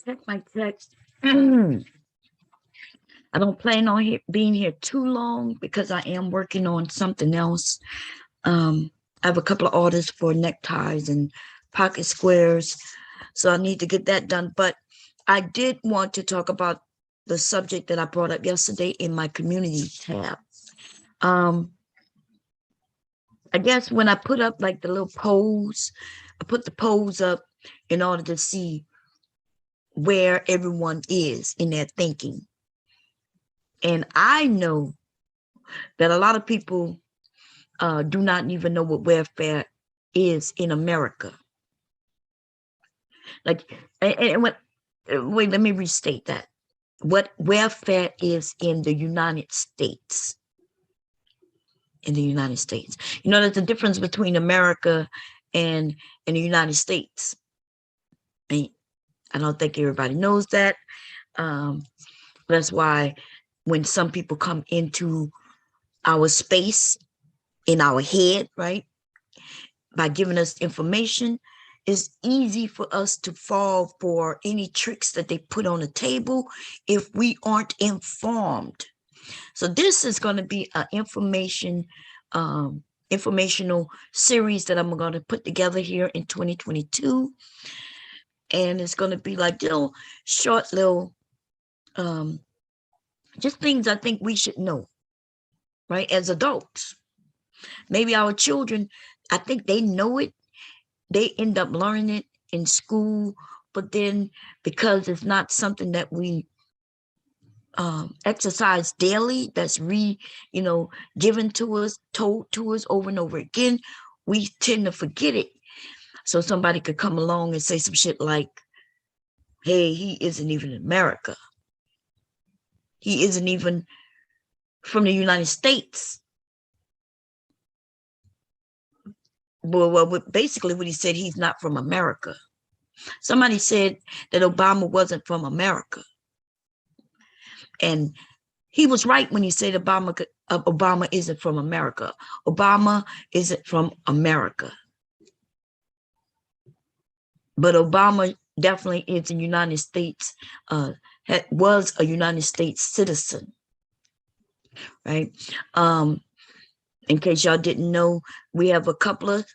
Check my text. I don't plan on being here too long because I am working on something else. I have a couple of orders for neckties and pocket squares, so I need to get that done. But I did want to talk about the subject that I brought up yesterday in my community tab. Um, I guess when I put up like the little polls, I put the polls up in order to see where everyone is in their thinking. And I know that a lot of people do not even know what welfare is in America. Like, and what, wait, let me restate that. What welfare is in the United States. In the United States. You know, there's a difference between America and the United States. And I don't think everybody knows that. That's why when some people come into our space, in our head, right, by giving us information, it's easy for us to fall for any tricks that they put on the table if we aren't informed. So this is going to be an informational series that I'm going to put together here in 2022. And it's going to be like little short little just things I think we should know, right, as adults. Maybe our children, I think they know it. They end up learning it in school, but then because it's not something that we exercise daily, that's given to us, told to us over and over again, we tend to forget it. So somebody could come along and say some shit like, hey, he isn't even in America. He isn't even from the United States. Well, basically what he said, he's not from America. Somebody said that Obama wasn't from America. And he was right when he said Obama isn't from America. Obama isn't from America. But Obama definitely is a United States, was a United States citizen, right? In case y'all didn't know, we have a couple of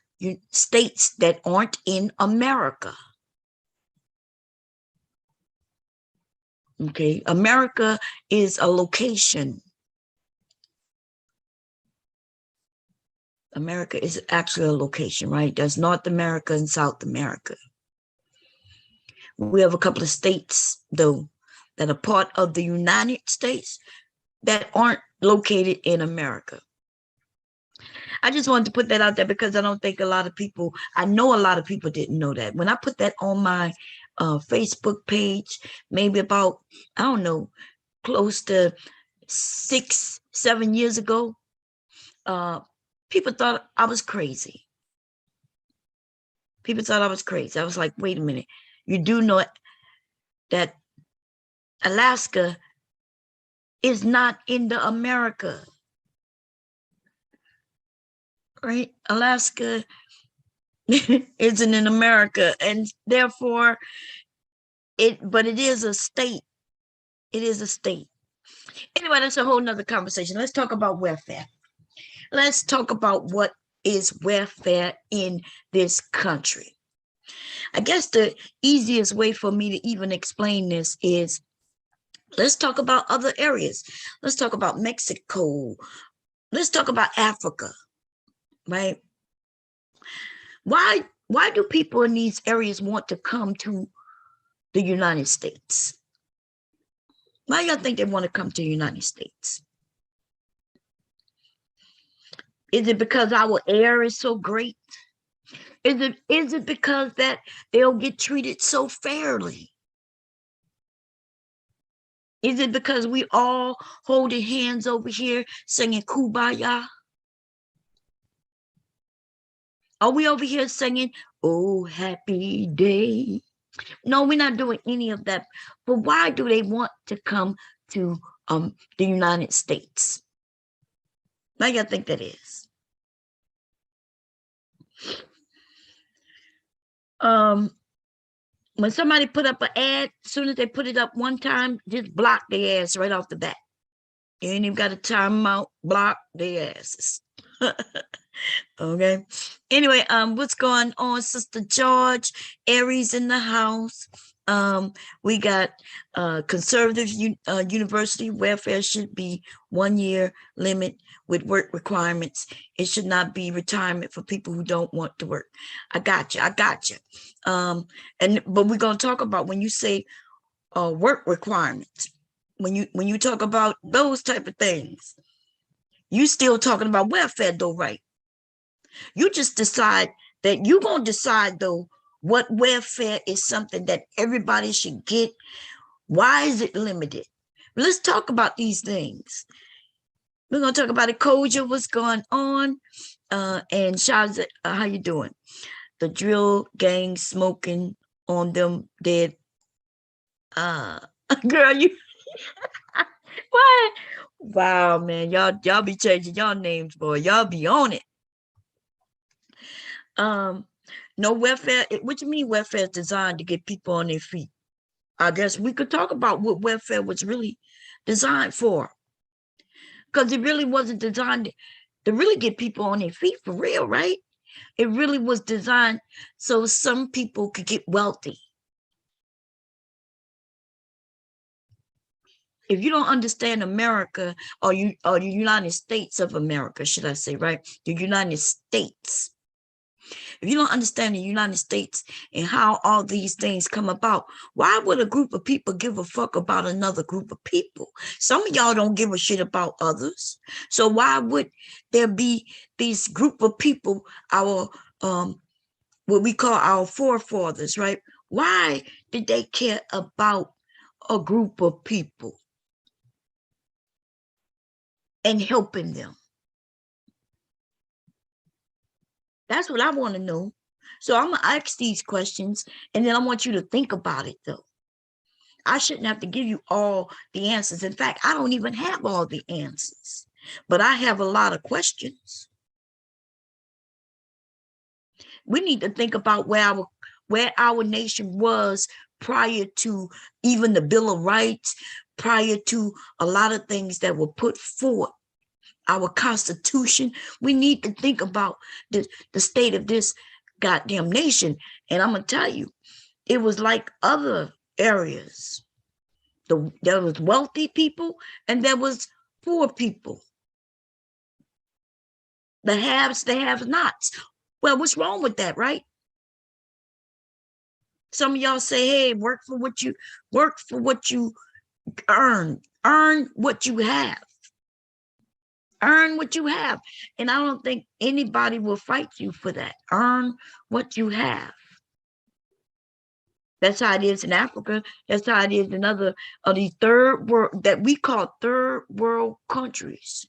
states that aren't in America. Okay, America is a location. America is actually a location, right? There's North America and South America. We have a couple of states, though, that are part of the United States that aren't located in America. I just wanted to put that out there because I don't think I know a lot of people didn't know that. When I put that on my Facebook page, maybe about, I don't know, close to 6-7 years ago, people thought I was crazy. People thought I was crazy. I was like, wait a minute. You do know that Alaska is not in the America, right? Alaska isn't in America, and therefore but it is a state. It is a state. Anyway, that's a whole nother conversation. Let's talk about welfare. Let's talk about what is welfare in this country. I guess the easiest way for me to even explain this is, let's talk about other areas. Let's talk about Mexico. Let's talk about Africa, right? Why do people in these areas want to come to the United States? Why y'all think they want to come to the United States? Is it because our air is so great? Is it because that they'll get treated so fairly? Is it because we all holding hands over here singing Kumbaya? Are we over here singing, oh, happy day? No, we're not doing any of that. But why do they want to come to the United States? Why y'all think that is? When somebody put up an ad, as soon as they put it up one time, just block their ass right off the bat. You ain't even got to time them out, block their asses. Okay. Anyway, what's going on, Sister George? Aries in the house. We got conservative university welfare should be 1 year limit with work requirements. It should not be retirement for people who don't want to work. I got you. But we're gonna talk about when you say work requirements. When you talk about those type of things, you still talking about welfare though, right? You just decide that you're going to decide, though, what welfare is something that everybody should get. Why is it limited? Let's talk about these things. We're going to talk about it. Koja, what's going on? And Shaza, how you doing? The drill gang smoking on them dead. Girl, you... What? Wow, man. Y'all be changing y'all names, boy. Y'all be on it. No welfare. What you mean welfare is designed to get people on their feet? I guess we could talk about what welfare was really designed for, because it really wasn't designed to really get people on their feet for real, right? It really was designed so some people could get wealthy. If you don't understand America, or the United States of America, should I say, right? The United States. If you don't understand the United States and how all these things come about, why would a group of people give a fuck about another group of people? Some of y'all don't give a shit about others. So why would there be these group of people, our what we call our forefathers, right? Why did they care about a group of people and helping them? That's what I want to know. So I'm going to ask these questions, and then I want you to think about it, though. I shouldn't have to give you all the answers. In fact, I don't even have all the answers, but I have a lot of questions. We need to think about where our nation was prior to even the Bill of Rights, prior to a lot of things that were put forth. Our Constitution. We need to think about the state of this goddamn nation. And I'm gonna tell you, it was like other areas. There was wealthy people and there was poor people. The haves, the have-nots. Well, what's wrong with that, right? Some of y'all say, hey, work for what you earn. Earn what you have. Earn what you have. And I don't think anybody will fight you for that. Earn what you have. That's how it is in Africa. That's how it is in other of these third world, that we call third world countries.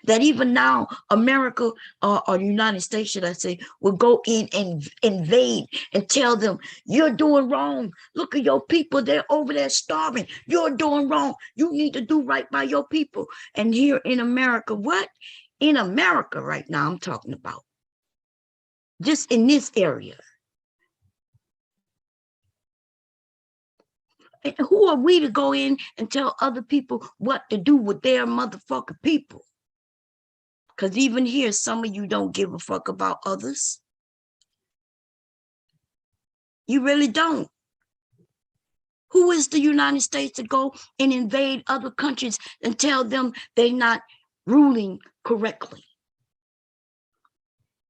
That even now, America or the United States, should I say, will go in and invade and tell them, you're doing wrong. Look at your people. They're over there starving. You're doing wrong. You need to do right by your people. And here in America, what? In America right now, I'm talking about. Just in this area. And who are we to go in and tell other people what to do with their motherfucking people? Because even here, some of you don't give a fuck about others. You really don't. Who is the United States to go and invade other countries and tell them they're not ruling correctly?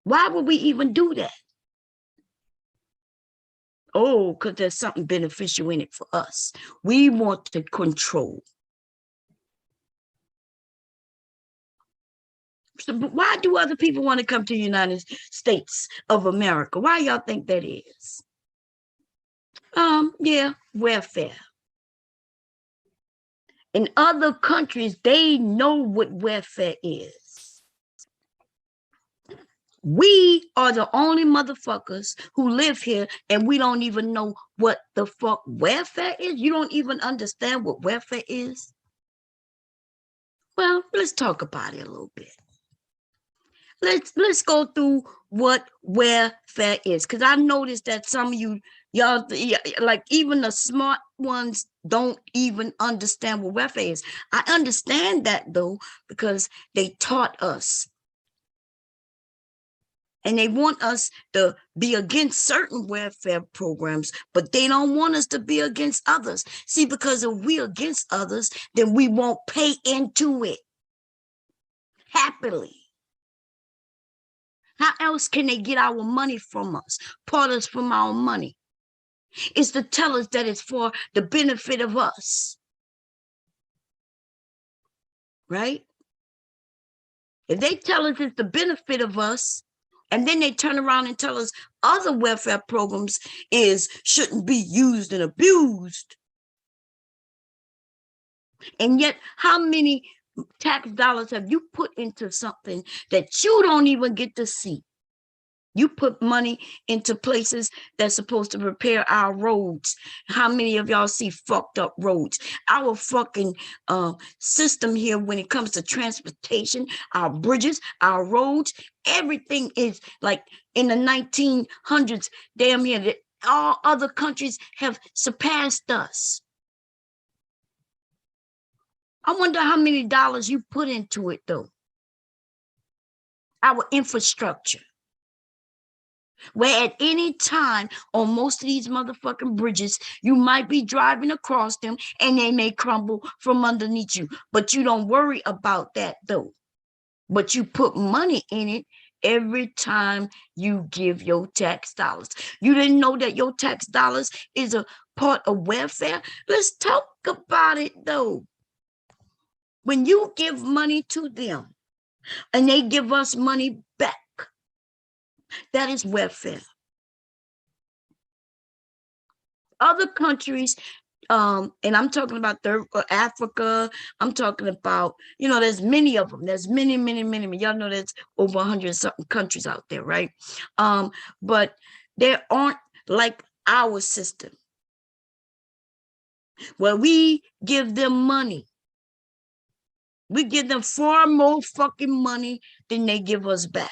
Why would we even do that? Oh, because there's something beneficial in it for us. We want to control. So, but why do other people want to come to the United States of America? Why y'all think that is? Yeah, welfare. In other countries, they know what welfare is. We are the only motherfuckers who live here and we don't even know what the fuck welfare is. You don't even understand what welfare is. Well, let's talk about it a little bit. let's go through what welfare is, because I noticed that some of y'all like even the smart ones don't even understand what welfare is. I understand that though, because they taught us. And they want us to be against certain welfare programs, but they don't want us to be against others. See, because if we're against others, then we won't pay into it happily. How else can they get our money from us, part us from our money? It's to tell us that it's for the benefit of us, right? If they tell us it's the benefit of us, and then they turn around and tell us other welfare programs shouldn't be used and abused. And yet, how many tax dollars have you put into something that you don't even get to see? You put money into places that's supposed to repair our roads. How many of y'all see fucked up roads? Our fucking system here when it comes to transportation, our bridges, our roads, everything is like in the 1900s, damn near that all other countries have surpassed us. I wonder how many dollars you put into it though. Our infrastructure. Where at any time on most of these motherfucking bridges, you might be driving across them and they may crumble from underneath you. But you don't worry about that though. But you put money in it every time you give your tax dollars. You didn't know that your tax dollars is a part of welfare? Let's talk about it though. When you give money to them and they give us money back, that is welfare. Other countries, and I'm talking about Africa, I'm talking about, there's many of them. There's many. Y'all know there's over 100 something countries out there, right? But there aren't like our system where we give them money. We give them far more fucking money than they give us back.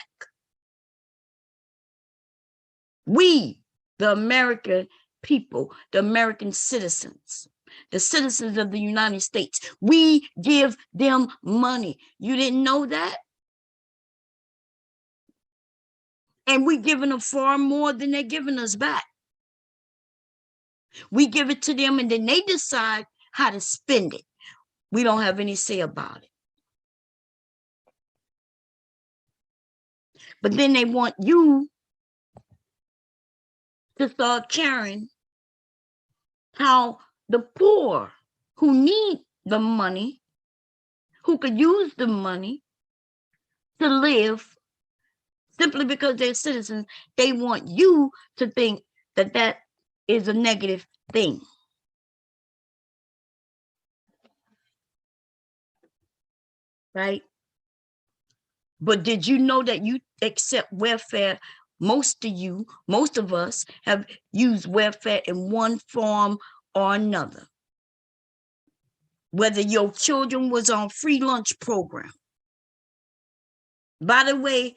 We, the American people, the American citizens, the citizens of the United States, we give them money. You didn't know that? And we're giving them far more than they're giving us back. We give it to them and then they decide how to spend it. We don't have any say about it. But then they want you to start caring how the poor who need the money, who could use the money to live simply because they're citizens, they want you to think that that is a negative thing. Right? But did you know that you accept welfare? Most of us have used welfare in one form or another. Whether your children was on free lunch program. By the way,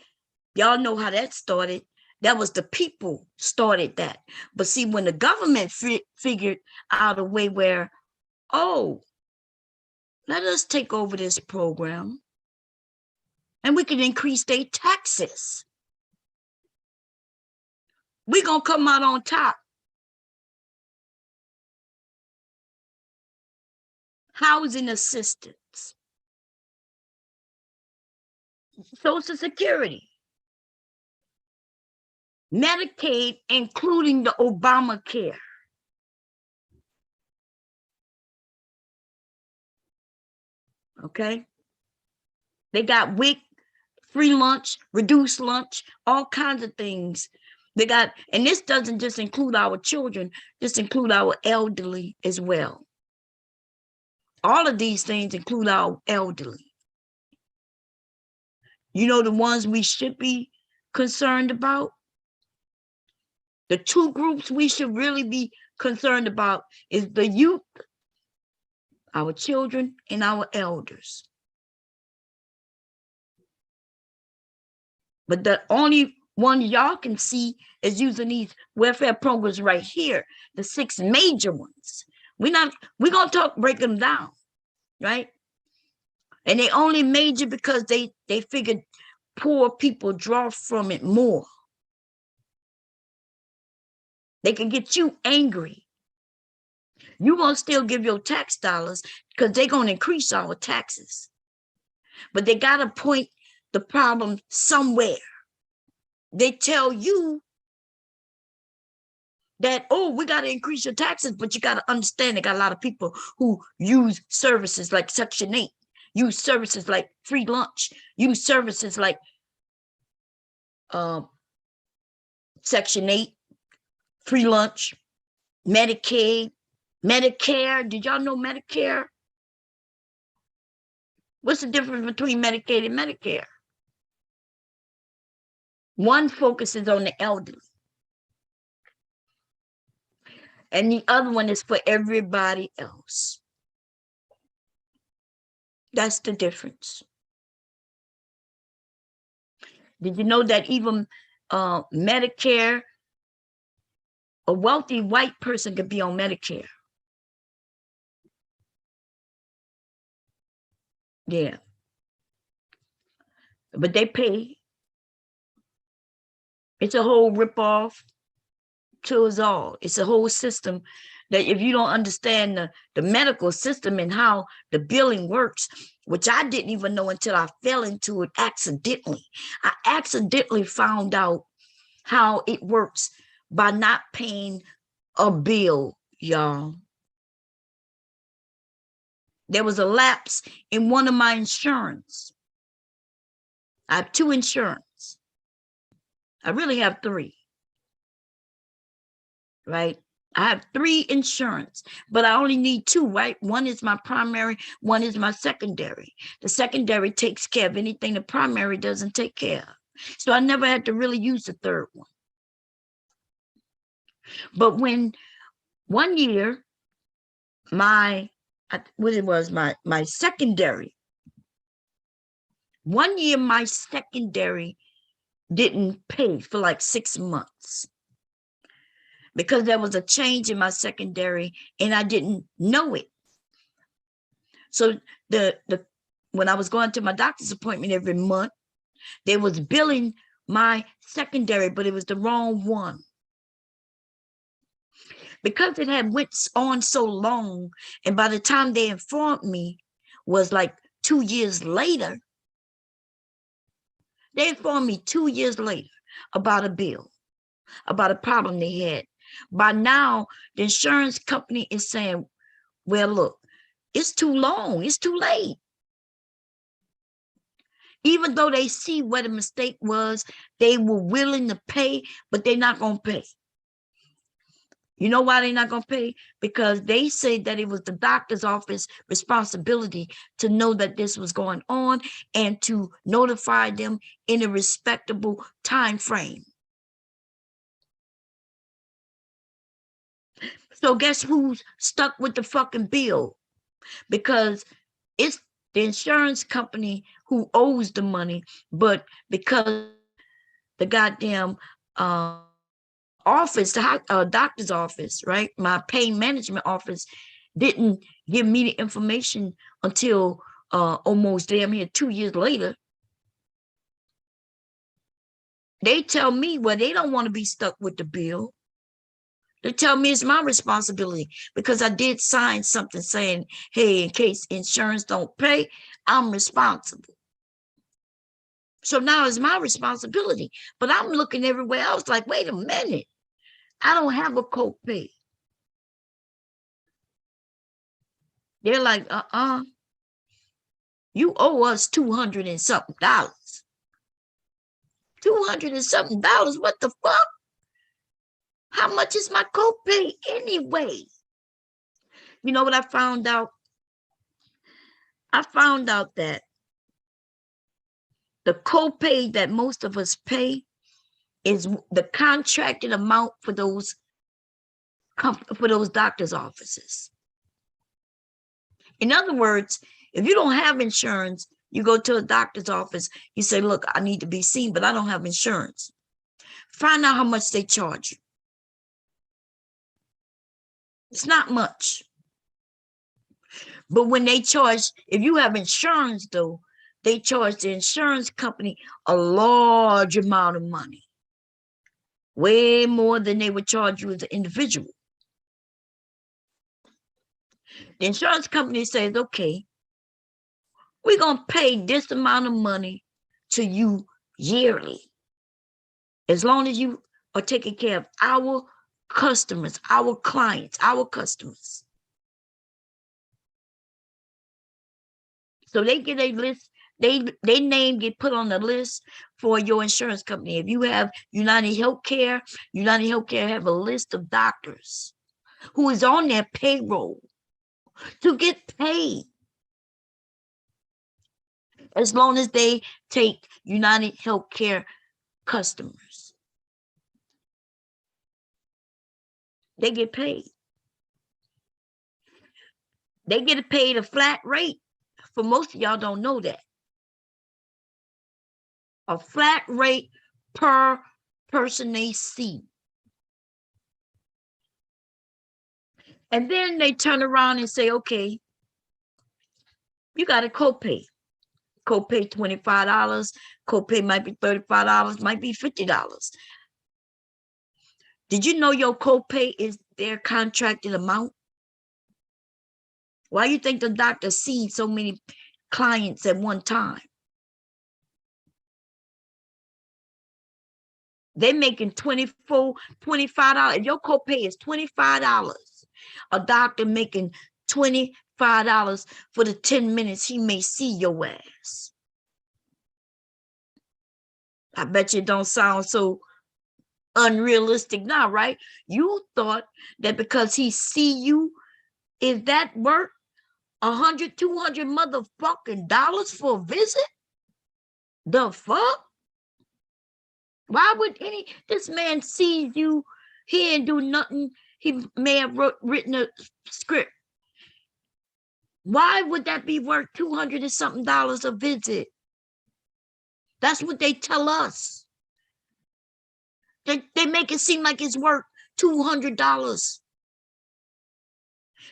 y'all know how that started. That was the people started that. But see, when the government figured out a way where, oh, let us take over this program and we can increase their taxes. We're going to come out on top. Housing assistance, Social Security, Medicaid, including the Obamacare. Okay? They got WIC, free lunch, reduced lunch, all kinds of things. They got, and this doesn't just include our children, this include our elderly as well. All of these things include our elderly. You know the ones we should be concerned about? The two groups we should really be concerned about is the youth, our children, and our elders. But the only one y'all can see is using these welfare programs right here, the 6 major ones. We're gonna break them down, right? And they only major because they figured poor people draw from it more. They can get you angry. You gonna still give your tax dollars because they're gonna increase our taxes. But they gotta point the problem somewhere. They tell you that, oh, we got to increase your taxes, but you got to understand they got a lot of people who use services like Section 8, use services like free lunch, use services like Section 8, free lunch, Medicaid, Medicare. Did y'all know Medicare? What's the difference between Medicaid and Medicare? One focuses on the elderly, and the other one is for everybody else. That's the difference. Did you know that even Medicare, a wealthy white person could be on Medicare? Yeah. But they pay. It's a whole ripoff to us all. It's a whole system that if you don't understand the medical system and how the billing works, which I didn't even know until I fell into it accidentally. I accidentally found out how it works by not paying a bill, y'all. There was a lapse in one of my insurance. I have 2 insurance. I really have 3. Right? I have 3 insurance, but I only need 2, right? One is my primary, one is my secondary. The secondary takes care of anything the primary doesn't take care of. So I never had to really use the 3rd one. But when one year, my secondary, one year my secondary didn't pay for like 6 months. Because there was a change in my secondary and I didn't know it. So when I was going to my doctor's appointment every month, they was billing my secondary, but it was the wrong one. Because it had went on so long, and by the time they informed me was like 2 years later, they informed me 2 years later about a bill, about a problem they had. By now, the insurance company is saying, well, look, it's too long. It's too late. Even though they see what a mistake was, they were willing to pay, but they're not going to pay. You know why they're not going to pay? Because they said that it was the doctor's office responsibility to know that this was going on and to notify them in a respectable time frame. So guess who's stuck with the fucking bill? Because it's the insurance company who owes the money, but because the goddamn office, the doctor's office, right? My pain management office didn't give me the information until almost damn near 2 years later. They tell me, well, they don't want to be stuck with the bill. They tell me it's my responsibility because I did sign something saying, hey, in case insurance don't pay, I'm responsible. So now it's my responsibility. But I'm looking everywhere else like, wait a minute. I don't have a copay. They're like, you owe us $200 and something. $200 and something. What the fuck? How much is my copay anyway? You know what I found out? I found out that the copay that most of us pay is the contracted amount for those doctor's offices. In other words, if you don't have insurance, You go to a doctor's office, you say, look, I need to be seen, but I don't have insurance. Find out how much they charge you. It's not much. But when they charge, if you have insurance though, they charge the insurance company a large amount of money. Way more than they would charge you as an individual. The insurance company says, okay, we're going to pay this amount of money to you yearly. As long as you are taking care of our customers, our clients, our customers. So they get a list, they name get put on the list for your insurance company. If you have United Healthcare have a list of doctors who is on their payroll to get paid. As long as they take United Healthcare customers, they get paid. They get paid a flat rate. For most of y'all don't know that. A flat rate per person they see. And then they turn around and say, okay, you got a copay. Copay $25. Copay might be $35, might be $50. Did you know your copay is their contracted amount? Why you think the doctor sees so many clients at one time? They're making $24, $25. If your copay is $25, a doctor making $25 for the 10 minutes he may see your ass. I bet you it don't sound so unrealistic now, right? You thought that because he see you, is that worth $100, $200 motherfucking dollars for a visit? The fuck? Why would this man sees you, he ain't do nothing. He may have written a script. Why would that be worth $200 and something a visit? That's what they tell us. They make it seem like it's worth $200.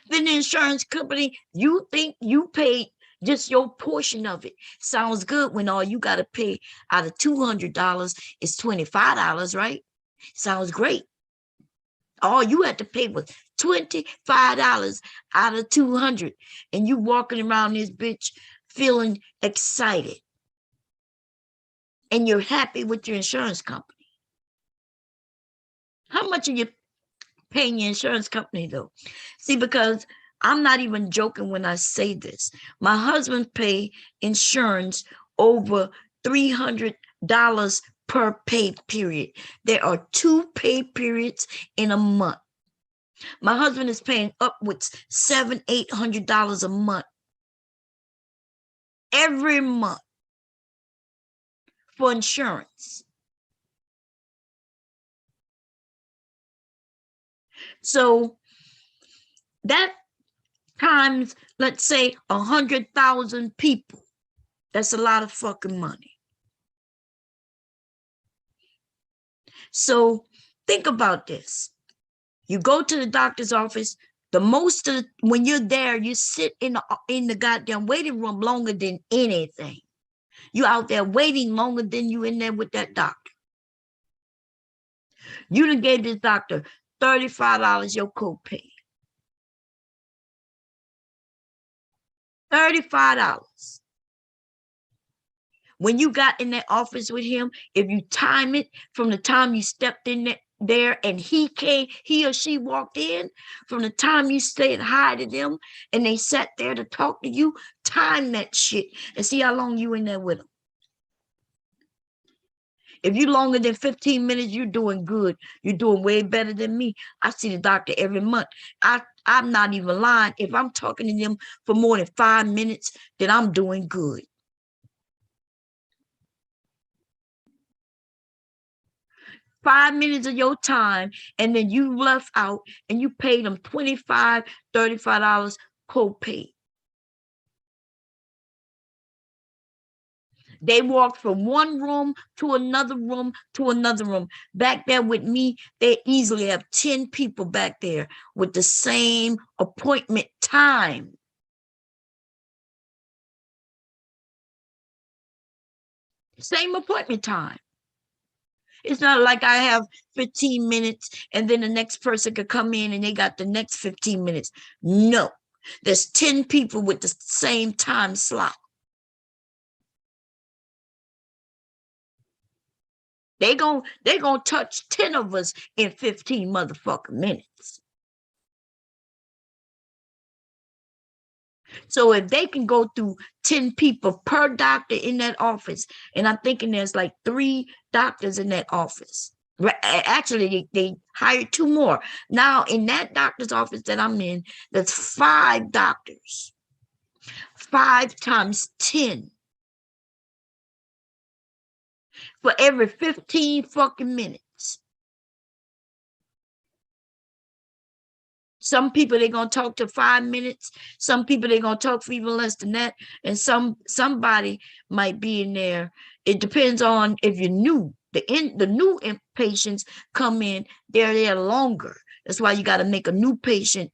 Then the insurance company, you think you paid just your portion of it. Sounds good when all you got to pay out of $200 is $25, right? Sounds great. All you had to pay was $25 out of $200, and you walking around this bitch feeling excited, and you're happy with your insurance company. How much are you paying your insurance company though? See, because I'm not even joking when I say this. My husband pay insurance over $300 per pay period. There are 2 pay periods in a month. My husband is paying upwards $700, $800 a month every month for insurance. So that times, let's say 100,000 people, that's a lot of fucking money. So think about this. You go to the doctor's office, when you're there, you sit in the goddamn waiting room longer than anything. You out there waiting longer than you in there with that doctor. You done gave this doctor $35 your copay. $35. When you got in that office with him, if you time it from the time you stepped in there and he or she walked in, from the time you said hi to them and they sat there to talk to you, time that shit and see how long you in there with them. If you longer than 15 minutes, you're doing good. You're doing way better than me. I see the doctor every month. I'm not even lying. If I'm talking to them for more than 5 minutes, then I'm doing good. 5 minutes of your time, and then you left out and you paid them $25, $35 copay. They walked from one room to another room to another room. Back there with me, they easily have 10 people back there with the same appointment time. Same appointment time. It's not like I have 15 minutes and then the next person could come in and they got the next 15 minutes. No, there's 10 people with the same time slot. They gonna touch 10 of us in 15 motherfucking minutes. So if they can go through 10 people per doctor in that office, and I'm thinking there's like 3 doctors in that office. Actually, they hired 2 more. Now, in that doctor's office that I'm in, there's 5 doctors. 5 times 10 for every 15 fucking minutes. Some people they're gonna talk to 5 minutes. Some people they're gonna talk for even less than that. And somebody might be in there. It depends on if you're new. The new patients come in, they're there longer. That's why you got to make a new patient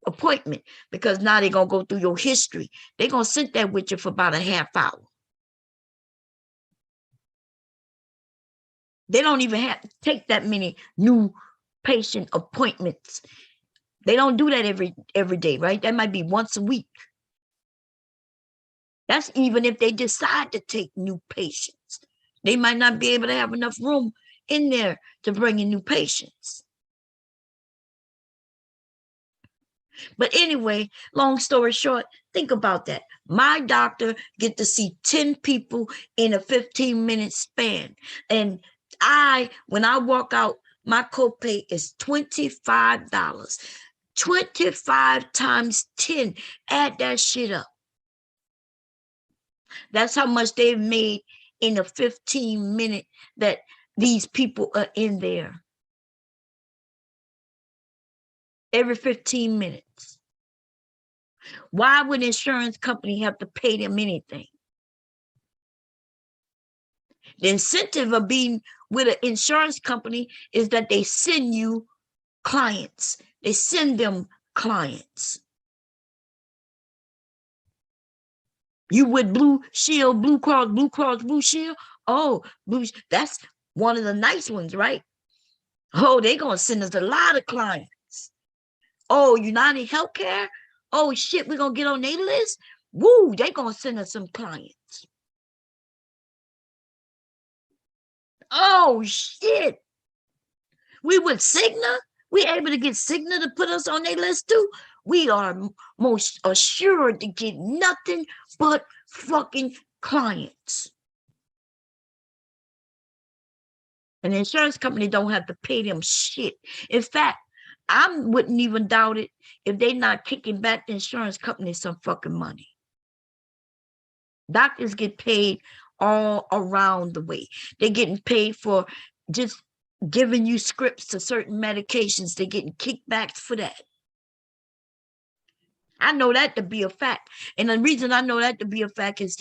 appointment, because now they're gonna go through your history. They're gonna sit there with you for about a half hour. They don't even have to take that many new patient appointments. They don't do that every day, right? That might be once a week. That's even if they decide to take new patients. They might not be able to have enough room in there to bring in new patients. But anyway, long story short, think about that. My doctor get to see 10 people in a 15-minute span. And when I walk out, my copay is $25. 25 times 10. Add that shit up. That's how much they've made in a 15-minute that these people are in there. Every 15 minutes. Why would an insurance company have to pay them anything? The incentive of being with an insurance company is that they send you clients. They send them clients. You with Blue Shield, Blue Cross, Blue Shield? Oh, that's one of the nice ones, right? Oh, they're going to send us a lot of clients. Oh, United Healthcare? Oh, shit, we're going to get on their list? Woo, they're going to send us some clients. Oh, shit. We with Cigna? We able to get Cigna to put us on their list too? We are most assured to get nothing but fucking clients. And the insurance company don't have to pay them shit. In fact, I wouldn't even doubt it if they're not kicking back the insurance company some fucking money. Doctors get paid all around the way. They're getting paid for just giving you scripts to certain medications. They're getting kickbacks for that. I know that to be a fact. And the reason I know that to be a fact is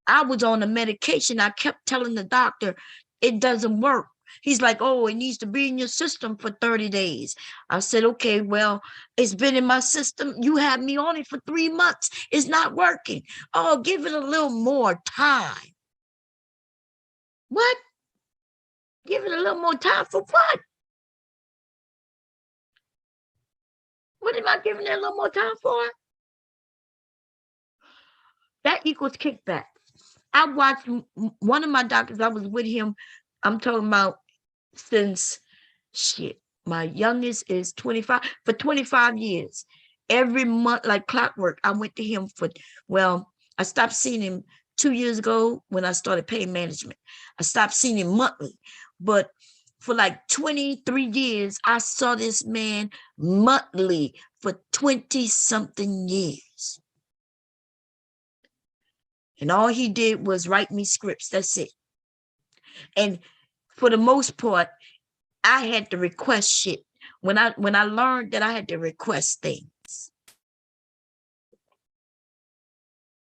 I was on a medication. I kept telling the doctor, it doesn't work. He's like, oh, it needs to be in your system for 30 days. I said, okay, well, it's been in my system. You had me on it for 3 months. It's not working. Oh, give it a little more time. What? Give it a little more time for what? What am I giving it a little more time for? That equals kickback. I watched one of my doctors, I was with him, I'm talking about since shit. My youngest is 25, for 25 years. Every month, like clockwork, I went to him for, well, I stopped seeing him 2 years ago when I started pain management. I stopped seeing him monthly, but for like 23 years, I saw this man monthly for 20 something years. And all he did was write me scripts. That's it. And for the most part, I had to request shit. When I learned that I had to request things.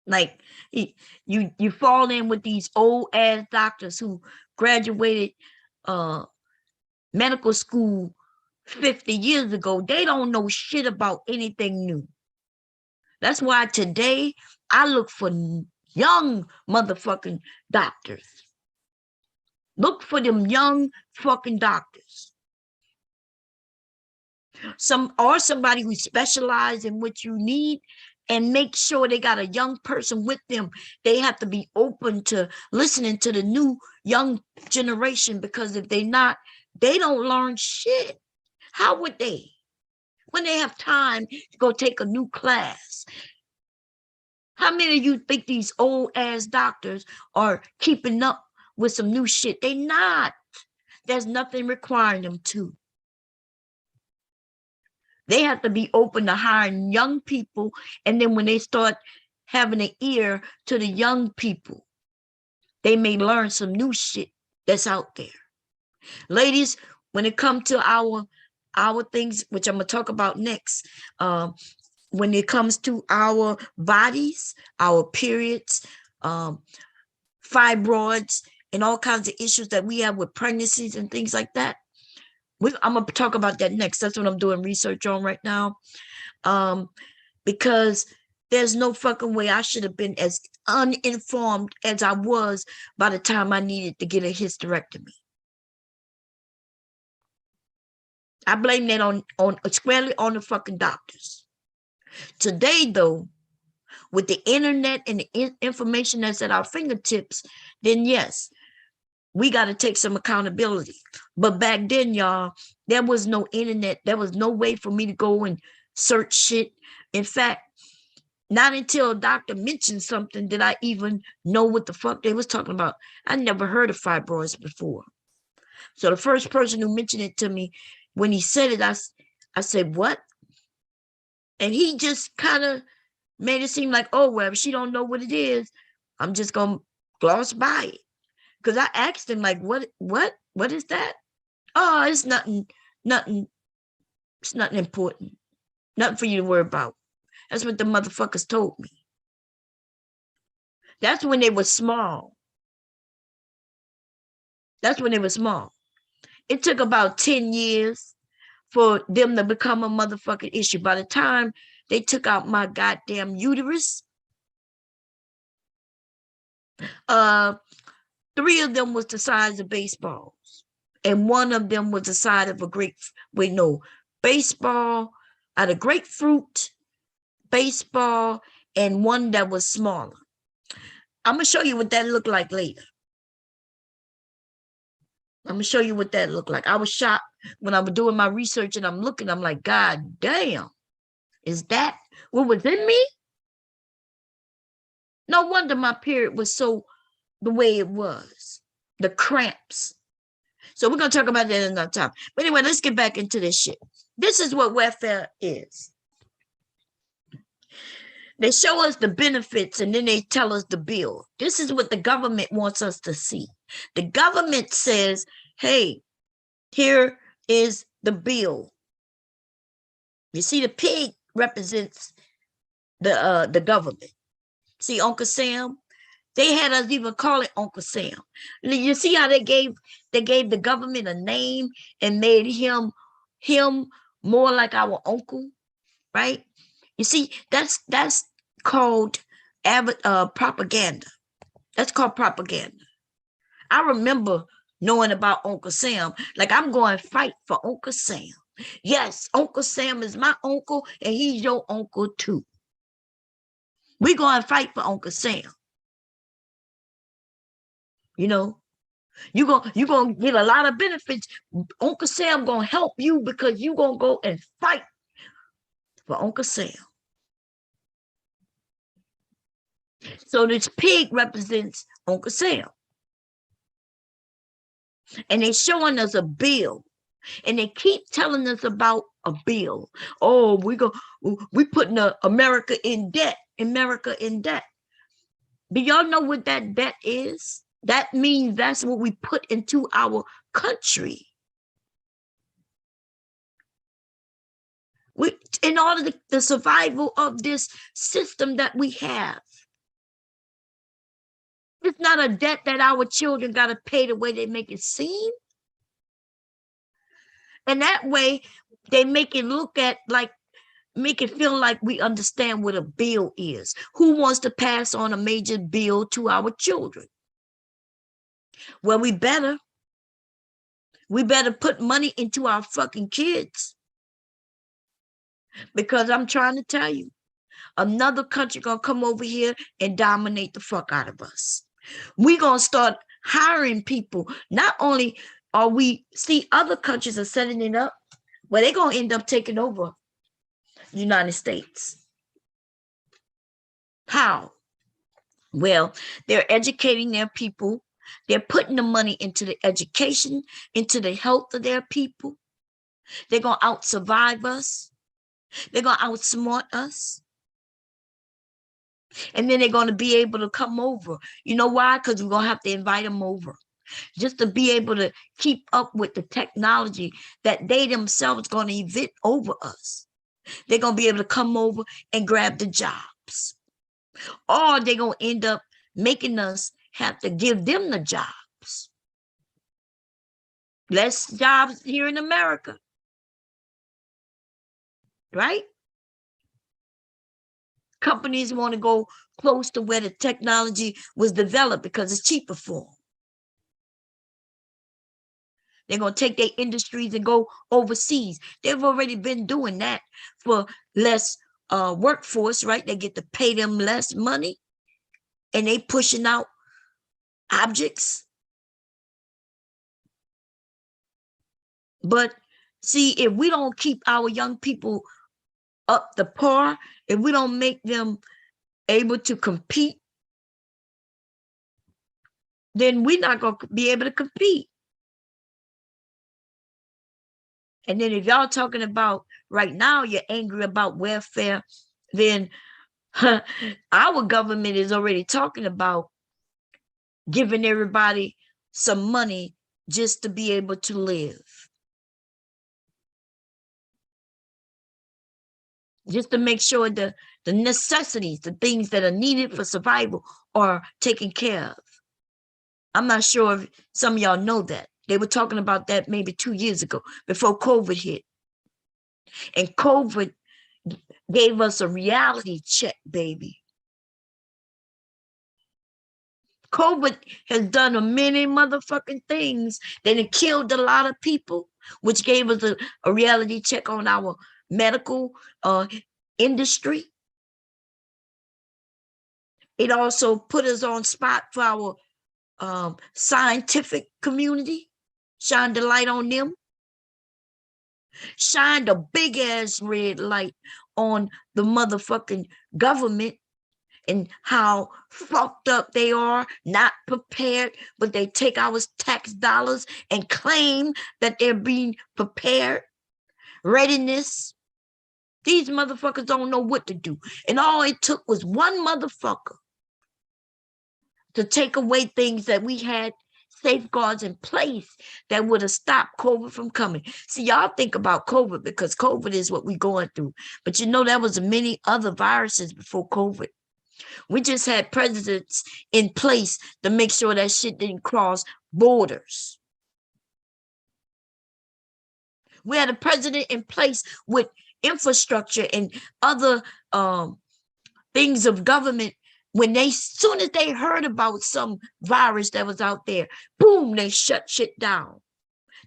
Like you fall in with these old ass doctors who graduated medical school 50 years ago. They don't know shit about anything new. That's why today I look for young motherfucking doctors. Look for them young fucking doctors. Somebody who specializes in what you need, and make sure they got a young person with them. They have to be open to listening to the new young generation, because if they not, they don't learn shit. How would they? When they have time to go take a new class. How many of you think these old ass doctors are keeping up with some new shit? They not. There's nothing requiring them to. They have to be open to hiring young people. And then when they start having an ear to the young people, they may learn some new shit that's out there. Ladies, when it comes to our things, which I'm going to talk about next, when it comes to our bodies, our periods, fibroids, and all kinds of issues that we have with pregnancies and things like that, I'm going to talk about that next. That's what I'm doing research on right now. Because there's no fucking way I should have been as uninformed as I was by the time I needed to get a hysterectomy. I blame that on squarely on the fucking doctors. Today, though, with the internet and the information that's at our fingertips, then yes, we got to take some accountability. But back then, y'all, there was no internet. There was no way for me to go and search shit. In fact, not until a doctor mentioned something did I even know what the fuck they was talking about. I never heard of fibroids before. So the first person who mentioned it to me, when he said it, I said, what? And he just kind of made it seem like, oh, well, if she don't know what it is, I'm just going to gloss by it. Because I asked him, like, what is that? Oh, it's nothing, it's nothing important. Nothing for you to worry about. That's what the motherfuckers told me. That's when they were small. That's when they were small. It took about 10 years for them to become a motherfucking issue. By the time they took out my goddamn uterus, 3 of them was the size of baseballs. And 1 of them was the size of a baseball, out of grapefruit, baseball, and 1 that was smaller. I'm going to show you what that looked like later. I'm going to show you what that looked like. I was shocked when I was doing my research and I'm looking, I'm like, God damn, is that what was in me? No wonder my period was so the way it was, the cramps. So we're going to talk about that another time. But anyway, let's get back into this shit. This is what welfare is. They show us the benefits and then they tell us the bill. This is what the government wants us to see. The government says, hey, here is the bill. You see, the pig represents the government. See, Uncle Sam, they had us even call it Uncle Sam. You see how they gave the government a name and made him more like our uncle, right? You see, that's called propaganda. That's called propaganda. I remember knowing about Uncle Sam. Like, I'm going to fight for Uncle Sam. Yes, Uncle Sam is my uncle and he's your uncle too. We're going to fight for Uncle Sam. You know, you're going to get a lot of benefits. Uncle Sam going to help you because you're going to go and fight for Uncle Sam. So this pig represents Uncle Sam. And they're showing us a bill. And they keep telling us about a bill. Oh, we putting America in debt. America in debt. Do y'all know what that debt is? That means that's what we put into our country. In order to the survival of this system that we have. It's not a debt that our children got to pay the way they make it seem. And that way, they make it look at like, make it feel like we understand what a bill is. Who wants to pass on a major bill to our children? Well, we better put money into our fucking kids. Because I'm trying to tell you, another country gonna come over here and dominate the fuck out of us. We gonna start hiring people. Not only are we, see, other countries are setting it up where they're gonna end up taking over the United States. How? Well, they're educating their people. They're putting the money into the education, into the health of their people. They're gonna out-survive us. They're gonna outsmart us. And then they're going to be able to come over. You know why? Because we're going to have to invite them over just to be able to keep up with the technology that they themselves going to invent over us. They're going to be able to come over and grab the jobs. Or they're going to end up making us have to give them the jobs. Less jobs here in America. Right? Companies want to go close to where the technology was developed because it's cheaper for them. They're going to take their industries and go overseas. They've already been doing that for less workforce, right? They get to pay them less money and they pushing out objects. But see, if we don't keep our young people up to par, if we don't make them able to compete, then we're not going to be able to compete. And then if y'all talking about right now, you're angry about welfare, then our government is already talking about giving everybody some money just to be able to live. Just to make sure the necessities, the things that are needed for survival are taken care of. I'm not sure if some of y'all know that. They were talking about that maybe 2 years ago, before COVID hit. And COVID gave us a reality check, baby. COVID has done many motherfucking things. Then it killed a lot of people, which gave us a reality check on our medical industry. It also put us on spot for our scientific community. Shine the light on them. Shine the big ass red light on the motherfucking government and how fucked up they are, not prepared, but they take our tax dollars and claim that they're being prepared. Readiness. These motherfuckers don't know what to do. And all it took was one motherfucker to take away things that we had safeguards in place that would have stopped COVID from coming. See, y'all think about COVID because COVID is what we're going through. But you know, there was many other viruses before COVID. We just had presidents in place to make sure that shit didn't cross borders. We had a president in place with infrastructure and other things of government. When soon as they heard about some virus that was out there, boom, they shut shit down.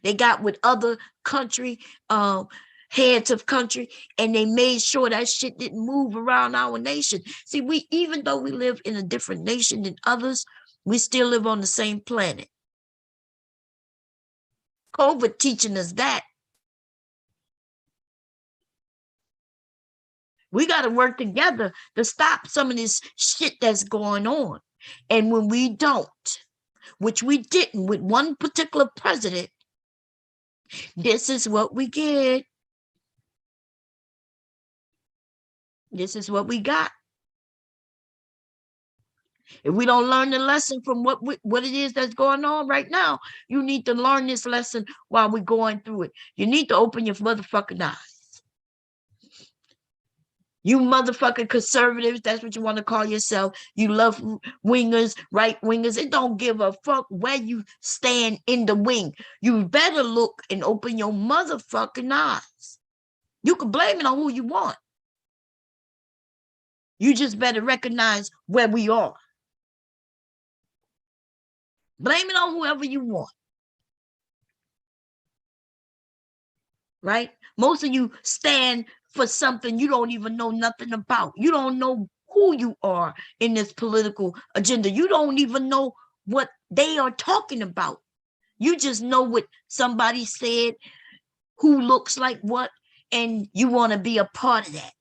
They got with other country heads of country, and they made sure that shit didn't move around our nation. See, even though we live in a different nation than others, we still live on the same planet. COVID teaching us that. We got to work together to stop some of this shit that's going on. And when we don't, which we didn't with one particular president, this is what we get. This is what we got. If we don't learn the lesson from what it is that's going on right now, you need to learn this lesson while we're going through it. You need to open your motherfucking eyes. You motherfucking conservatives, that's what you want to call yourself. You left wingers, right wingers. It don't give a fuck where you stand in the wing. You better look and open your motherfucking eyes. You can blame it on who you want. You just better recognize where we are. Blame it on whoever you want. Right? Most of you stand for something you don't even know nothing about. You don't know who you are in this political agenda. You don't even know what they are talking about. You just know what somebody said, who looks like what, and you want to be a part of that.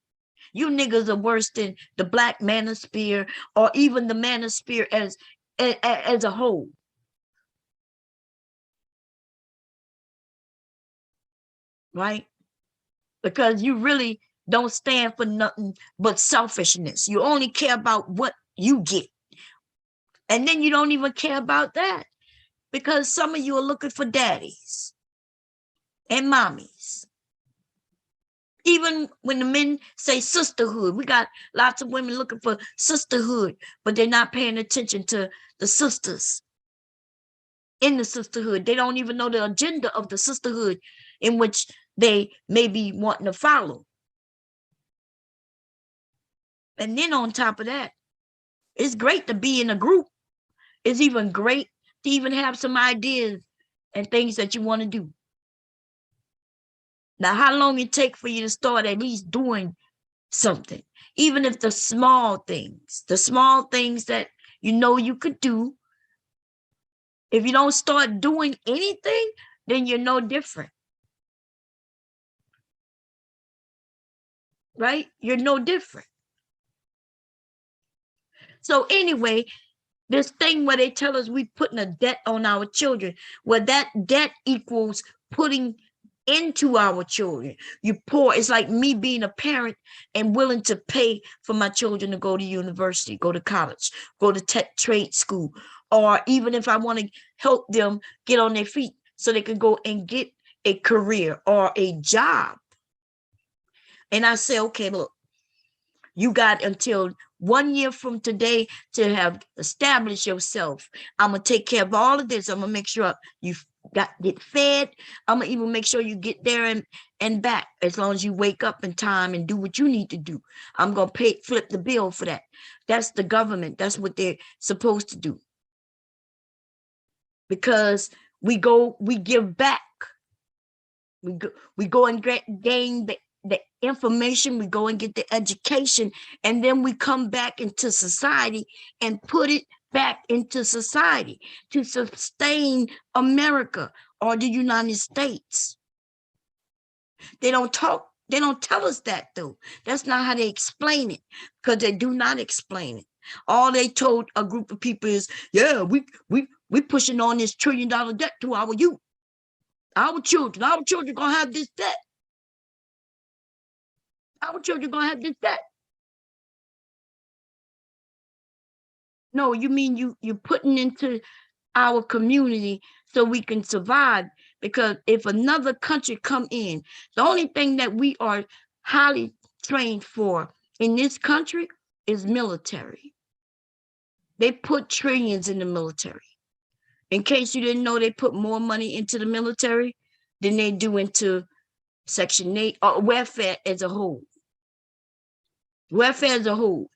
You niggas are worse than the Black Manosphere or even the Manosphere as a whole. Right? Because you really don't stand for nothing but selfishness. You only care about what you get. And then you don't even care about that because some of you are looking for daddies and mommies. Even when the men say sisterhood, we got lots of women looking for sisterhood, but they're not paying attention to the sisters in the sisterhood. They don't even know the agenda of the sisterhood in which they may be wanting to follow. And then on top of that, it's great to be in a group. It's even great to even have some ideas and things that you want to do. Now, how long it take for you to start at least doing something, even if the small things that you know you could do. If you don't start doing anything, then you're no different. Right? You're no different. So anyway, this thing where they tell us we putting a debt on our children, well, that debt equals putting into our children. You pour. It's like me being a parent and willing to pay for my children to go to university, go to college, go to tech trade school, or even if I want to help them get on their feet so they can go and get a career or a job. And I say, okay, look, you got until 1 year from today to have established yourself. I'm going to take care of all of this. I'm going to make sure you get fed. I'm going to even make sure you get there and back as long as you wake up in time and do what you need to do. I'm going to flip the bill for that. That's the government. That's what they're supposed to do. Because we give back. We go and gain the information, we go and get the education, and then we come back into society and put it back into society to sustain America or the United States. They don't tell us that though. That's not how they explain it, because they do not explain it. All they told a group of people is, yeah, we pushing on this $1 trillion debt to our youth. Our children gonna have this debt. Our children gonna have this debt. No, you mean you're putting into our community so we can survive. Because if another country come in, the only thing that we are highly trained for in this country is military. They put trillions in the military. In case you didn't know, they put more money into the military than they do into Section 8 or welfare as a whole. Welfare as a whole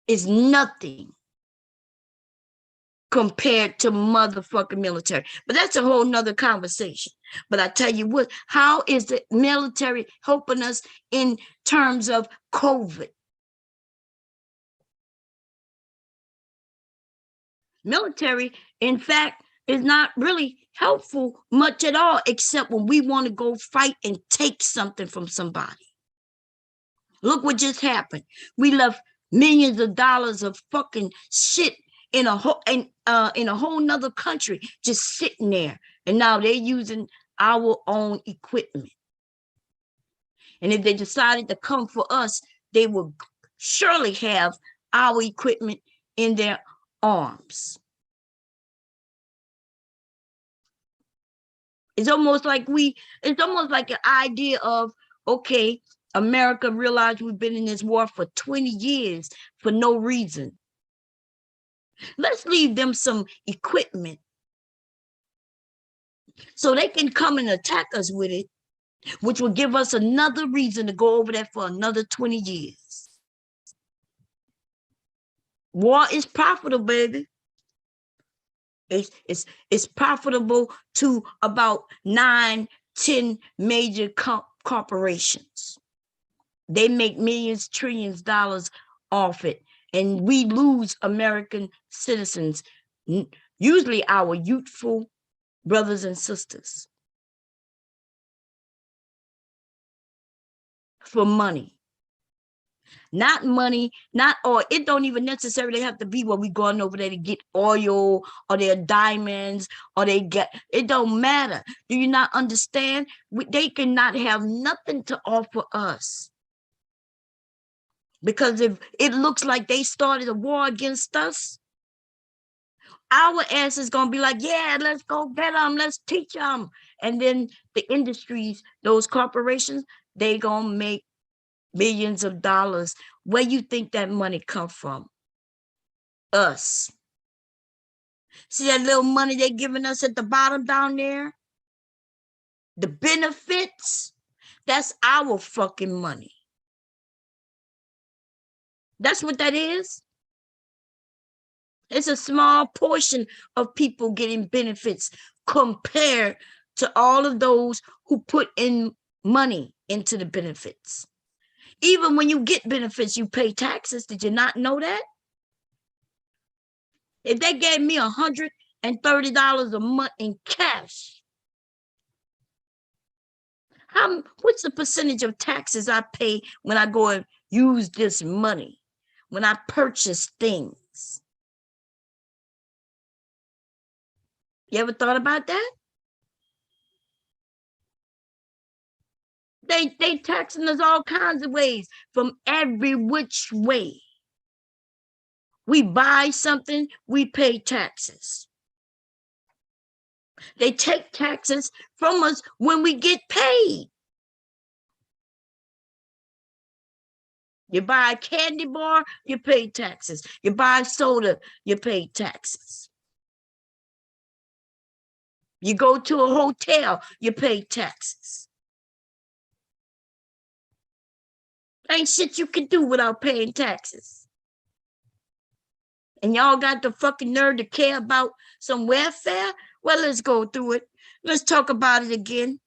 is nothing compared to motherfucking military. But that's a whole nother conversation. But I tell you what, how is the military helping us in terms of COVID? Military, in fact, is not really helpful much at all, except when we want to go fight and take something from somebody. Look what just happened. We left millions of dollars of fucking shit in a whole nother country just sitting there, and now they're using our own equipment. And if they decided to come for us, they would surely have our equipment in their arms. It's almost like an idea of, okay, America realized we've been in this war for 20 years for no reason. Let's leave them some equipment so they can come and attack us with it, which will give us another reason to go over there for another 20 years. War is profitable, baby. It's profitable to about 9, 10 major corporations. They make millions, trillions of dollars off it. And we lose American citizens, usually our youthful brothers and sisters, for money. Not money, not oil. It don't even necessarily have to be where we going over there to get oil or their diamonds or they get, it don't matter. Do you not understand? They cannot have nothing to offer us. Because if it looks like they started a war against us, our ass is going to be like, yeah, let's go get them. Let's teach them. And then the industries, those corporations, they going to make millions of dollars. Where you think that money come from? Us. See that little money they giving us at the bottom down there? The benefits, that's our fucking money. That's what that is. It's a small portion of people getting benefits compared to all of those who put in money into the benefits. Even when you get benefits, you pay taxes. Did you not know that? If they gave me $130 a month in cash, what's the percentage of taxes I pay when I go and use this money, when I purchase things? You ever thought about that? They taxing us all kinds of ways, from every which way. We buy something, we pay taxes. They take taxes from us when we get paid. You buy a candy bar, you pay taxes. You buy soda, you pay taxes. You go to a hotel, you pay taxes. Ain't shit you can do without paying taxes. And y'all got the fucking nerve to care about some welfare? Well, let's go through it. Let's talk about it again.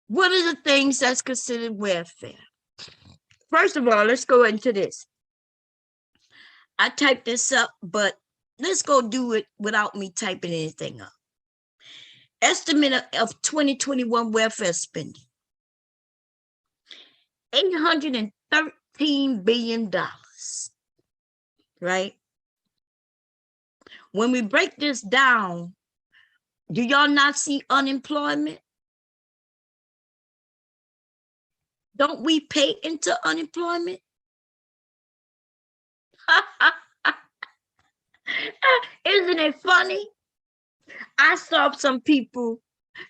What are the things that's considered welfare? First of all, let's go into this. I typed this up, but let's go do it without me typing anything up. Estimate of 2021 welfare spending. $813 billion, right? When we break this down, do y'all not see unemployment? Don't we pay into unemployment? Isn't it funny? I saw some people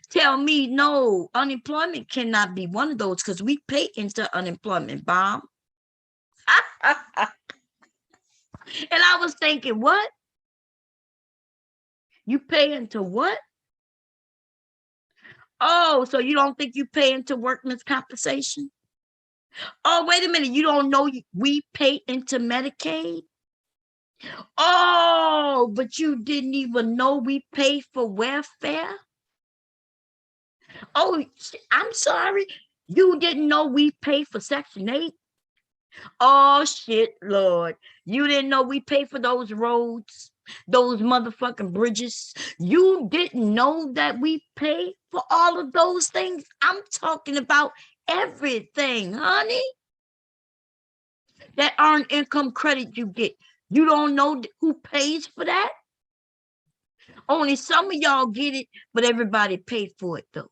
tell me, no, unemployment cannot be one of those because we pay into unemployment bomb. And I was thinking, what? You pay into what? Oh, so you don't think you pay into workman's compensation? Oh, wait a minute. You don't know we pay into Medicaid? Oh, but you didn't even know we pay for welfare? Oh, I'm sorry. You didn't know we pay for Section 8? Oh, shit, Lord. You didn't know we pay for those roads, those motherfucking bridges. You didn't know that we pay for all of those things. I'm talking about everything, honey. That earned income credit you get. You don't know who pays for that? Only some of y'all get it, but everybody paid for it, though.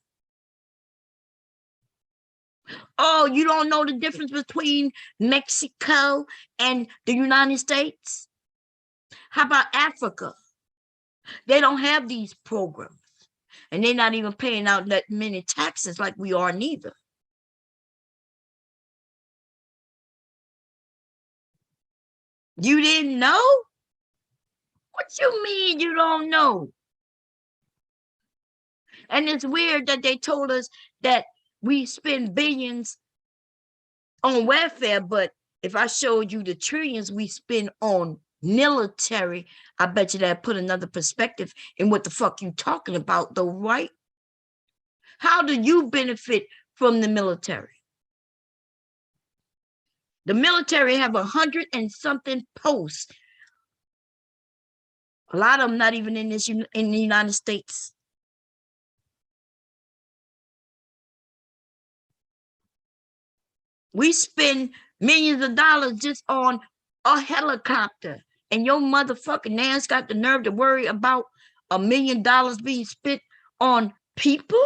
Oh, you don't know the difference between Mexico and the United States? How about Africa? They don't have these programs. And they're not even paying out that many taxes like we are neither. You didn't know? What you mean you don't know? And it's weird that they told us that we spend billions on welfare, but if I showed you the trillions we spend on military, I bet you that put another perspective in what the fuck you talking about though, right? How do you benefit from the military? The military have 100 and something posts. A lot of them not even in the United States. We spend millions of dollars just on a helicopter, and your motherfucking ass got the nerve to worry about $1 million being spent on people?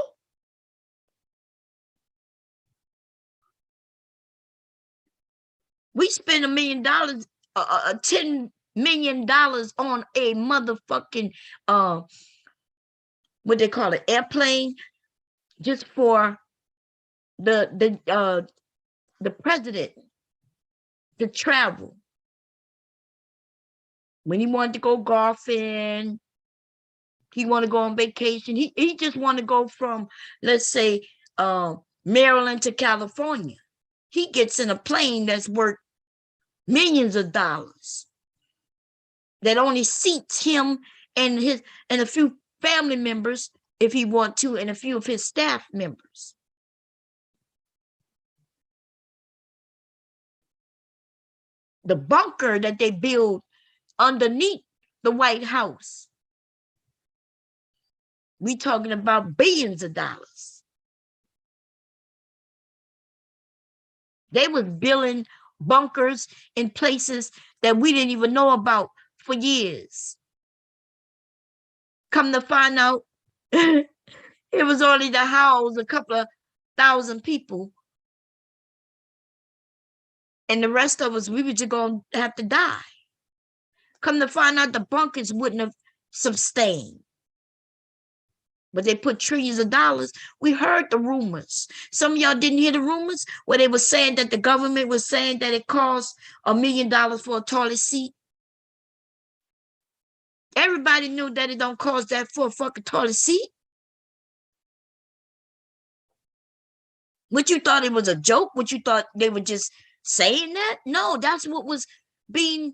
We spend $1 million, $10 million on a motherfucking what they call it, airplane, just for the president to travel. When he wanted to go golfing, he want to go on vacation. He just want to go from, let's say, Maryland to California. He gets in a plane that's worth millions of dollars that only seats him and a few family members if he want to, and a few of his staff members. The bunker that they build underneath the White House, we talking about billions of dollars. They was building bunkers in places that we didn't even know about for years. Come to find out, it was only to house a couple of thousand people. And the rest of us, we were just going to have to die. Come to find out, the bunkers wouldn't have sustained. But they put trillions of dollars. We heard the rumors. Some of y'all didn't hear the rumors where they were saying that the government was saying that it cost $1 million for a toilet seat. Everybody knew that it don't cost that for a fucking toilet seat. What, you thought it was a joke? What, you thought they were just saying that? No, that's what was being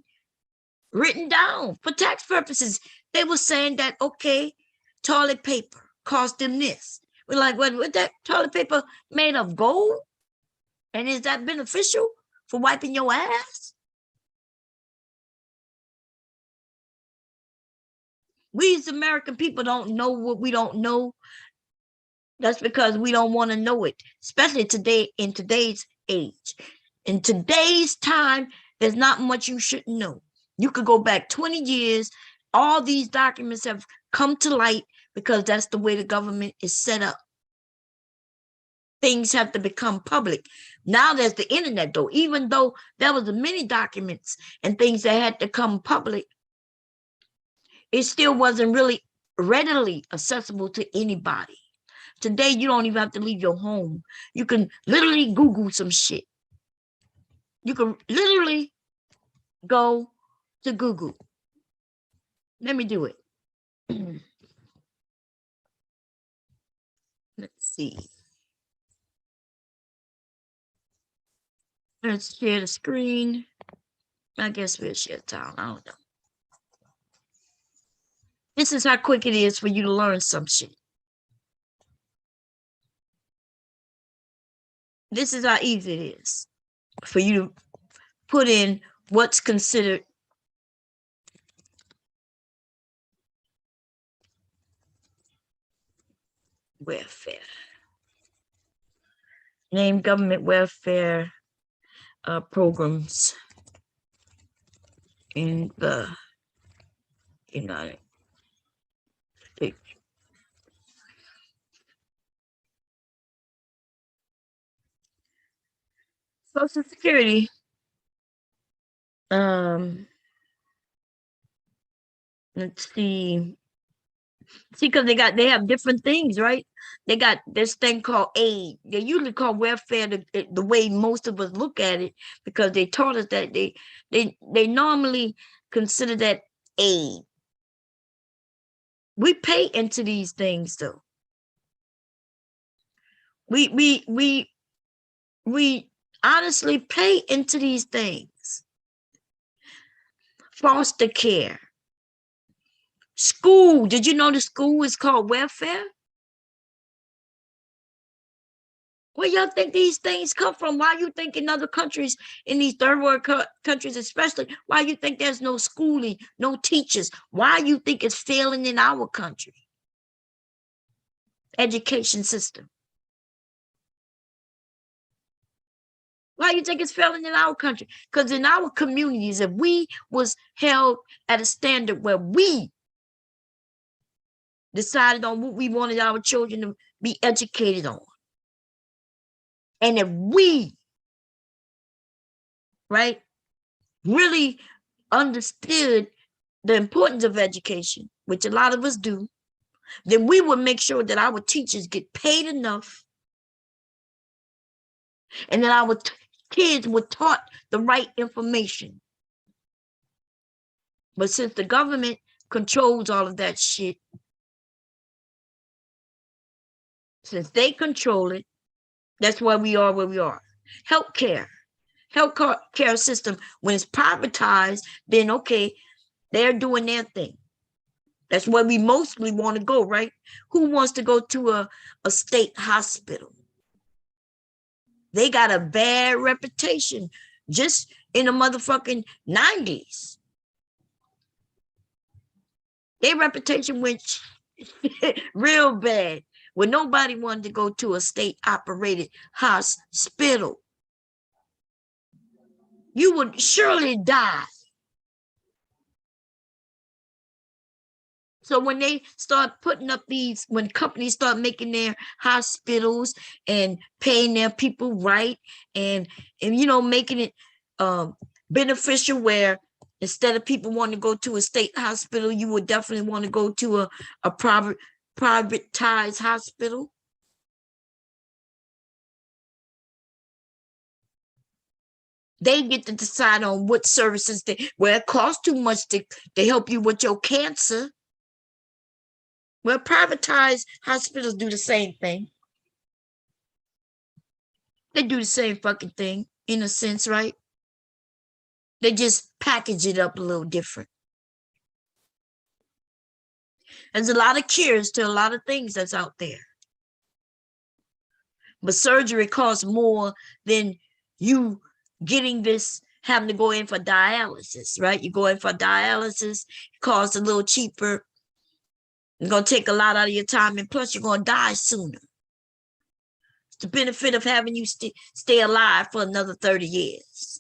written down for tax purposes. They were saying that, okay, toilet paper cost them this. We're like, what that toilet paper made of gold? And is that beneficial for wiping your ass? We as American people don't know what we don't know. That's because we don't want to know it, especially today, in today's age. In today's time, there's not much you shouldn't know. You could go back 20 years. All these documents have come to light because that's the way the government is set up. Things have to become public. Now there's the internet, though. Even though there was many documents and things that had to come public, it still wasn't really readily accessible to anybody. Today, you don't even have to leave your home. You can literally Google some shit. You can literally go to Google. Let me do it. Let's see. Let's share the screen. I guess we'll share town. I don't know. This is how quick it is for you to learn some shit. This is how easy it is for you to put in what's considered welfare. Name government welfare programs in the United States. Social Security. Let's see. See, because they have different things, right? They got this thing called aid. They usually call welfare the way most of us look at it, because they taught us that they normally consider that aid. We pay into these things though. We honestly pay into these things. Foster care. School. Did you know the school is called welfare? Where y'all think these things come from? Why you think in other countries, in these third world countries especially, why you think there's no schooling, no teachers? Why you think it's failing in our country? Education system. Why you think it's failing in our country? Because in our communities, if we was held at a standard where we decided on what we wanted our children to be educated on, and if we, right, really understood the importance of education, which a lot of us do, then we would make sure that our teachers get paid enough, and that our kids were taught the right information. But since the government controls all of that shit, since they control it, that's why we are where we are. Healthcare system, when it's privatized, then okay, they're doing their thing. That's where we mostly want to go, right? Who wants to go to a state hospital? They got a bad reputation just in the motherfucking 90s. Their reputation went real bad when nobody wanted to go to a state-operated hospital. You would surely die. So when they start putting up these, when companies start making their hospitals and paying their people right, and you know, making it beneficial, where instead of people wanting to go to a state hospital, you would definitely want to go to a privatized hospital. They get to decide on what services where it costs too much to help you with your cancer. Well, privatized hospitals do the same thing. They do the same fucking thing, in a sense, right? They just package it up a little different. There's a lot of cures to a lot of things that's out there. But surgery costs more than you getting this, having to go in for dialysis, right? You go in for dialysis, it costs a little cheaper. It's going to take a lot out of your time, and plus you're going to die sooner. It's the benefit of having you stay alive for another 30 years,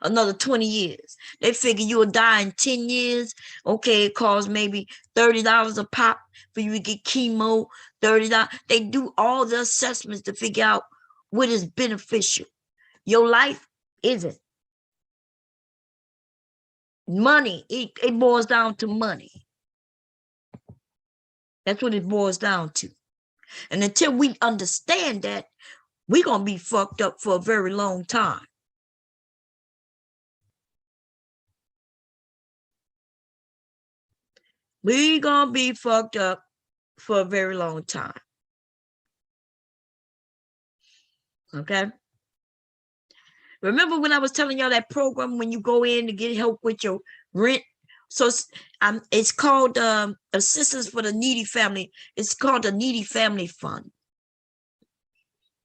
another 20 years. They figure you'll die in 10 years. Okay, it costs maybe $30 a pop for you to get chemo, $30. They do all the assessments to figure out what is beneficial. Your life isn't. Money, it boils down to money. That's what it boils down to. And until we understand that, we're going to be fucked up for a very long time. We're going to be fucked up for a very long time. Okay? Remember when I was telling y'all that program when you go in to get help with your rent? So it's called Assistance for the Needy Family. It's called the Needy Family Fund.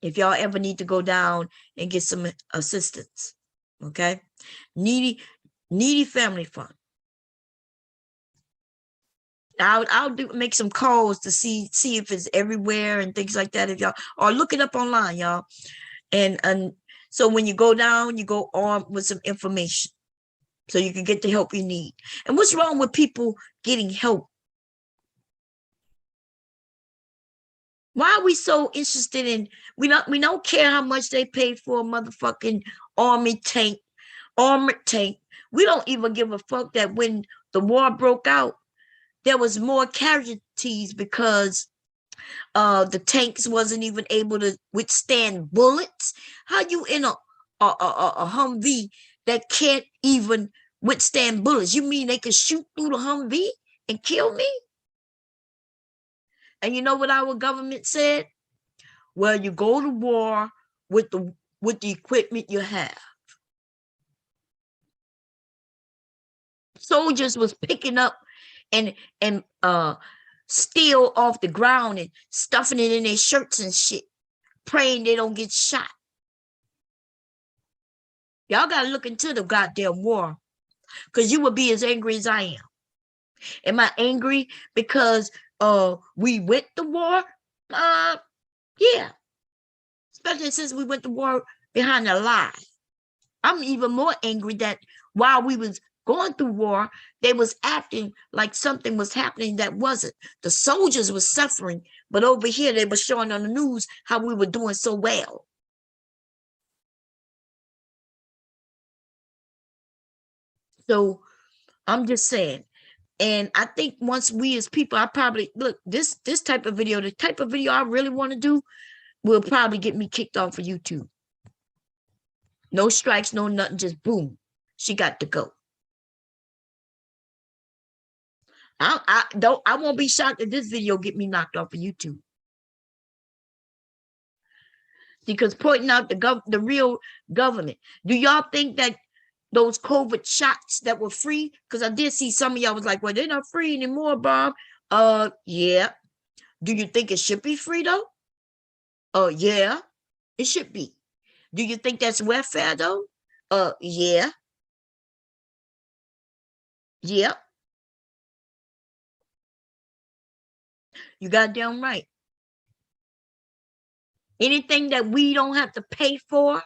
If y'all ever need to go down and get some assistance, okay? Needy Family Fund. I'll make some calls to see if it's everywhere and things like that. If y'all, or look it up online, y'all. And so when you go down, you go armed with some information so you can get the help you need. And what's wrong with people getting help? Why are we so interested in, we don't care how much they pay for a motherfucking armored tank. We don't even give a fuck that when the war broke out, there was more casualties because the tanks wasn't even able to withstand bullets. How you in a Humvee that can't even withstand bullets? You mean they could shoot through the Humvee and kill me? And you know what our government said? Well, you go to war with the equipment you have. Soldiers was picking up and steel off the ground and stuffing it in their shirts and shit, praying they don't get shot. Y'all gotta look into the goddamn war, because you would be as angry as I am. Am I angry because we went to war? Yeah. Especially since we went to war behind a lie. I'm even more angry that while we was going through war, they was acting like something was happening that wasn't. The soldiers were suffering, but over here they were showing on the news how we were doing so well. So I'm just saying. And I think once we as people, I probably look this type of video, the type of video I really want to do will probably get me kicked off of YouTube. No strikes, no nothing, just boom. She got to go. I won't be shocked if this video get me knocked off of YouTube. Because pointing out the real government. Do y'all think that those COVID shots that were free? Because I did see some of y'all was like, well, they're not free anymore, Bob. Yeah. Do you think it should be free though? Yeah, it should be. Do you think that's welfare though? Yeah. Yep. You goddamn right. Anything that we don't have to pay for,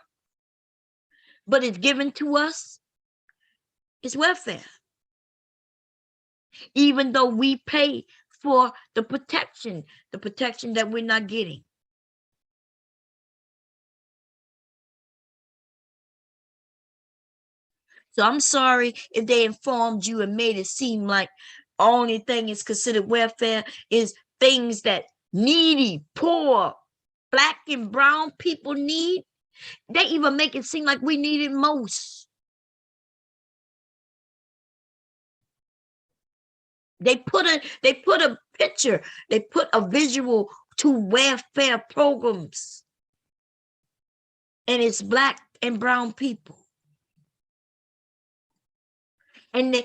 but it's given to us, is welfare. Even though we pay for the protection that we're not getting. So I'm sorry if they informed you and made it seem like only thing is considered welfare is things that needy, poor, Black and brown people need. They even make it seem like we need it most. They put a picture, they put a visual to welfare programs. And it's Black and brown people. And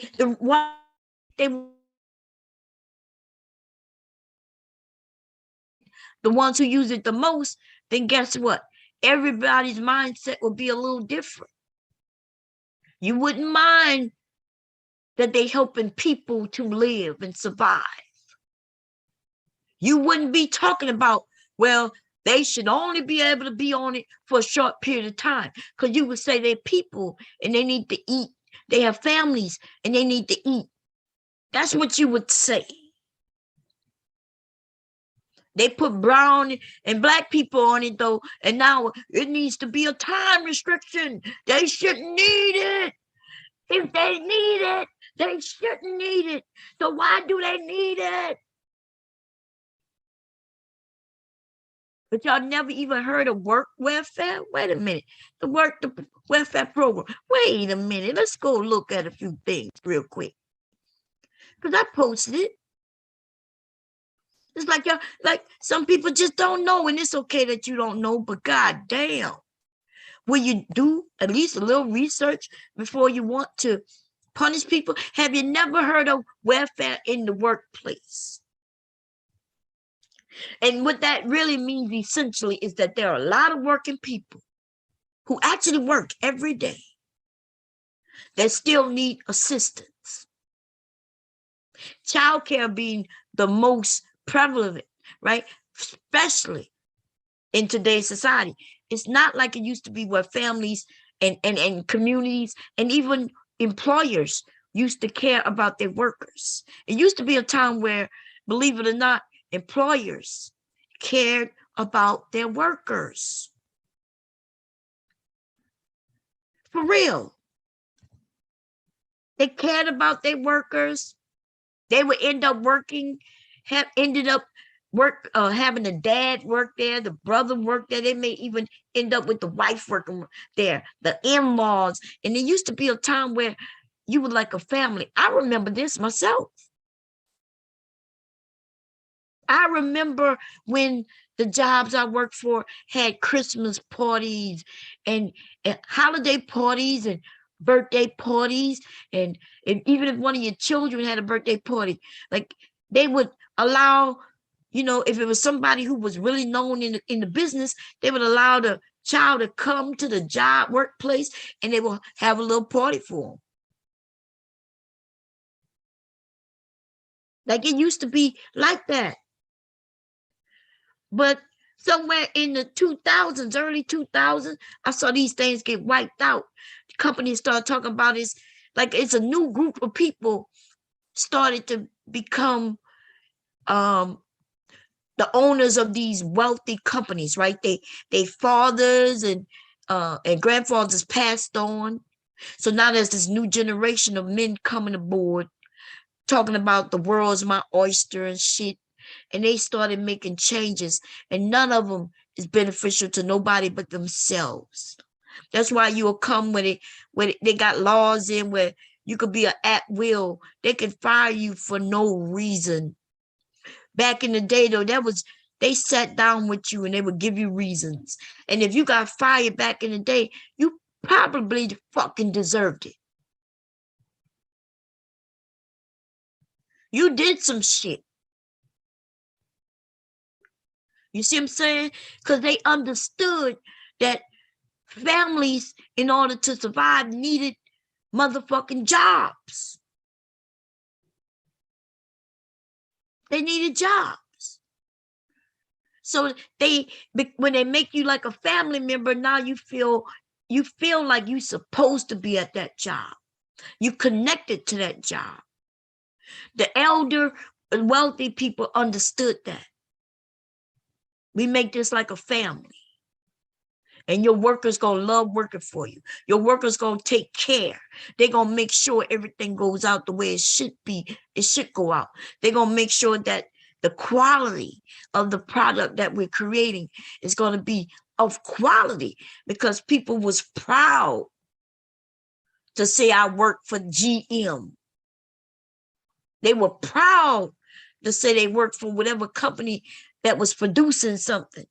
the ones who use it the most, then guess what? Everybody's mindset will be a little different. You wouldn't mind that they helping people to live and survive. You wouldn't be talking about, well, they should only be able to be on it for a short period of time, because you would say they're people and they need to eat. They have families and they need to eat. That's what you would say. They put brown and Black people on it though, and now it needs to be a time restriction. They shouldn't need it. If they need it, they shouldn't need it. So why do they need it? But y'all never even heard of work welfare? Wait a minute. The welfare program. Wait a minute. Let's go look at a few things real quick. Because I posted it. It's like y'all, like some people just don't know, and it's okay that you don't know, but god damn. Will you do at least a little research before you want to punish people? Have you never heard of welfare in the workplace? And what that really means essentially is that there are a lot of working people who actually work every day that still need assistance. Childcare being the most prevalent, right? Especially in today's society. It's not like it used to be where families and communities and even employers used to care about their workers. It used to be a time where, believe it or not, employers cared about their workers. For real. They cared about their workers. They would end up working, ended up having the dad work there, the brother work there. They may even end up with the wife working there, the in-laws. And there used to be a time where you were like a family. I remember this myself. I remember when the jobs I worked for had Christmas parties and holiday parties and birthday parties. And even if one of your children had a birthday party, like they would allow, you know, if it was somebody who was really known in the business, they would allow the child to come to the job workplace and they will have a little party for them. Like it used to be like that. But somewhere in the 2000s, early 2000s, I saw these things get wiped out. Companies started talking about it's like it's a new group of people started to become the owners of these wealthy companies, right? They fathers and grandfathers passed on. So now there's this new generation of men coming aboard, talking about the world's my oyster and shit. And they started making changes, and none of them is beneficial to nobody but themselves. That's why you will come when they got laws in where you could be at will. They can fire you for no reason. Back in the day, though, they sat down with you and they would give you reasons. And if you got fired back in the day, you probably fucking deserved it. You did some shit. You see what I'm saying? Because they understood that families, in order to survive, needed motherfucking jobs. They needed jobs. So when they make you like a family member, now you feel like you're supposed to be at that job. You connected to that job. The elder and wealthy people understood that. We make this like a family. And your workers gonna love working for you. Your workers gonna take care. They're gonna make sure everything goes out the way it should be. It should go out. They're gonna make sure that the quality of the product that we're creating is gonna be of quality, because people was proud to say I work for GM. They were proud to say they worked for whatever company that was producing something.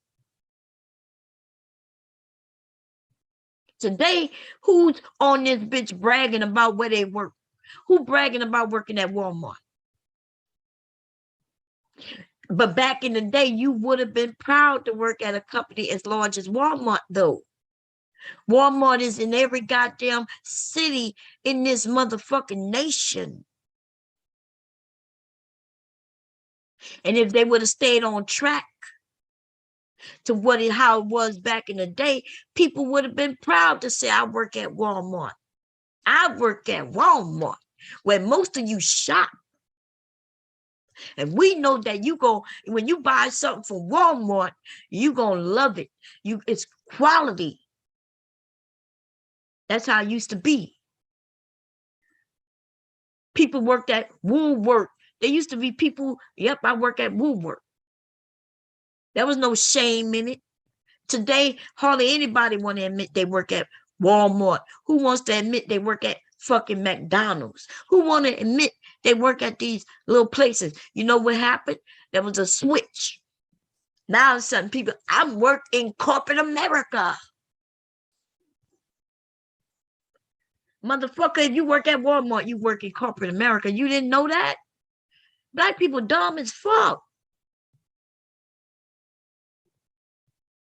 Today, who's on this bitch bragging about where they work? Who bragging about working at Walmart? But back in the day, you would have been proud to work at a company as large as Walmart, though. Walmart is in every goddamn city in this motherfucking nation. And if they would have stayed on track to how it was back in the day, people would have been proud to say, I work at Walmart. I work at Walmart, where most of you shop. And we know that when you buy something from Walmart, you gonna love it. It's quality. That's how it used to be. People worked at Woolworth. There used to be people, yep, I work at Woolworth. There was no shame in it. Today, hardly anybody want to admit they work at Walmart. Who wants to admit they work at fucking McDonald's? Who want to admit they work at these little places? You know what happened? There was a switch. Now all of a sudden people, I work in corporate America. Motherfucker, if you work at Walmart, you work in corporate America. You didn't know that? Black people dumb as fuck.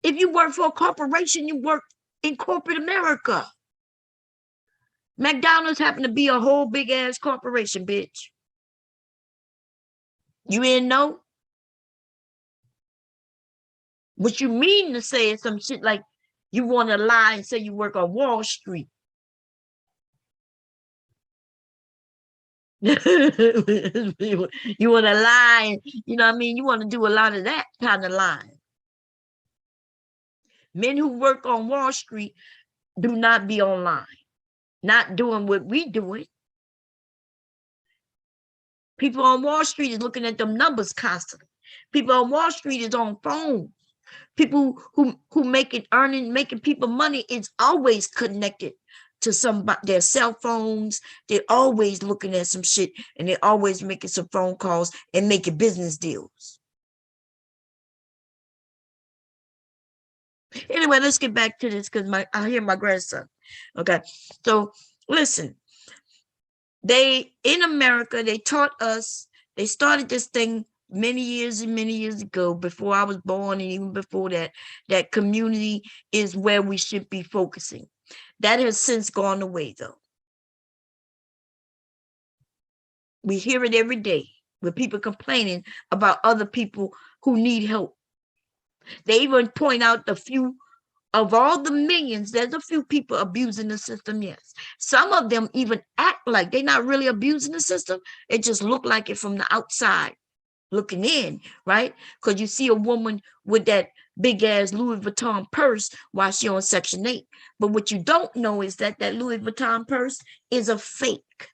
If you work for a corporation, you work in corporate America. McDonald's happened to be a whole big ass corporation, bitch. You didn't know? What you mean to say is some shit like you want to lie and say you work on Wall Street. You want to lie, you know what I mean? You want to do a lot of that kind of lying. Men who work on Wall Street do not be online, not doing what we doing. People on Wall Street is looking at them numbers constantly. People on Wall Street is on phone. People who making people money is always connected to their cell phones. They're always looking at some shit, and they're always making some phone calls and making business deals. Anyway, let's get back to this because I hear my grandson. Okay, so listen, in America, they taught us, they started this thing many years ago, before I was born, and even before that, that community is where we should be focusing. That has since gone away, though. We hear it every day with people complaining about other people who need help. They even point out the few of all the millions, there's a few people abusing the system, yes. Some of them even act like they're not really abusing the system. It just look like it from the outside looking in, right? Because you see a woman with that big ass Louis Vuitton purse while she on Section 8. But what you don't know is that Louis Vuitton purse is a fake.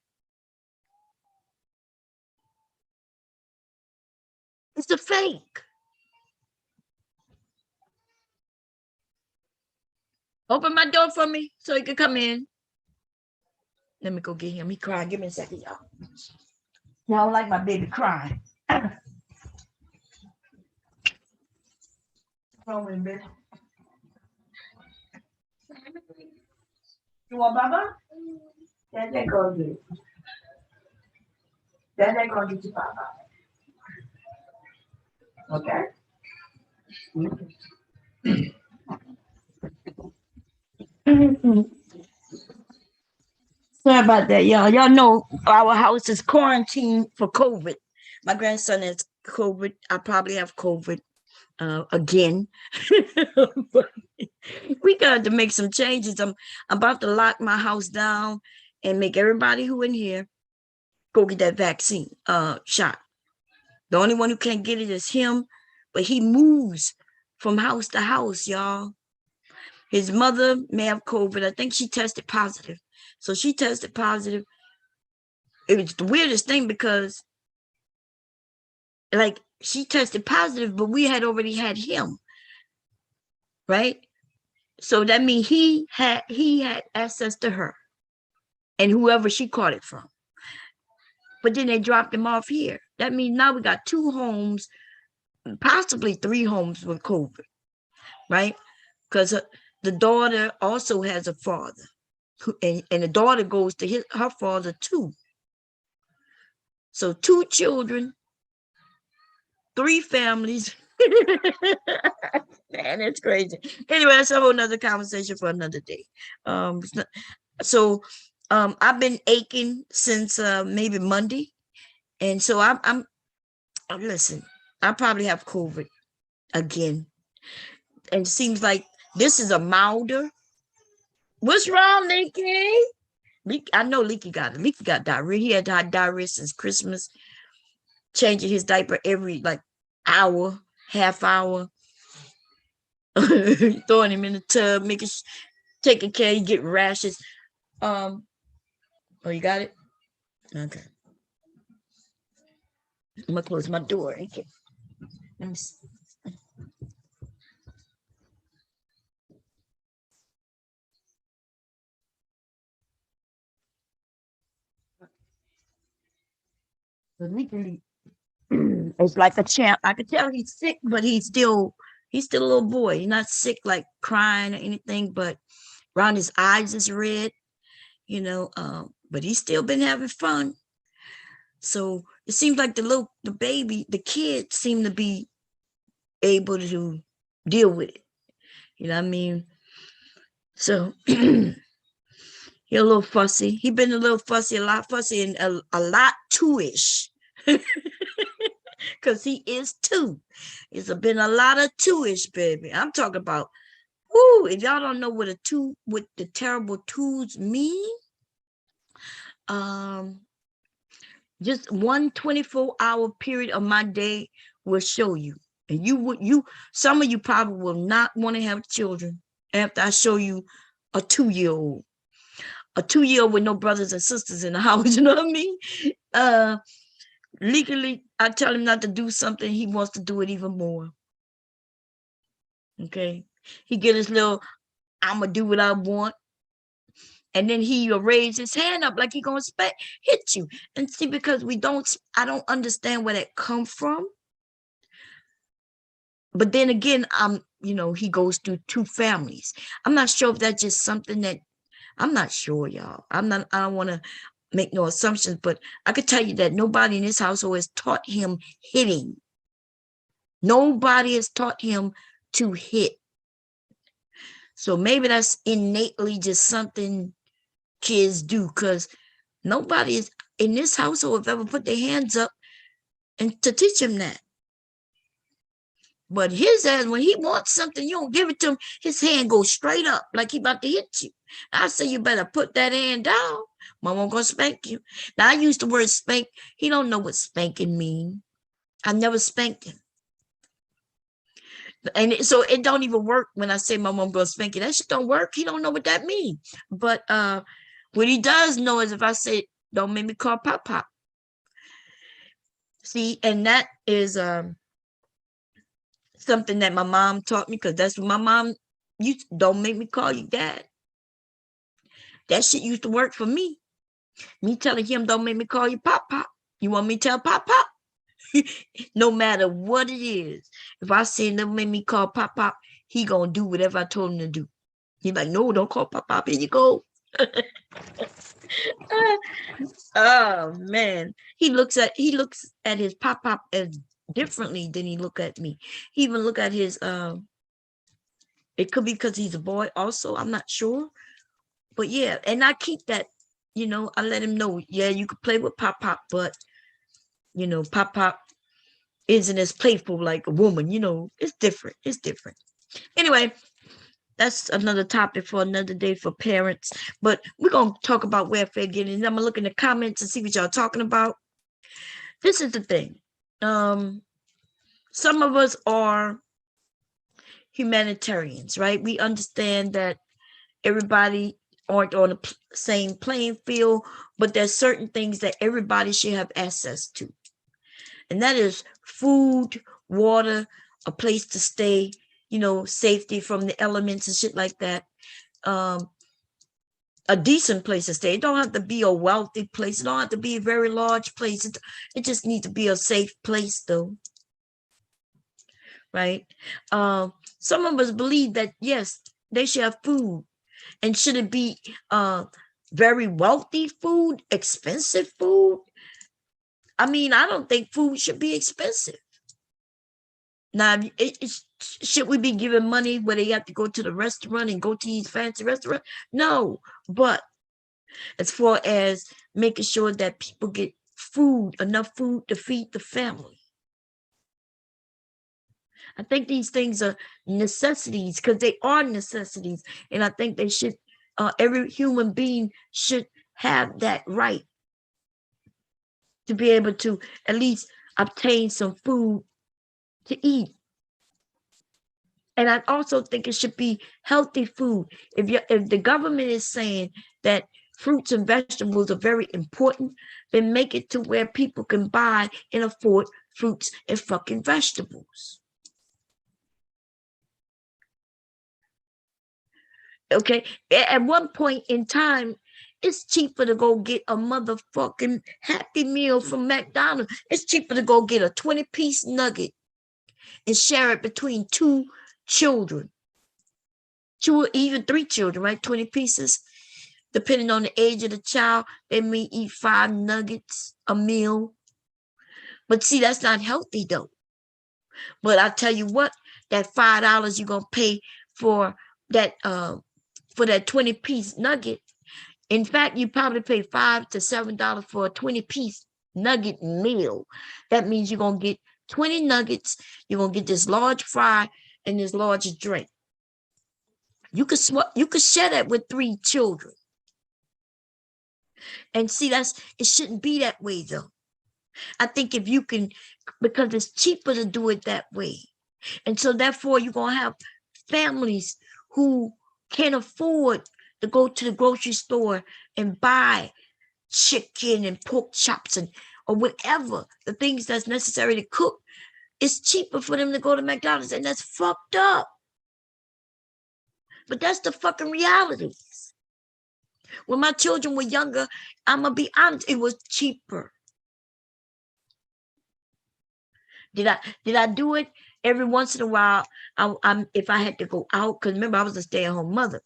It's a fake. Open my door for me so he can come in. Let me go get him. He crying. Give me a second, y'all. I don't like my baby crying. Wrong with him, baby. You want Baba? Then they go get it. Then they go get you Baba. Okay? Sorry about that, y'all. Y'all know our house is quarantined for COVID. My grandson has COVID. I probably have COVID again. But we got to make some changes. I'm about to lock my house down and make everybody who in here go get that vaccine shot. The only one who can't get it is him, but he moves from house to house, y'all. His mother may have COVID. I think she tested positive. So she tested positive. It was the weirdest thing because, like, she tested positive, but we had already had him, right? So that means he had access to her and whoever she caught it from. But then they dropped him off here. That means now we got 2 homes, possibly 3 homes with COVID, right? Because the daughter also has a father, and the daughter goes to her father too. So 2 children, 3 families. Man, it's crazy. Anyway, that's a whole nother conversation for another day. I've been aching since maybe Monday, and so I'm listen. I probably have COVID again, and it seems like this is a milder. What's wrong, Leaky? I know Leaky got it. Leaky got diarrhea. He had diarrhea since Christmas, changing his diaper every hour, half hour, throwing him in the tub, taking care, you get rashes. Oh, you got it? Okay. I'm gonna close my door. Okay. Let me see. It's like a champ. I could tell he's sick, but he's still a little boy. He's not sick, like crying or anything, but around his eyes is red, but he's still been having fun. So it seems like the kids seem to be able to deal with it. You know what I mean? So he's a little fussy. He's been a little fussy, a lot fussy, and a lot 2-ish. Because he is 2. It's been a lot of 2-ish, baby. I'm talking about, if y'all don't know what the terrible 2s mean, just one 24-hour period of my day will show you. And some of you probably will not want to have children after I show you a 2-year-old. A 2-year-old with no brothers and sisters in the house, you know what I mean? Legally, I tell him not to do something, he wants to do it even more. Okay. He get his little, I'm gonna do what I want. And then he'll raise his hand up like he gonna hit you. And see, because I don't understand where that come from. But then again, he goes through two families. I'm not sure if that's just something that, I'm not sure, y'all. I don't want to make no assumptions, but I could tell you that nobody in this household has taught him hitting. Nobody has taught him to hit. So maybe that's innately just something kids do, because nobody is in this household have ever put their hands up and to teach him that. But his ass, when he wants something, you don't give it to him, his hand goes straight up like he about to hit you. I say you better put that hand down. Mama gonna spank you. Now I use the word spank. He don't know what spanking mean. I never spanked him. And so it don't even work when I say my mom gonna spank you. That shit don't work. He don't know what that means. But what he does know is if I say, don't make me call Pop Pop. See, and that is something that my mom taught me, because that's what my mom used. Don't make me call you dad. That shit used to work for me. Me telling him, don't make me call you Pop Pop. You want me to tell Pop Pop? No matter what it is. If I say never make me call Pop Pop, he gonna do whatever I told him to do. He's like, no, don't call Pop Pop. Here you go. Oh man. He looks at his Pop Pop as differently than he look at me. He even look at his it could be because he's a boy also. I'm not sure. But yeah, and I keep that, I let him know, yeah, you could play with Pop Pop, but Pop Pop isn't as playful like a woman, it's different. It's different. Anyway, that's another topic for another day for parents. But we're going to talk about welfare again. And I'm going to look in the comments and see what y'all talking about. This is the thing. Some of us are humanitarians, right? We understand that everybody aren't on the same playing field, but there's certain things that everybody should have access to. And that is food, water, a place to stay, safety from the elements and shit like that. A decent place to stay. It don't have to be a wealthy place. It don't have to be a very large place. It just needs to be a safe place, though. Right? Some of us believe that, yes, they should have food. And should it be very wealthy food, expensive food? I mean, I don't think food should be expensive. Now, should we be giving money where they have to go to the restaurant and go to these fancy restaurants? No, but as far as making sure that people get food, enough food to feed the family. I think these things are necessities, because they are necessities. And I think they should, every human being should have that right to be able to at least obtain some food to eat. And I also think it should be healthy food. If the government is saying that fruits and vegetables are very important, then make it to where people can buy and afford fruits and fucking vegetables. Okay, at one point in time, it's cheaper to go get a motherfucking Happy Meal from McDonald's. It's cheaper to go get a 20-piece nugget and share it between two children. Two, even three children, right? 20 pieces. Depending on the age of the child, they may eat 5 nuggets a meal. But see, that's not healthy though. But I tell you what, that $5 you're gonna pay for that 20-piece nugget. In fact, you probably pay $5 to $7 for a 20-piece nugget meal. That means you're gonna get 20 nuggets. You're gonna get this large fry and this large drink. You could share that with 3 children. And see, it shouldn't be that way though. I think if you can, because it's cheaper to do it that way. And so therefore you're going to have families who can't afford to go to the grocery store and buy chicken and pork chops and or whatever, the things that's necessary to cook, it's cheaper for them to go to McDonald's, and that's fucked up. But that's the fucking reality. When my children were younger, I'm gonna be honest, it was cheaper. Did I do it every once in a while? I'm if I had to go out, because remember I was a stay-at-home mother.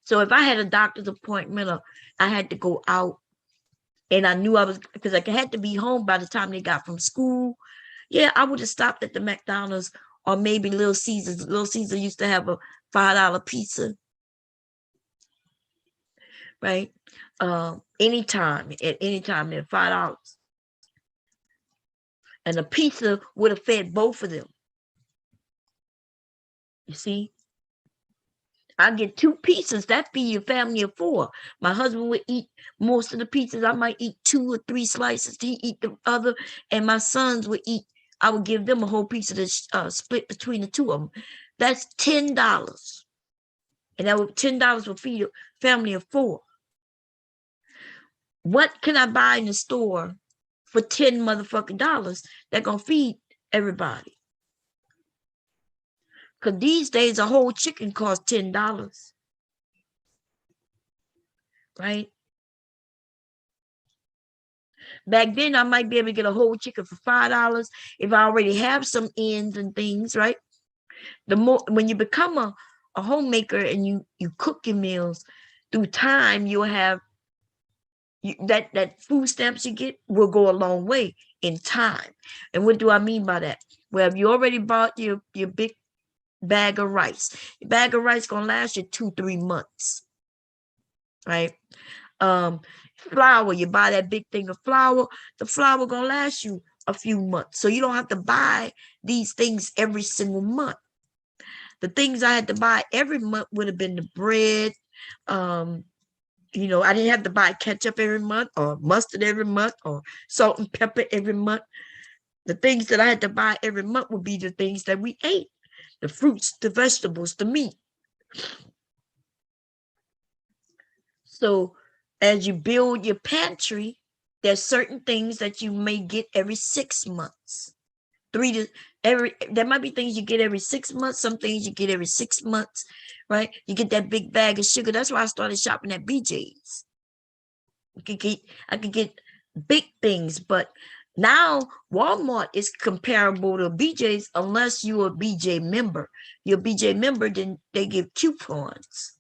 So if I had a doctor's appointment or I had to go out and I knew I was, because I had to be home by the time they got from school, yeah, I would have stopped at the McDonald's or maybe Little Caesars. Little Caesar used to have a $5 pizza, right? Anytime, at any time, at $5. And a pizza would have fed both of them. You see? I get 2 pizzas. That feed your family of 4. My husband would eat most of the pizzas. I might eat 2 or 3 slices. He eat the other, and my sons would eat. I would give them a whole pizza to split between the 2 of them. That's $10, and that would $10 would feed a family of 4. What can I buy in the store for $10 motherfucking dollars that gonna feed everybody? Because these days a whole chicken costs $10, right? Back then, I might be able to get a whole chicken for $5 if I already have some ends and things, right? The more, when you become a homemaker and you cook your meals, through time, you'll have that food stamps you get will go a long way in time. And what do I mean by that? Well, if you already bought your big bag of rice, your bag of rice gonna last you 2-3 months, right? Flour, you buy that big thing of flour, the flour gonna last you a few months, so you don't have to buy these things every single month. The things I had to buy every month would have been the bread. You know, I didn't have to buy ketchup every month or mustard every month or salt and pepper every month. The things that I had to buy every month would be the things that we ate: the fruits, the vegetables, the meat. So as you build your pantry, there's certain things that you may get every 6 months. There might be things you get every 6 months, some things you get every 6 months, right? You get that big bag of sugar. That's why I started shopping at BJ's. I could get big things, but now Walmart is comparable to BJ's unless you're a BJ member. You're a BJ member, then they give coupons.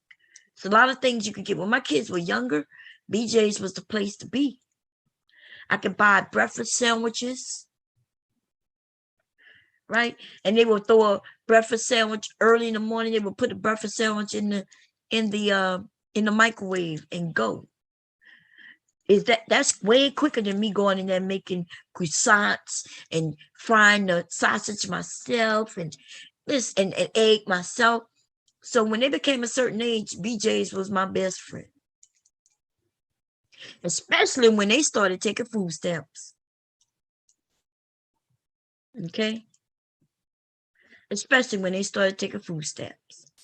So a lot of things you could get. When my kids were younger, BJ's was the place to be. I could buy breakfast sandwiches, right? And they would throw a breakfast sandwich early in the morning. They would put a breakfast sandwich in the microwave and go. That's way quicker than me going in there making croissants and frying the sausage myself and this and egg myself. So when they became a certain age, BJ's was my best friend. Especially when they started taking food stamps. Okay? Especially when they started taking food stamps.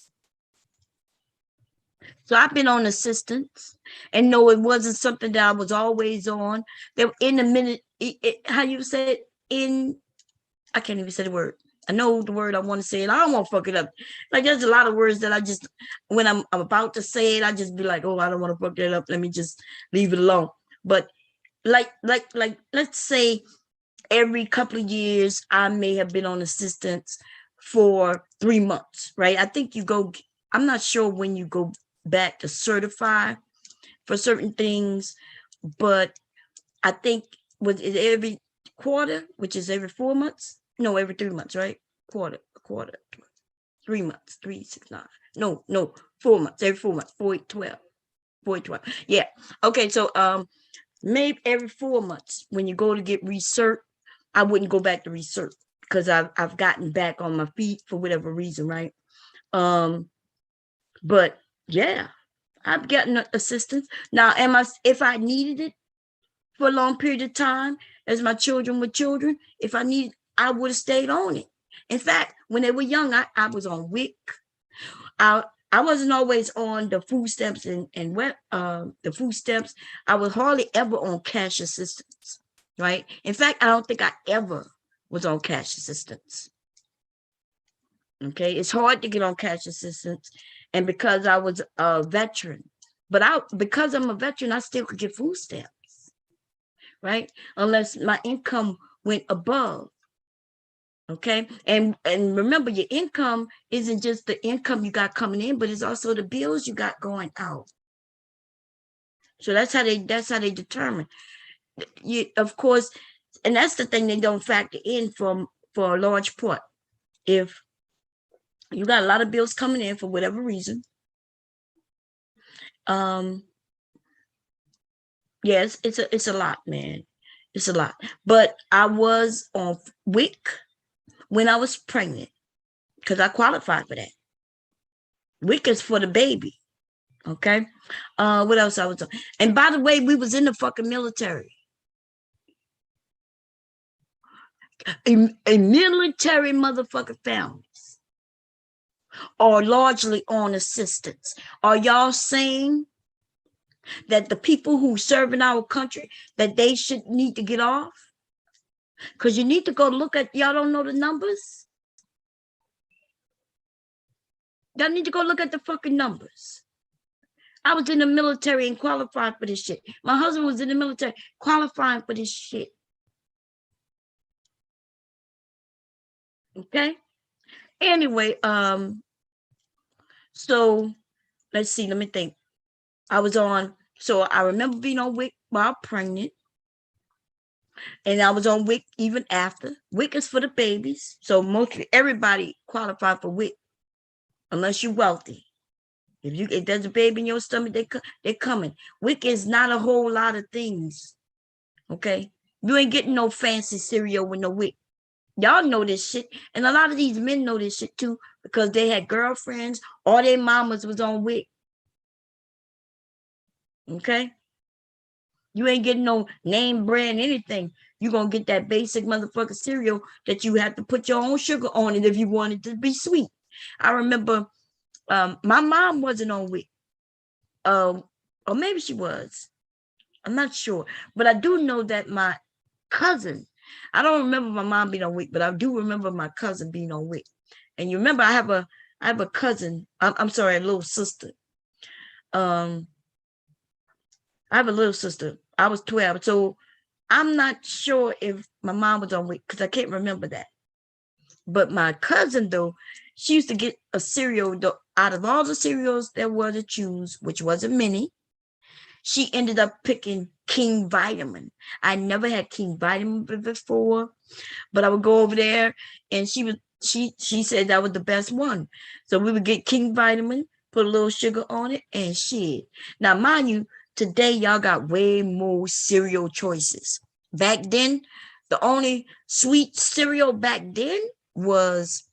So I've been on assistance, and no, it wasn't something that I was always on. There in a minute, how you said I can't even say the word. I know the word I want to say, and I don't want to fuck it up. Like there's a lot of words that I just, when I'm about to say it, I just be like, oh, I don't want to fuck that up. Let me just leave it alone. But like, let's say every couple of years, I may have been on assistance for 3 months, right? I think I'm not sure when you go back to certify for certain things, but I think with every quarter, which is every 4 months, no, every 3 months, right? Quarter, 3 months, 3, 6, 9. No, 4 months, every 4 months, 4, 8, 12, 4, 8, 12. Yeah. Okay. So, maybe every 4 months when you go to get research, I wouldn't go back to research because I've gotten back on my feet for whatever reason, right? But yeah, I've gotten assistance. Now, if I needed it for a long period of time, as my children were children, if I needed, I would have stayed on it. In fact, when they were young, I was on WIC. I wasn't always on the food stamps and the food stamps. I was hardly ever on cash assistance. right? In fact, I don't think I ever was on cash assistance. Okay, it's hard to get on cash assistance, and because I was a veteran, but because I'm a veteran, I still could get food stamps, right? Unless my income went above. Okay, and remember, your income isn't just the income you got coming in, but it's also the bills you got going out. So that's how they determine. You, of course, and that's the thing they don't factor in for a large part. If you got a lot of bills coming in for whatever reason, yes, it's a lot, man. It's a lot. But I was on WIC when I was pregnant because I qualified for that. WIC is for the baby. Okay. What else I was on? And by the way, we was in the fucking military. A military motherfucking families are largely on assistance. Are y'all saying that the people who serve in our country, that they should need to get off? Because you need to go look at, y'all don't know the numbers? Y'all need to go look at the fucking numbers. I was in the military and qualified for this shit. My husband was in the military qualifying for this shit. Okay. Anyway, so let's see, let me think. I was on, so I remember being on WIC while pregnant. And I was on WIC even after. WIC is for the babies. So mostly everybody qualified for WIC, unless you're wealthy. If there's a baby in your stomach, they're coming. WIC is not a whole lot of things. Okay. You ain't getting no fancy cereal with no WIC. Y'all know this shit. And a lot of these men know this shit too, because they had girlfriends or their mamas was on WIC. Okay. You ain't getting no name brand anything. You're going to get that basic motherfucking cereal that you have to put your own sugar on it if you want it to be sweet. I remember my mom wasn't on WIC. Or maybe she was. I'm not sure. But I do know that my cousin, I don't remember my mom being on WIC, but I do remember my cousin being on WIC. And you remember I have a cousin, I'm sorry, a little sister. I have a little sister. I was 12. So I'm not sure if my mom was on WIC because I can't remember that. But my cousin, though, she used to get a cereal. Out of all the cereals there were to choose, which wasn't many, she ended up picking King Vitamin. I never had King Vitamin before, but I would go over there and she said that was the best one. So we would get King Vitamin, put a little sugar on it, and shit. Now, mind you, today y'all got way more cereal choices. Back then, the only sweet cereal back then was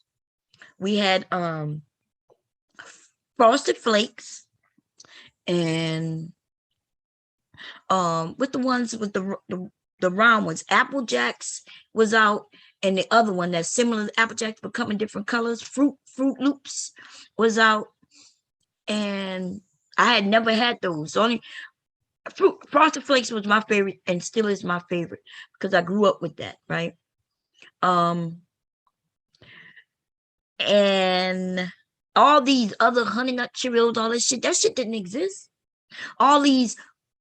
we had Frosted Flakes and with the ones with the round ones, Apple Jacks was out, and the other one that's similar to Apple Jacks but come in different colors, Fruit Loops was out, and I had never had those. Only Frosted Flakes was my favorite and still is my favorite because I grew up with that, right? And all these other Honey Nut Cheerios, all this shit, that shit didn't exist. All these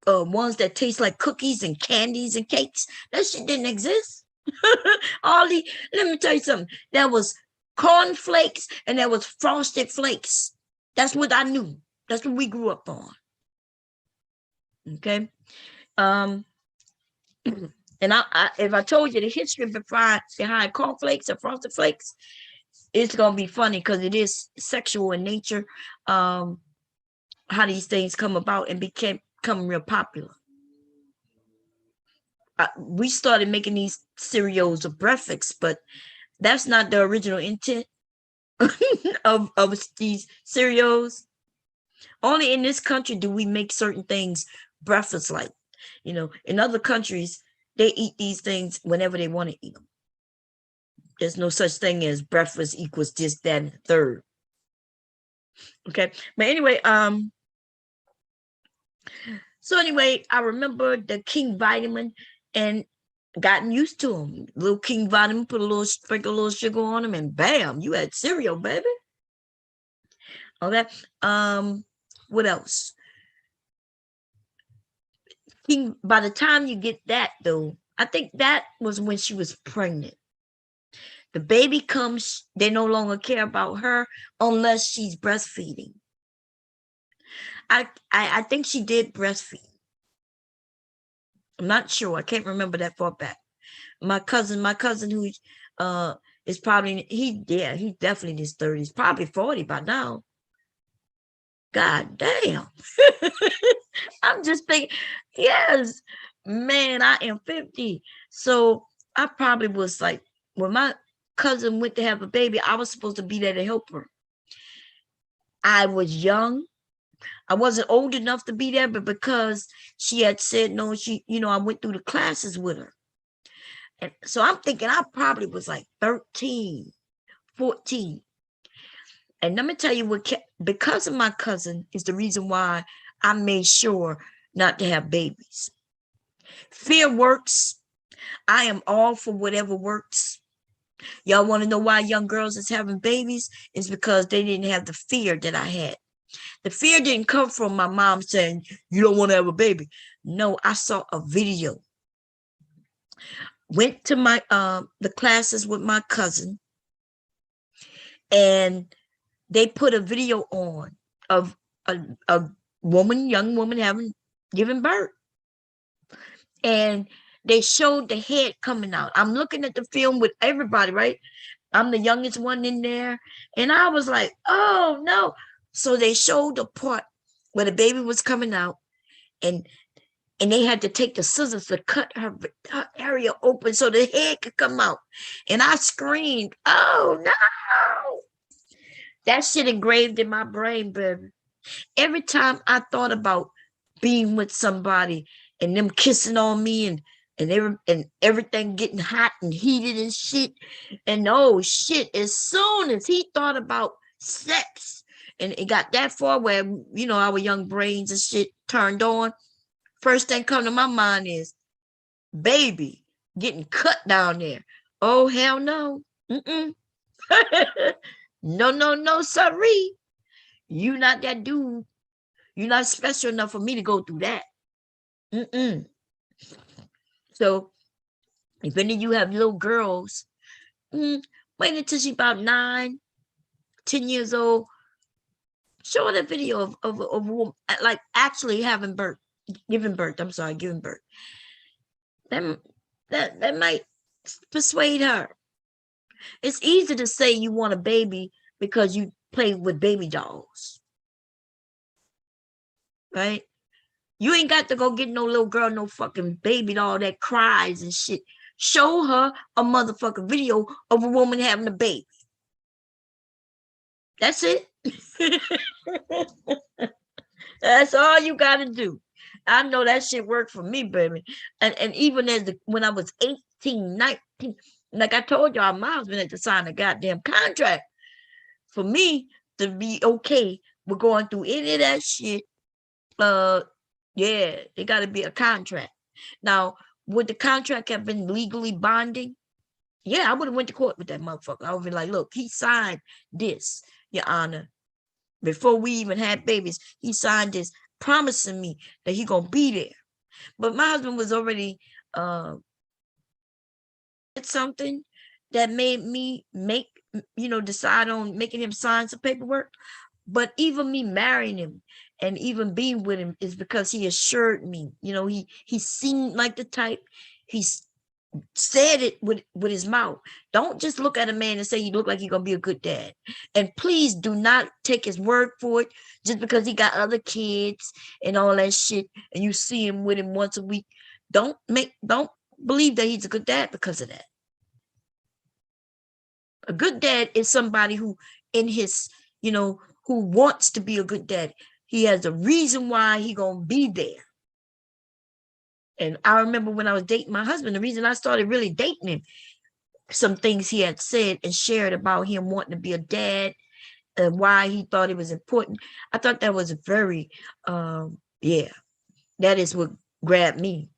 ones that taste like cookies and candies and cakes, that shit didn't exist. Let me tell you something. There was corn flakes and there was Frosted Flakes. That's what I knew. That's what we grew up on. Okay. And if I told you the history behind cornflakes and Frosted Flakes, it's gonna be funny because it is sexual in nature. How these things come about and become real popular. We started making these cereals of breakfast, but that's not the original intent of these cereals. Only in this country do we make certain things breakfast like. You know, in other countries, they eat these things whenever they want to eat them. There's no such thing as breakfast equals this, that, and the third. Okay. But anyway, so anyway, I remember the King Vitamin, and gotten used to them. Little King vitamin, put a little sprinkle, a little sugar on them, and bam, you had cereal, baby. Okay. What else? King, by the time you get that though, I think that was when she was pregnant. The baby comes, they no longer care about her unless she's breastfeeding. I think she did breastfeed. I'm not sure. I can't remember that far back. My cousin who is probably he's definitely in his 30s, probably 40 by now. God damn. I'm just thinking, yes, man, I am 50. So I probably was like, when my cousin went to have a baby, I was supposed to be there to help her. I was young. I wasn't old enough to be there, but because she had said no, I went through the classes with her. And so I'm thinking I probably was like 13, 14. And let me tell you what, because of my cousin is the reason why I made sure not to have babies. Fear works. I am all for whatever works. Y'all want to know why young girls is having babies? It's because they didn't have the fear that I had. The fear didn't come from my mom saying, you don't want to have a baby. No, I saw a video. Went to my the classes with my cousin, and they put a video on of a young woman giving birth. And they showed the head coming out. I'm looking at the film with everybody, right? I'm the youngest one in there. And I was like, oh no. So they showed the part where the baby was coming out, and they had to take the scissors to cut her area open so the head could come out. And I screamed, oh no. That shit engraved in my brain, baby. Every time I thought about being with somebody and them kissing on me and everything getting hot and heated and shit. And oh shit, as soon as he thought about sex and it got that far where, our young brains and shit turned on, first thing come to my mind is baby getting cut down there. Oh, hell no. Mm-mm. No, sorry. You not that dude. You're not special enough for me to go through that. Mm-mm. So if any of you have little girls, wait until she's about 9, 10 years old. Show her the video of a woman like actually giving birth. That might persuade her. It's easy to say you want a baby because you play with baby dolls, right? You ain't got to go get no little girl, no fucking baby doll that cries and shit. Show her a motherfucking video of a woman having a baby. That's it. That's all you got to do. I know that shit worked for me, baby. And even when I was 18, 19, like I told y'all, my husband had to sign a goddamn contract for me to be okay with going through any of that shit. Yeah, it got to be a contract. Now, would the contract have been legally binding? Yeah, I would have went to court with that motherfucker. I would be like, look, he signed this, Your Honor. Before we even had babies, he signed this promising me that he gonna be there. But my husband was already something that made me decide on making him sign some paperwork. But even me marrying him and even being with him is because he assured me, he seemed like the type. He's said it with his mouth. Don't just look at a man and say you look like you're gonna be a good dad. And please do not take his word for it just because he got other kids and all that shit and you see him with him once a week. Don't believe that he's a good dad because of that. A good dad is somebody who in his, who wants to be a good dad. He has a reason why he gonna be there. And I remember when I was dating my husband, the reason I started really dating him, some things he had said and shared about him wanting to be a dad and why he thought it was important. I thought that was very, that is what grabbed me.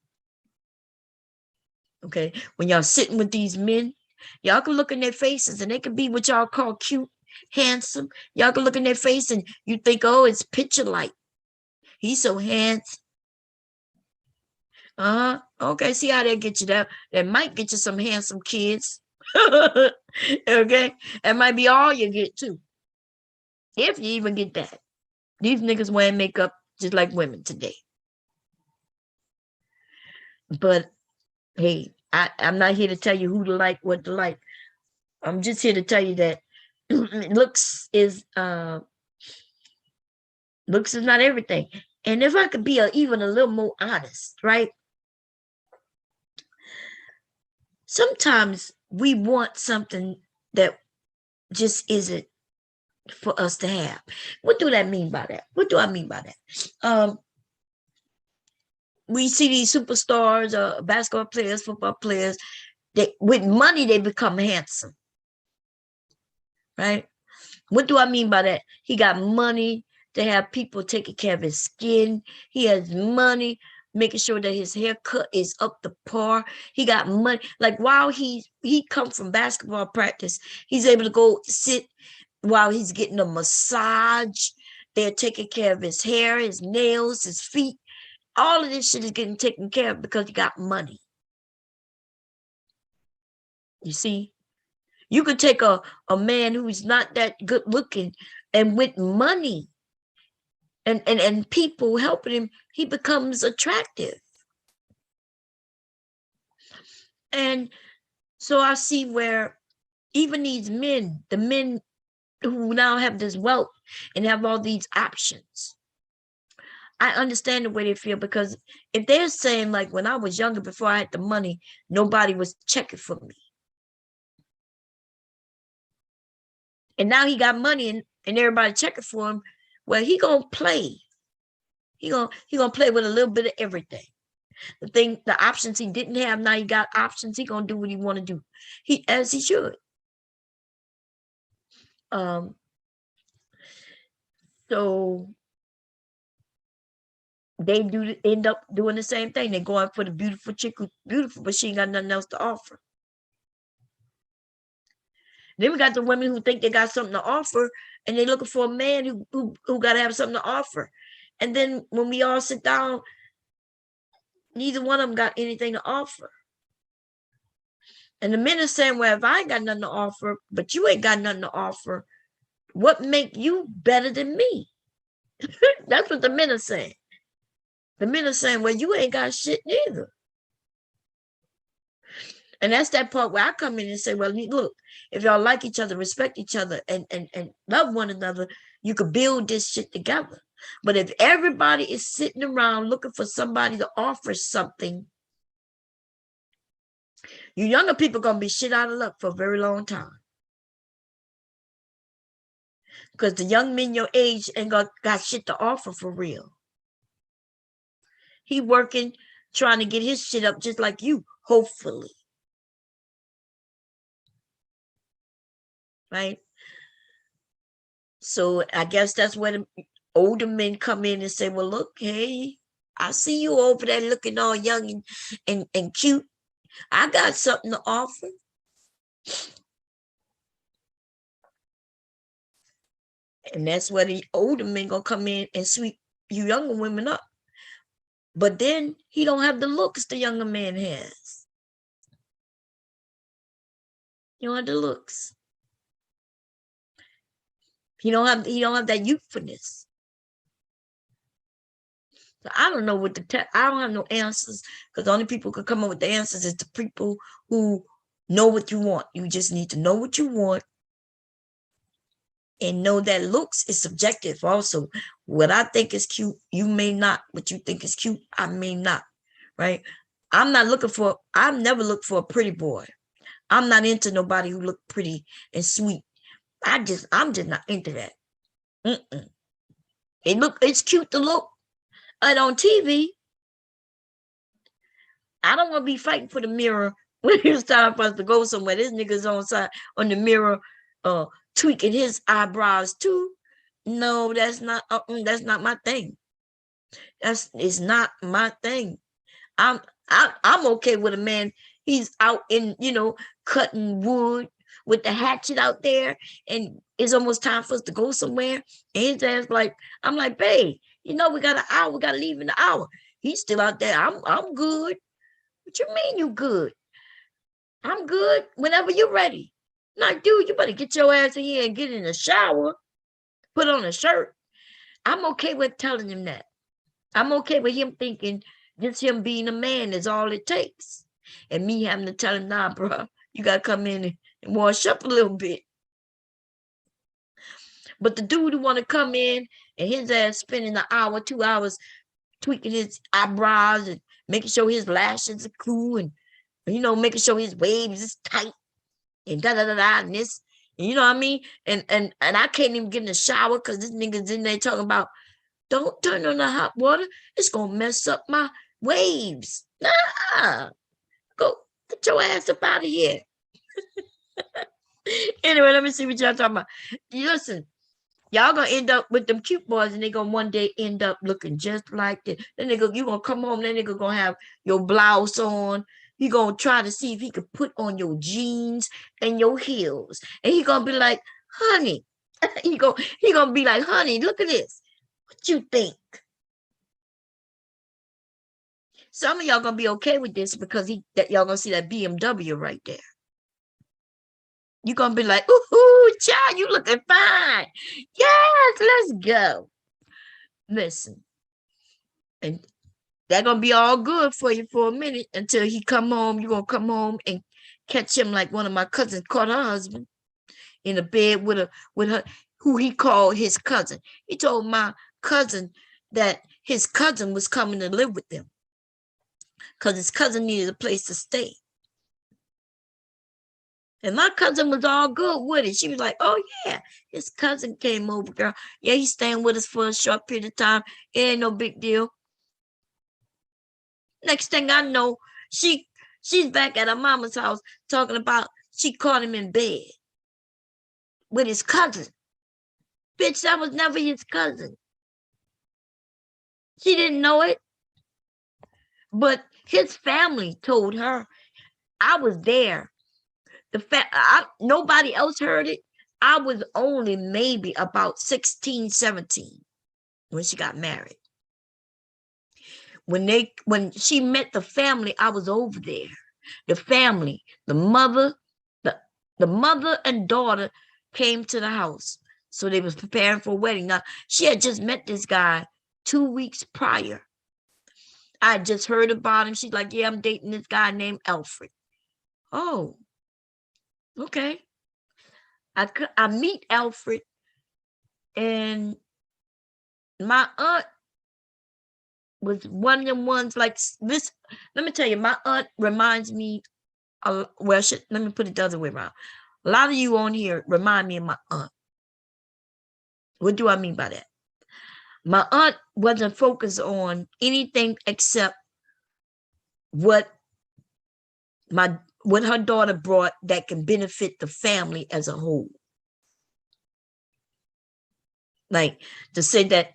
Okay. When y'all sitting with these men, y'all can look in their faces and they can be what y'all call cute, handsome. Y'all can look in their face and you think, oh, it's picture like. He's so handsome. Okay, see how they get you that. That might get you some handsome kids. Okay. That might be all you get too. If you even get that. These niggas wearing makeup just like women today. But hey, I'm not here to tell you who to like, what to like. I'm just here to tell you that looks is not everything. And if I could be even a little more honest, right? Sometimes we want something that just isn't for us to have. What do I mean by that? What do I mean by that? We see these superstars, basketball players, football players, with money, they become handsome, right? What do I mean by that? He got money to have people taking care of his skin. He has money making sure that his haircut is up to par. He got money. Like while he come from basketball practice, he's able to go sit while he's getting a massage. They're taking care of his hair, his nails, his feet. All of this shit is getting taken care of because he got money. You see? You could take a man who's not that good looking and with money and people helping him, he becomes attractive. And so I see where even these men, the men who now have this wealth and have all these options, I understand the way they feel, because if they're saying like when I was younger, before I had the money, nobody was checking for me. And now he got money and everybody checking for him. Well, he gonna play. He gonna play with a little bit of everything. The options he didn't have, now he got options. He gonna do what he want to do. As he should. So they end up doing the same thing. They're going for the beautiful chick who's beautiful, but she ain't got nothing else to offer. Then we got the women who think they got something to offer, and they're looking for a man who got to have something to offer. And then when we all sit down, neither one of them got anything to offer. And the men are saying, well, if I ain't got nothing to offer, but you ain't got nothing to offer, what make you better than me? That's what the men are saying. The men are saying, well, you ain't got shit neither. And that's that part where I come in and say, well, look, if y'all like each other, respect each other, and love one another, you could build this shit together. But if everybody is sitting around looking for somebody to offer something, you younger people going to be shit out of luck for a very long time. Because the young men your age ain't got shit to offer for real. He working, trying to get his shit up just like you, hopefully. Right? So I guess that's where the older men come in and say, well, look, hey, I see you over there looking all young and cute. I got something to offer. And that's where the older men gonna come in and sweep you younger women up. But then he don't have the looks the younger man has. You don't have the looks. He don't have that youthfulness. So I don't know what I don't have no answers, because the only people who could come up with the answers is the people who know what you want. You just need to know what you want and know that looks is subjective also. What I think is cute, you may not. What you think is cute, I may not. Right? I've never looked for a pretty boy. I'm not into nobody who look pretty and sweet. I'm just not into that. It's cute to look. And on TV, I don't want to be fighting for the mirror when it's time for us to go somewhere. This nigga's on the mirror, tweaking his eyebrows too. No, that's not my thing. It's not my thing. I'm okay with a man He's out in, cutting wood with the hatchet out there, and it's almost time for us to go somewhere. And his ass like, I'm like, babe, we got an hour, we gotta leave in an hour. He's still out there. I'm good. What you mean you good? I'm good whenever you're ready. Like, dude, you better get your ass in here and get in the shower, put on a shirt. I'm okay with telling him that. I'm okay with him thinking just him being a man is all it takes. And me having to tell him, nah, bro, you got to come in and wash up a little bit. But the dude who want to come in and his ass spending an hour, 2 hours tweaking his eyebrows and making sure his lashes are cool and, making sure his waves is tight and da-da-da-da and this. And you know what I mean? And I can't even get in the shower because this nigga's in there talking about, don't turn on the hot water. It's going to mess up my waves. Nah. Go get your ass up out of here. Anyway, let me see what y'all talking about. Listen, y'all gonna end up with them cute boys and they gonna one day end up looking just like this. Then you gonna come home, then nigga gonna have your blouse on. He gonna try to see if he could put on your jeans and your heels. And he gonna be like, honey, he gonna be like, honey, look at this. What you think? Some of y'all gonna be okay with this because y'all gonna see that BMW right there. You're gonna be like, ooh, child, you looking fine. Yes, let's go. Listen, and that's gonna be all good for you for a minute until he come home. You're gonna come home and catch him like one of my cousins caught her husband in a bed with her, who he called his cousin. He told my cousin that his cousin was coming to live with them because his cousin needed a place to stay. And my cousin was all good with it. She was like, oh, yeah, his cousin came over, girl. Yeah, he's staying with us for a short period of time. It ain't no big deal. Next thing I know, she's back at her mama's house talking about she caught him in bed with his cousin. Bitch, that was never his cousin. She didn't know it. But his family told her. I was there. Nobody else heard it. I was only maybe about 16, 17 when she got married. When she met the family, I was over there. The family, the mother and daughter came to the house. So they was preparing for a wedding. Now, she had just met this guy 2 weeks prior. I just heard about him. She's like, yeah, I'm dating this guy named Alfred. Oh, okay. I meet Alfred, and my aunt was one of them ones like this. Let me tell you, my aunt reminds me of, let me put it the other way around. A lot of you on here remind me of my aunt. What do I mean by that? My aunt wasn't focused on anything except what her daughter brought that can benefit the family as a whole. Like to say that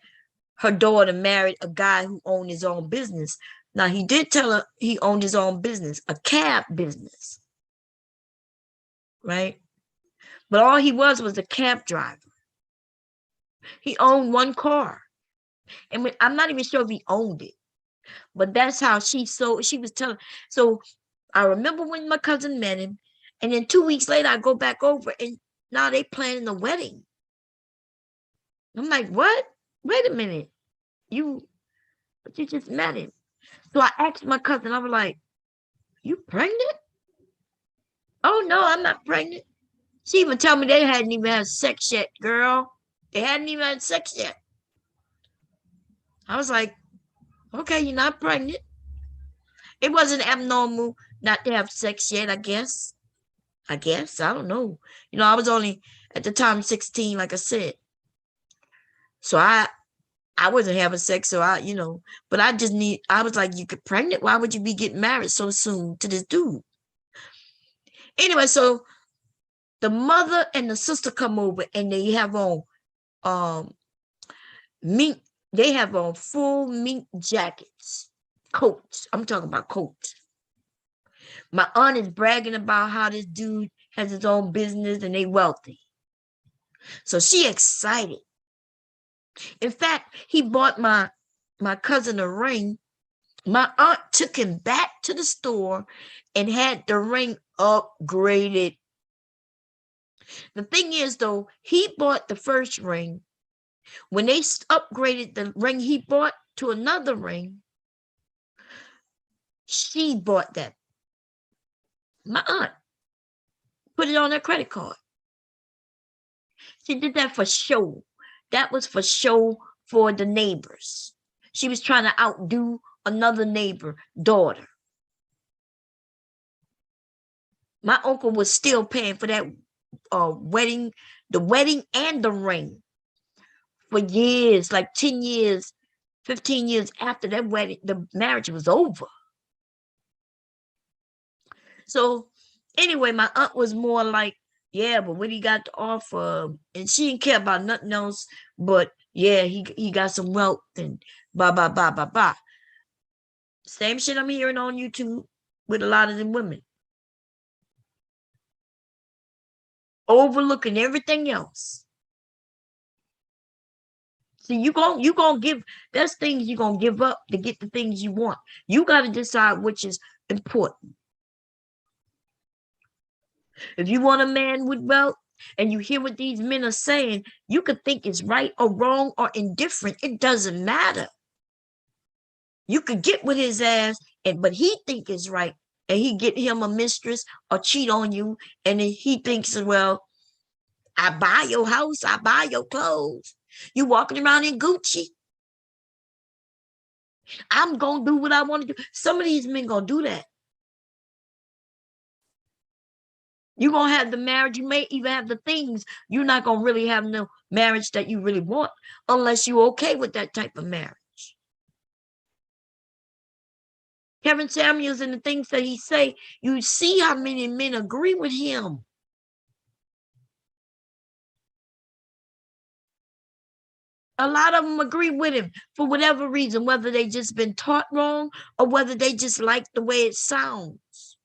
her daughter married a guy who owned his own business. Now, he did tell her he owned his own business, a cab business, right? But all he was a cab driver. He owned one car. And I'm not even sure if he owned it, but that's how she was telling. So I remember when my cousin met him, and then 2 weeks later, I go back over, and now they planning the wedding. I'm like, what? Wait a minute. But you just met him. So I asked my cousin, I was like, you pregnant? Oh, no, I'm not pregnant. She even told me they hadn't even had sex yet, girl. They hadn't even had sex yet. I was like, okay, you're not pregnant. It wasn't abnormal not to have sex yet, I guess. I don't know. I was only at the time 16, like I said. So I wasn't having sex, so but I was like, you get pregnant? Why would you be getting married so soon to this dude? Anyway, so the mother and the sister come over and they have on mink, they have on full mink jackets, coats. I'm talking about coats. My aunt is bragging about how this dude has his own business and they wealthy. So she excited. In fact, he bought my cousin a ring. My aunt took him back to the store and had the ring upgraded. The thing is, though, he bought the first ring. When they upgraded the ring he bought to another ring, she bought that. My aunt put it on her credit card. She did that for show. That was for show for the neighbors. She was trying to outdo another neighbor daughter. My uncle was still paying for that wedding, the wedding and the ring for years, like 10 years, 15 years after that wedding, the marriage was over. So anyway, my aunt was more like, yeah, but what he got to offer, and she didn't care about nothing else, but yeah, he got some wealth and blah, blah, blah, blah, blah. Same shit I'm hearing on YouTube with a lot of them women. Overlooking everything else. See, you gonna give, there's things you're gonna give up to get the things you want. You gotta decide which is important. If you want a man with wealth and you hear what these men are saying, you could think it's right or wrong or indifferent. It doesn't matter. You could get with his ass, but he think it's right, and he get him a mistress or cheat on you, and he thinks, well, I buy your house, I buy your clothes. You walking around in Gucci. I'm gonna do what I want to do. Some of these men gonna do that. You're gonna have the marriage, you may even have the things. You're not gonna really have no marriage that you really want unless you're okay with that type of marriage. Kevin Samuels and the things that he say, you see how many men agree with him. A lot of them agree with him for whatever reason, whether they just been taught wrong or whether they just like the way it sounds.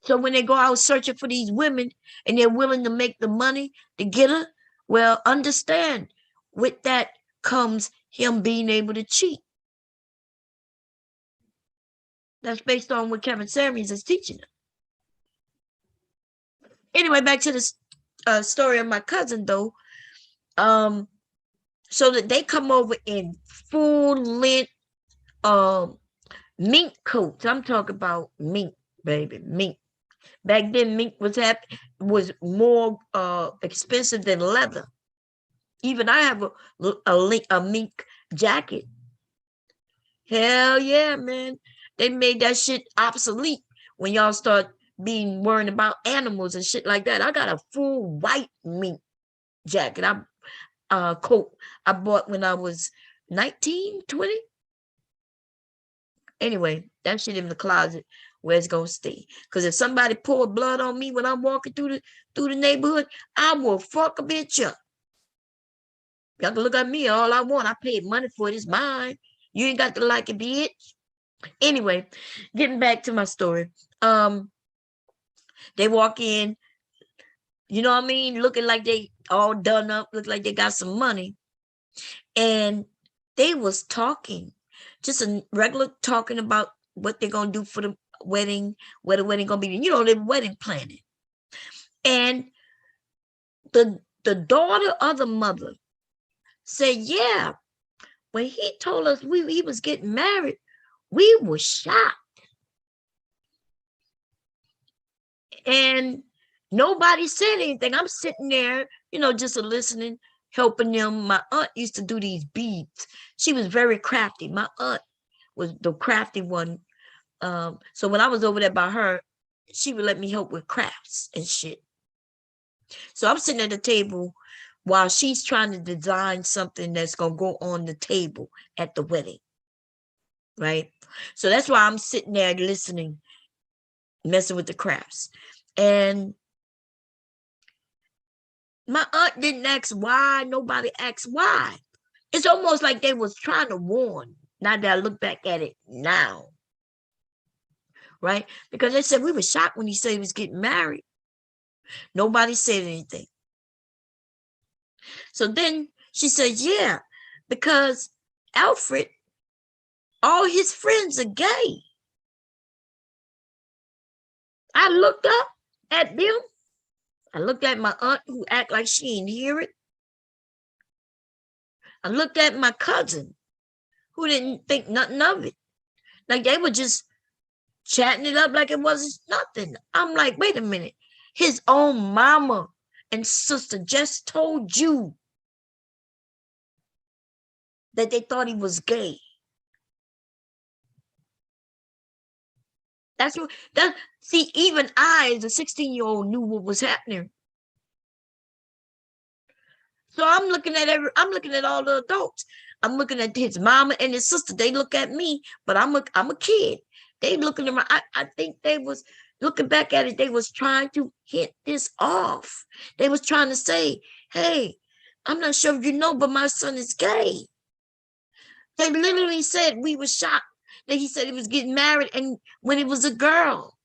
So when they go out searching for these women and they're willing to make the money to get her, well, understand with that comes him being able to cheat. That's based on what Kevin Samuels is teaching them. Anyway, back to the story of my cousin, though. So that they come over in full length mink coats. I'm talking about mink, baby, mink. Back then, mink was more expensive than leather. Even I have a mink jacket. Hell yeah, man. They made that shit obsolete when y'all start being worried about animals and shit like that. I got a full white mink jacket. Coat I bought when I was 19, 20. Anyway, that shit in the closet where it's gonna stay. Because if somebody pour blood on me when I'm walking through the neighborhood, I will fuck a bitch up. Y'all can look at me all I want. I paid money for it. It's mine. You ain't got to like it, bitch. Anyway, getting back to my story. They walk in, you know what I mean? Looking like they all done up, look like they got some money. And they was talking, just a regular talking about what they're gonna do for the wedding, where the wedding gonna be, you know, the wedding planning. And the daughter of the mother said, yeah, when he told us he was getting married, we were shocked. And nobody said anything. I'm sitting there, you know, just listening, helping them. My aunt used to do these beads. She was very crafty. My aunt was the crafty one. So when I was over there by her, she would let me help with crafts and shit. So I'm sitting at the table while she's trying to design something that's going to go on the table at the wedding. Right? So that's why I'm sitting there listening, messing with the crafts. And my aunt didn't ask why. Nobody asked why. It's almost like they was trying to warn. Now that I look back at it now. right? Because they said we were shocked when he said he was getting married. Nobody said anything. So then she said, yeah, because Alfred, all his friends are gay. I looked up at them. I looked at my aunt who act like she didn't hear it. I looked at my cousin who didn't think nothing of it. Like they were just chatting it up like it wasn't nothing. I'm like, wait a minute. His own mama and sister just told you that they thought he was gay. That's what that see, even I, as a 16-year-old, knew what was happening. So I'm looking at all the adults. I'm looking at his mama and his sister. They look at me, but I'm a kid. They looking around. I think they was looking back at it. They was trying to hit this off. They was trying to say, hey, I'm not sure if you know, but my son is gay. They literally said we were shocked that he said he was getting married and when it was a girl.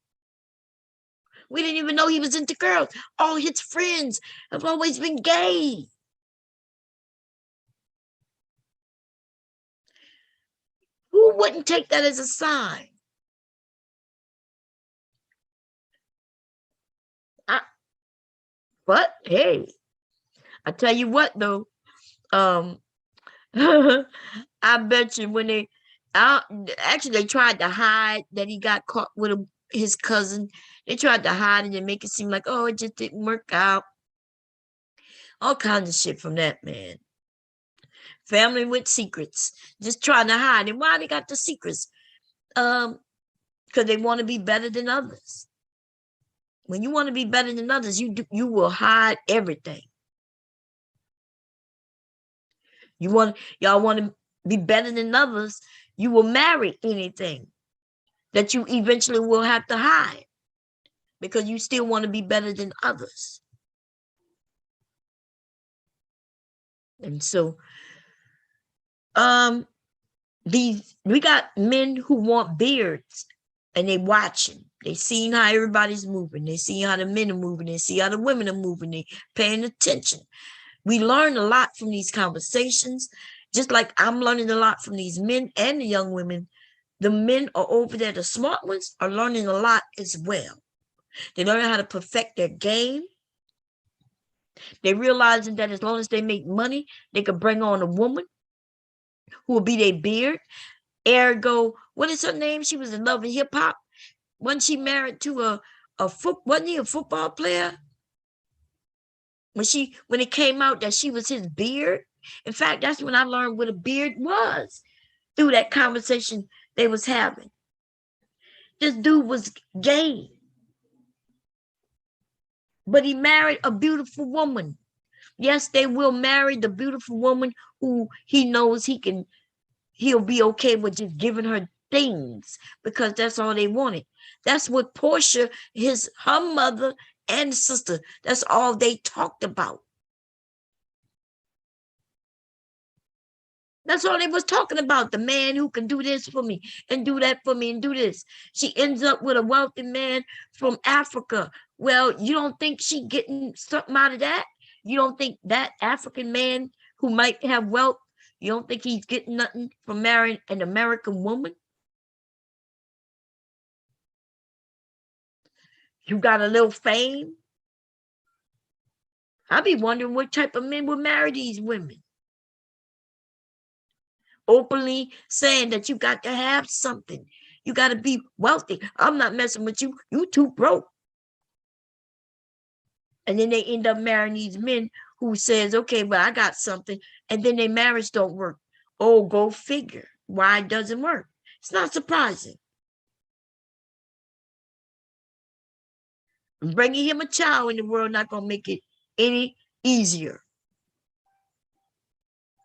We didn't even know he was into girls. All his friends have always been gay. Who wouldn't take that as a sign? But hey, I tell you what though, I bet you when actually they tried to hide that he got caught with his cousin. They tried to hide it and make it seem like, oh, it just didn't work out. All kinds of shit from that man. Family with secrets, just trying to hide. And why they got the secrets? Because they want to be better than others. When you want to be better than others, you will hide everything. Y'all want to be better than others, you will marry anything that you eventually will have to hide because you still want to be better than others. And so we got men who want beards and they watching. They seeing how everybody's moving. They see how the men are moving. They see how the women are moving. They paying attention. We learn a lot from these conversations, just like I'm learning a lot from these men and the young women. The men are over there, the smart ones are learning a lot as well. They're learning how to perfect their game. They're realizing that as long as they make money, they could bring on a woman who will be their beard. Ergo, what is her name? She was in Love and Hip Hop. Wasn't she married to wasn't he a football player? When it came out that she was his beard. In fact, that's when I learned what a beard was through that conversation they was having. This dude was gay, but he married a beautiful woman. Yes, they will marry the beautiful woman who he knows he'll be okay with just giving her things because that's all they wanted. That's what Portia, her mother and sister, that's all they talked about. That's all they was talking about. The man who can do this for me and do that for me and do this. She ends up with a wealthy man from Africa. Well, you don't think she getting something out of that? You don't think that African man who might have wealth, you don't think he's getting nothing from marrying an American woman? You got a little fame? I be wondering what type of men would marry these women. Openly saying that you got to have something. You got to be wealthy. I'm not messing with you. You too broke. And then they end up marrying these men who says, okay, well, I got something. And then their marriage don't work. Oh, go figure why it doesn't work. It's not surprising. Bringing him a child in the world not going to make it any easier.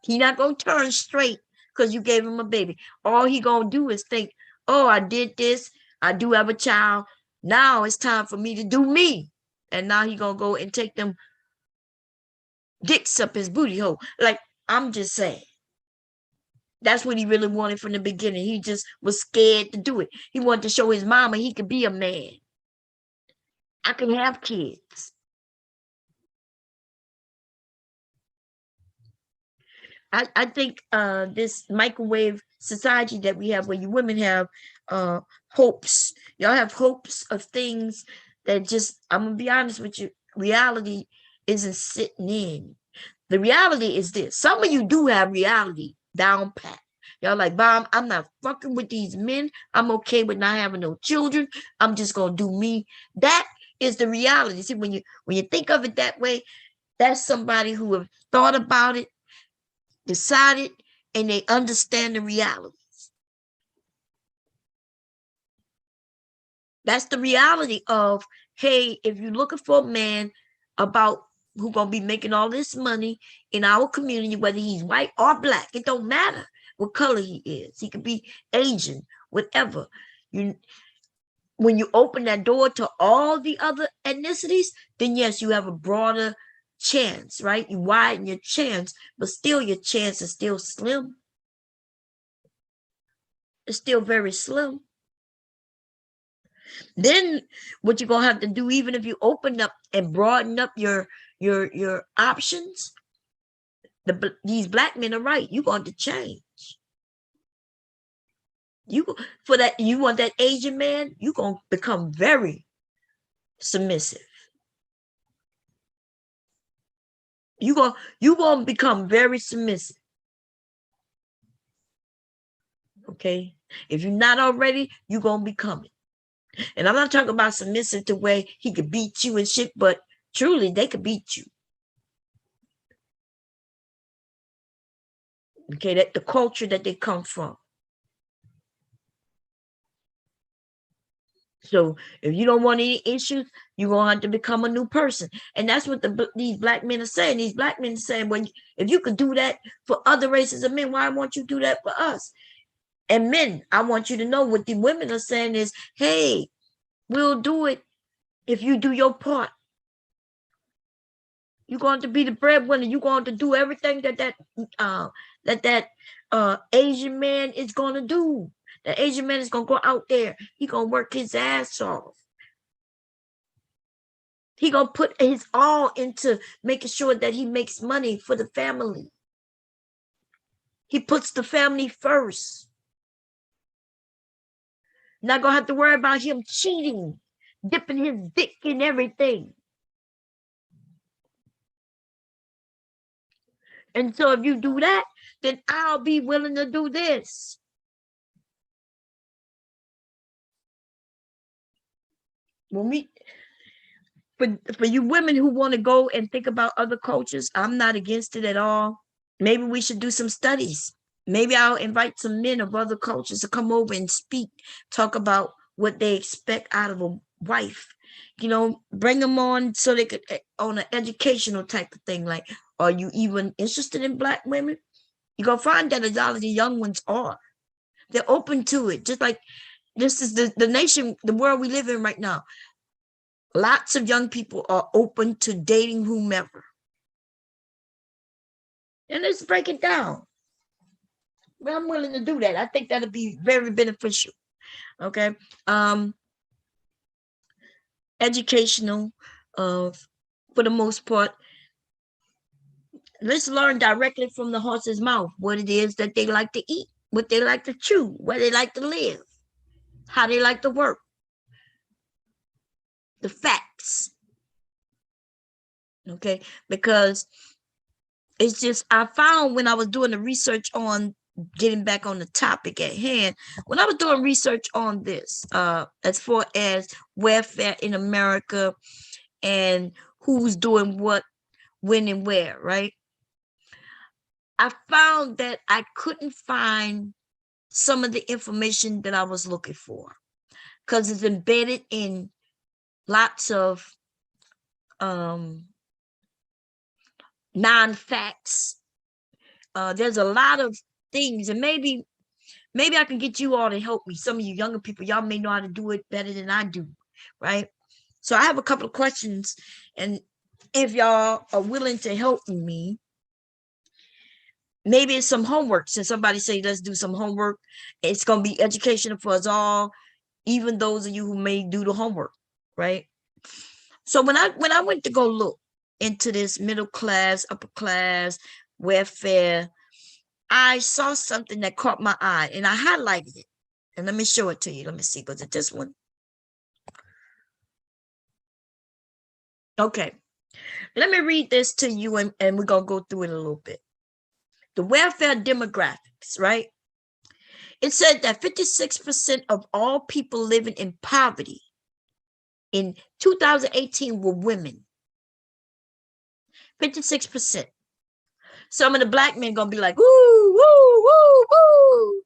He's not going to turn straight because you gave him a baby. All he going to do is think, oh, I did this. I do have a child. Now it's time for me to do me. And now he going to go and take them dicks up his booty hole. Like, I'm just saying. That's what he really wanted from the beginning. He just was scared to do it. He wanted to show his mama he could be a man. I can have kids. I think this microwave society that we have, where you women have hopes. Y'all have hopes of things that just, I'm gonna be honest with you, reality isn't sitting in. The reality is this. Some of you do have reality down pat. Y'all like, Mom, I'm not fucking with these men. I'm okay with not having no children. I'm just gonna do me. That is the reality. See, when you think of it that way, that's somebody who have thought about it, decided, and they understand the realities. That's the reality of, hey, if you're looking for a man about who gonna be making all this money in our community, whether he's white or black, it don't matter what color he is. He could be Asian, whatever. When you open that door to all the other ethnicities, then yes, you have a broader chance, right? You widen your chance, but still your chance is still slim. It's still very slim. Then what you're gonna have to do, even if you open up and broaden up your options, these black men are right. You're going to change. You for that, you want that Asian man, you're gonna become very submissive. You're gonna become very submissive. Okay. If you're not already, you're gonna become it. And I'm not talking about submissive to where he could beat you and shit, but truly they could beat you. Okay, that the culture that they come from. So if you don't want any issues, you're gonna have to become a new person. And that's what these black men are saying. These black men are saying, well, if you could do that for other races of men, why won't you do that for us? And men, I want you to know what the women are saying is, hey, we'll do it if you do your part. You're going to be the breadwinner. You're going to do everything that Asian man is going to do. The Asian man is going to go out there. He going to work his ass off. He going to put his all into making sure that he makes money for the family. He puts the family first. Not going to have to worry about him cheating, dipping his dick in everything. And so if you do that, then I'll be willing to do this. When we, for you women who want to go and think about other cultures, I'm not against it at all. Maybe we should do some studies. Maybe I'll invite some men of other cultures to come over and speak, talk about what they expect out of a wife. You know, bring them on so they could, on an educational type of thing. Like, are you even interested in black women? You're going to find that a lot of the young ones are. They're open to it. Just like this is the nation, the world we live in right now. Lots of young people are open to dating whomever. And let's break it down. Well, I'm willing to do that. I think that'll be very beneficial. Okay. Educational, for the most part. Let's learn directly from the horse's mouth what it is that they like to eat, what they like to chew, where they like to live, how they like to work. The facts. Okay. Because it's just, I found when I was doing the research on getting back on the topic at hand, when I was doing research on this, as far as welfare in America and who's doing what, when, and where, right? I found that I couldn't find some of the information that I was looking for because it's embedded in lots of non-facts. There's a lot of things, and maybe I can get you all to help me. Some of you younger people, y'all may know how to do it better than I do, right? So I have a couple of questions, and if y'all are willing to help me, maybe it's some homework. Since somebody say, let's do some homework, it's going to be educational for us all, even those of you who may do the homework, right? So when I went to go look into this middle class, upper class, welfare, I saw something that caught my eye and I highlighted it. And let me show it to you. Let me see. Was it this one? Okay. Let me read this to you and we're going to go through it a little bit. The welfare demographics, right? It said that 56% of all people living in poverty in 2018 were women. 56%. Some of the black men gonna be like, woo, woo, woo, woo.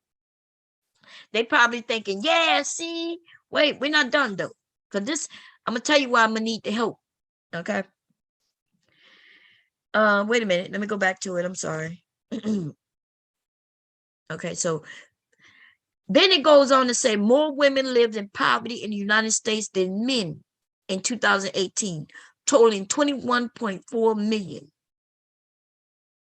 They probably thinking, yeah, see, wait, we're not done though. Because this, I'm gonna tell you why I'm gonna need the help. Okay. Wait a minute. Let me go back to it. I'm sorry. Okay, so then it goes on to say more women lived in poverty in the United States than men in 2018, totaling 21.4 million.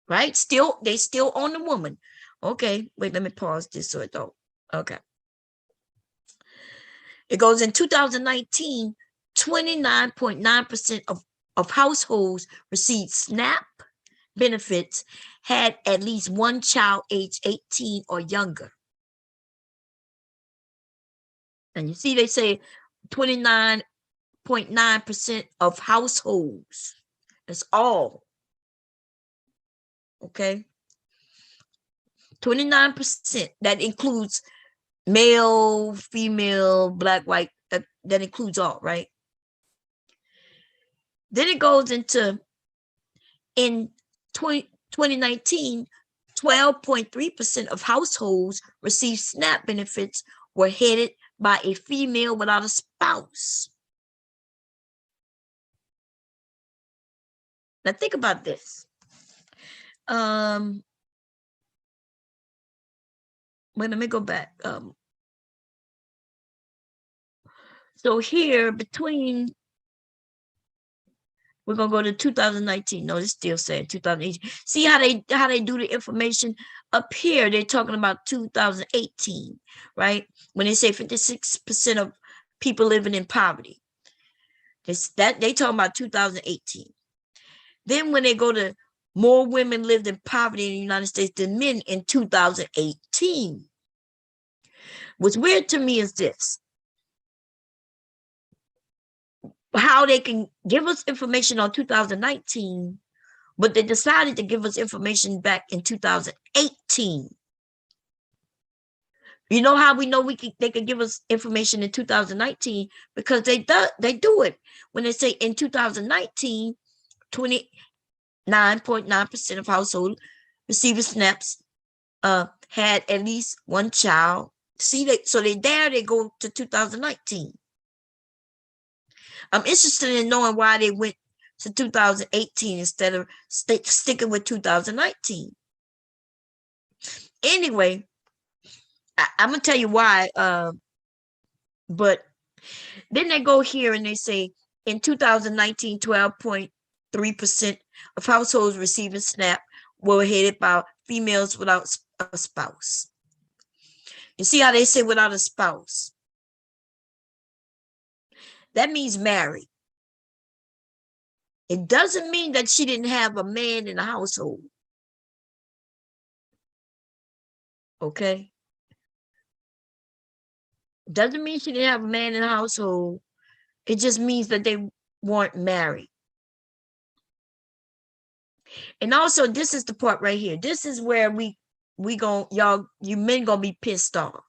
Right? Still, they still own the woman. Okay, wait, let me pause this so it don't. Okay. It goes in 2019, 29.9% of households received SNAP benefits had at least one child age 18 or younger. And you see, they say 29.9% of households. That's all. Okay. 29%. That includes male, female, black, white. That includes all, right? Then it goes into, in 2019, 12.3% of households received SNAP benefits were headed by a female without a spouse. Now think about this. Wait, let me go back. So here between, we're gonna go to 2019. No, it's still saying 2018. See how they do the information up here? They're talking about 2018, right? When they say 56% of people living in poverty, they talking about 2018. Then when they go to more women lived in poverty in the United States than men in 2018. What's weird to me is this: how they can give us information on 2019, but they decided to give us information back in 2018. You know how we know they could give us information in 2019? Because they do it when they say in 2019, 29.9% of households receiving SNAPs had at least one child. See, they go to 2019. I'm interested in knowing why they went to 2018 instead of sticking with 2019. Anyway, I'm gonna tell you why. But then they go here and they say in 2019, 12.3% of households receiving SNAP were headed by females without a spouse. You see how they say without a spouse? That means married. It doesn't mean that she didn't have a man in the household. Okay? Doesn't mean she didn't have a man in the household. It just means that they weren't married. And also, this is the part right here. This is where you men gonna be pissed off.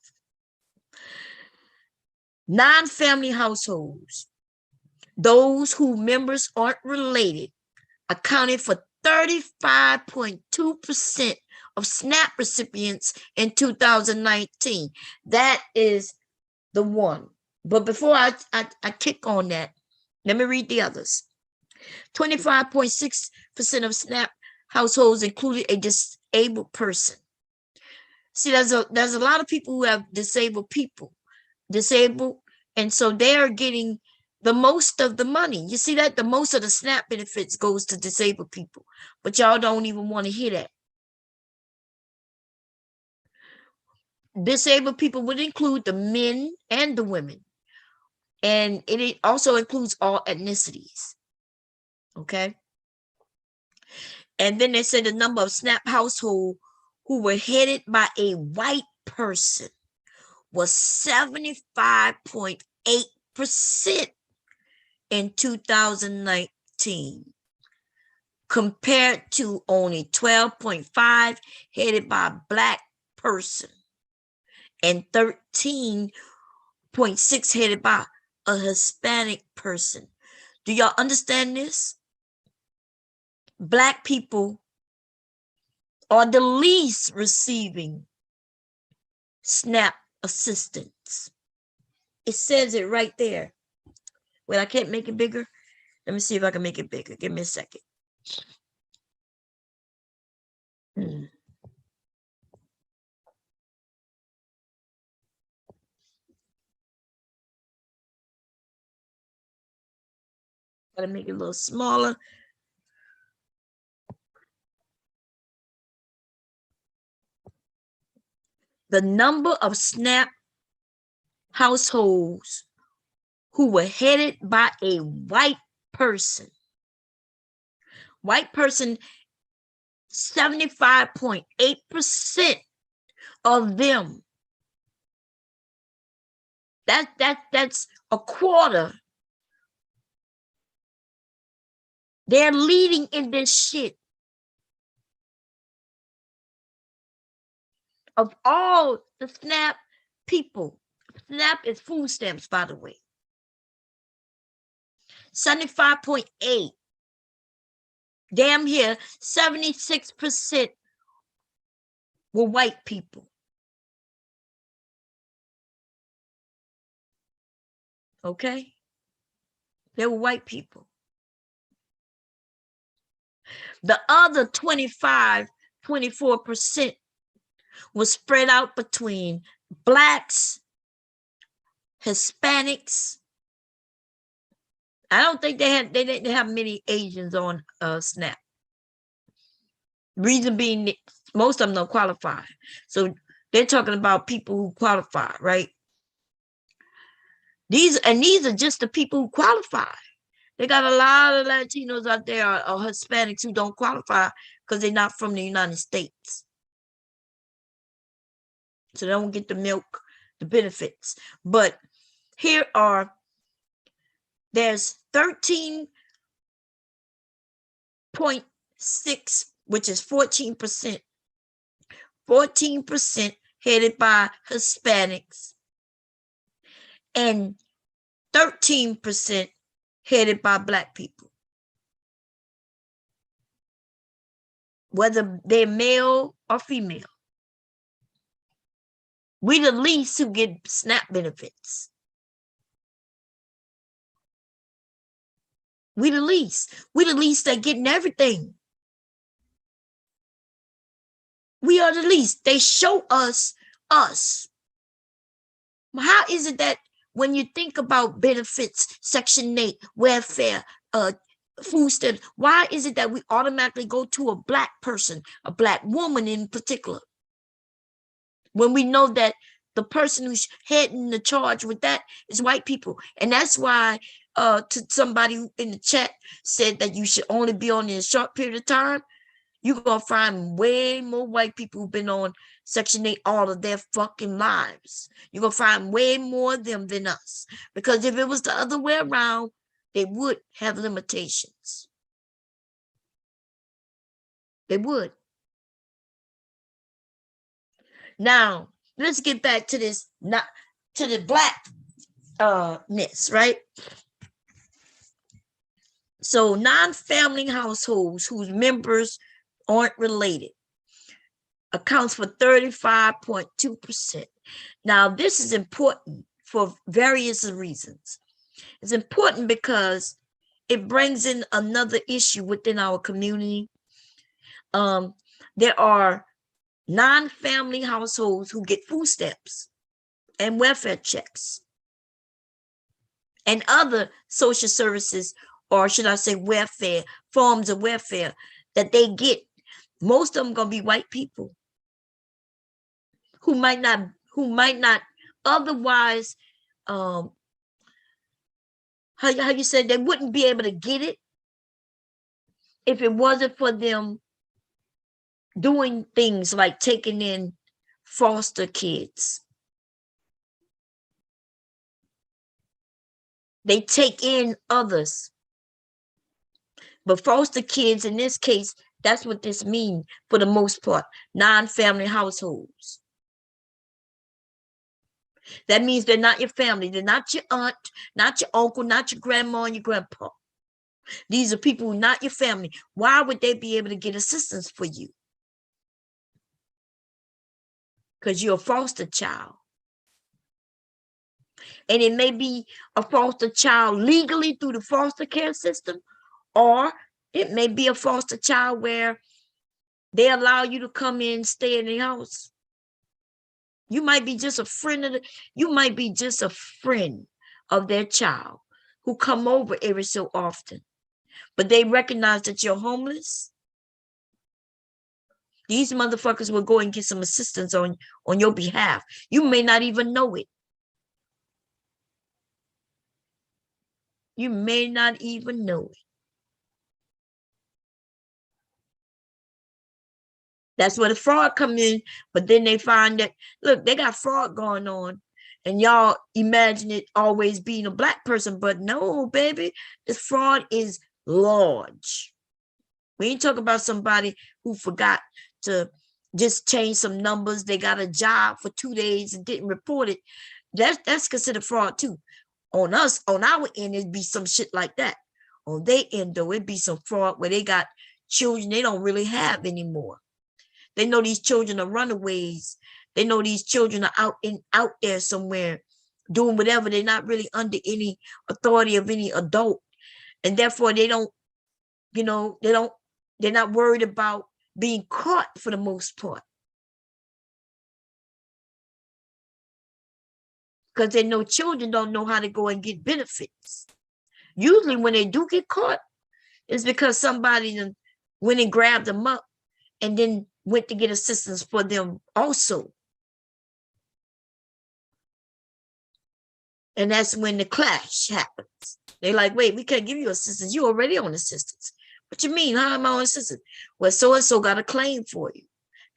Non-family households, those whose members aren't related, accounted for 35.2% of SNAP recipients in 2019. That is the one. But before I kick on that, let me read the others. 25.6% of SNAP households included a disabled person. See, there's a lot of people who have disabled, and so they are getting the most of the money. You see that? The most of the SNAP benefits goes to disabled people, but y'all don't even want to hear that. Disabled people would include the men and the women. And it also includes all ethnicities. Okay. And then they said the number of SNAP households who were headed by a white person was 75.8% in 2019, compared to only 12.5% headed by a black person and 13.6% headed by a Hispanic person. Do y'all understand this? Black people are the least receiving SNAP assistance. It says it right there. Well, I can't make it bigger. Let me see if I can make it bigger. Give me a second. Gotta make it a little smaller. The number of SNAP households who were headed by a white person. White person, 75.8% of them. That's a quarter. They're leading in this shit. Of all the SNAP people, SNAP is food stamps, by the way. 75.8. Damn here, 76% were white people. Okay? They were white people. The other 24% was spread out between blacks, Hispanics. I don't think they didn't have many Asians on SNAP. Reason being, most of them don't qualify. So they're talking about people who qualify, right? These are just the people who qualify. They got a lot of Latinos out there or Hispanics who don't qualify because they're not from the United States. So they don't get the milk, the benefits. But there's 13.6, which is 14%. 14% headed by Hispanics and 13% headed by black people. Whether they're male or female. We the least who get SNAP benefits. We the least. We the least that getting everything. We are the least. They show us. How is it that when you think about benefits, Section 8, welfare, food stamps, why is it that we automatically go to a black person, a black woman in particular? When we know that the person who's heading the charge with that is white people. And that's why to somebody in the chat said that you should only be on in a short period of time. You're going to find way more white people who've been on Section 8 all of their fucking lives. You're going to find way more of them than us. Because if it was the other way around, they would have limitations. They would. Now, let's get back to this, to the blackness, right? So non-family households whose members aren't related accounts for 35.2%. Now, this is important for various reasons. It's important because it brings in another issue within our community. There are non-family households who get food stamps and welfare checks and other social services, or should I say welfare, forms of welfare that they get. Most of them going to be white people who might not who might not otherwise, how you said, they wouldn't be able to get it if it wasn't for them doing things like taking in foster kids. They take in others. But foster kids, in this case, that's what this means for the most part, non-family households. That means they're not your family. They're not your aunt, not your uncle, not your grandma and your grandpa. These are people who are not your family. Why would they be able to get assistance for you? Because you're a foster child. And it may be a foster child legally through the foster care system, or it may be a foster child where they allow you to come in, stay in the house. You might be just a friend of their child who come over every so often, but they recognize that you're homeless. These motherfuckers will go and get some assistance on your behalf. You may not even know it. You may not even know it. That's where the fraud come in. But then they find that, look, they got fraud going on. And y'all imagine it always being a Black person. But no, baby, this fraud is large. We ain't talking about somebody who forgot to just change some numbers. They got a job for 2 days and didn't report it. That's considered fraud too. On us, on our end, it'd be some shit like that. On their end, though, it'd be some fraud where they got children they don't really have anymore. They know these children are runaways. They know these children are out there somewhere doing whatever. They're not really under any authority of any adult. And therefore they don't, they're not worried about being caught for the most part. Because they know children don't know how to go and get benefits. Usually when they do get caught, it's because somebody went and grabbed them up and then went to get assistance for them also. And that's when the clash happens. They're like, wait, we can't give you assistance. You're already on assistance. What you mean? How am I on assistance? Well, so-and-so got a claim for you.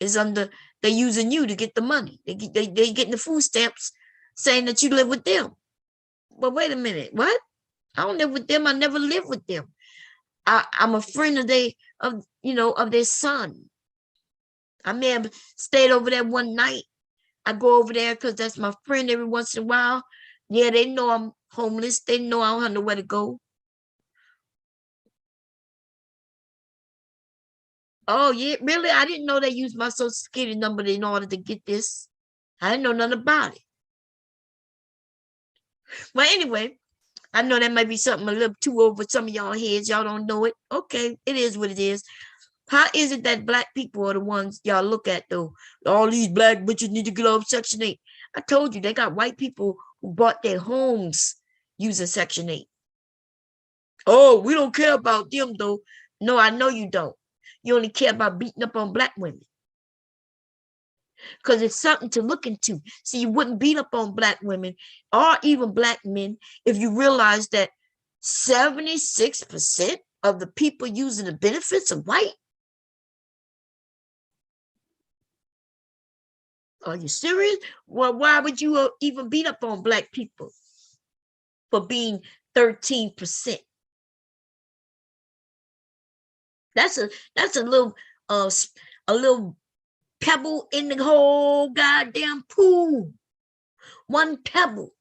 It's they're using you to get the money. They getting the food stamps saying that you live with them. But wait a minute, what? I don't live with them. I never lived with them. I'm a friend of their son. I may have stayed over there one night. I go over there because that's my friend every once in a while. Yeah, they know I'm homeless. They know I don't have nowhere to go. Oh, yeah, really? I didn't know they used my social security number in order to get this. I didn't know nothing about it. Well, anyway, I know that might be something a little too over some of y'all heads. Y'all don't know it. Okay, it is what it is. How is it that Black people are the ones y'all look at, though? All these Black bitches need to get off Section 8. I told you, they got white people who bought their homes using Section 8. Oh, we don't care about them, though. No, I know you don't. You only care about beating up on Black women. Because it's something to look into. See, you wouldn't beat up on Black women or even Black men if you realize that 76% of the people using the benefits are white. Are you serious? Well, why would you even beat up on Black people for being 13%? That's a little pebble in the whole goddamn pool. One pebble.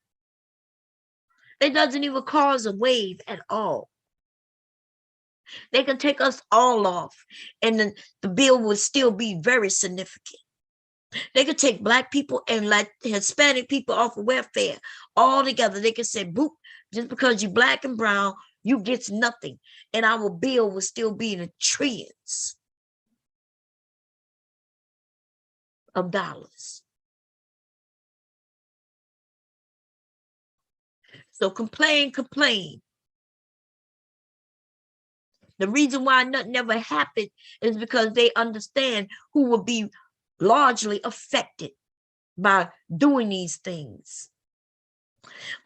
It doesn't even cause a wave at all. They can take us all off and the bill would still be very significant. They could take Black people and let Hispanic people off of welfare all together. They could say, boop, just because you're Black and brown, you get nothing. And our bill will still be in the trillions of dollars. So complain. The reason why nothing ever happened is because they understand who will be largely affected. by doing these things.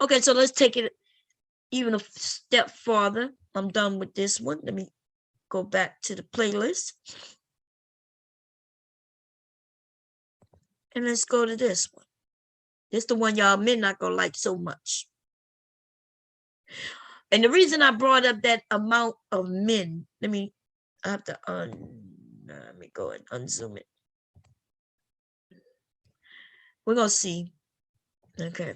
Okay, so let's take it even a step farther. I'm done with this one. Let me go back to the playlist. And let's go to this one. This is the one y'all may not gonna like so much. And the reason I brought up that amount of men, I have to let me go and unzoom it. We're gonna see. Okay.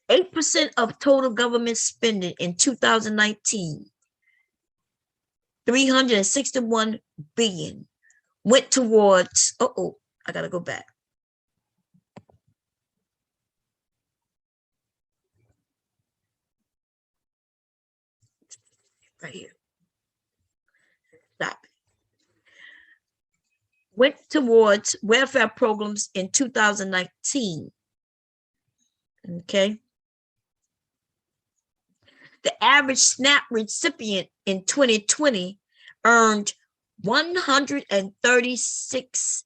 8% of total government spending in 2019, 361 billion, went towards, I gotta go back. Right here. Stop. Went towards welfare programs in 2019. Okay. The average SNAP recipient in 2020 earned $136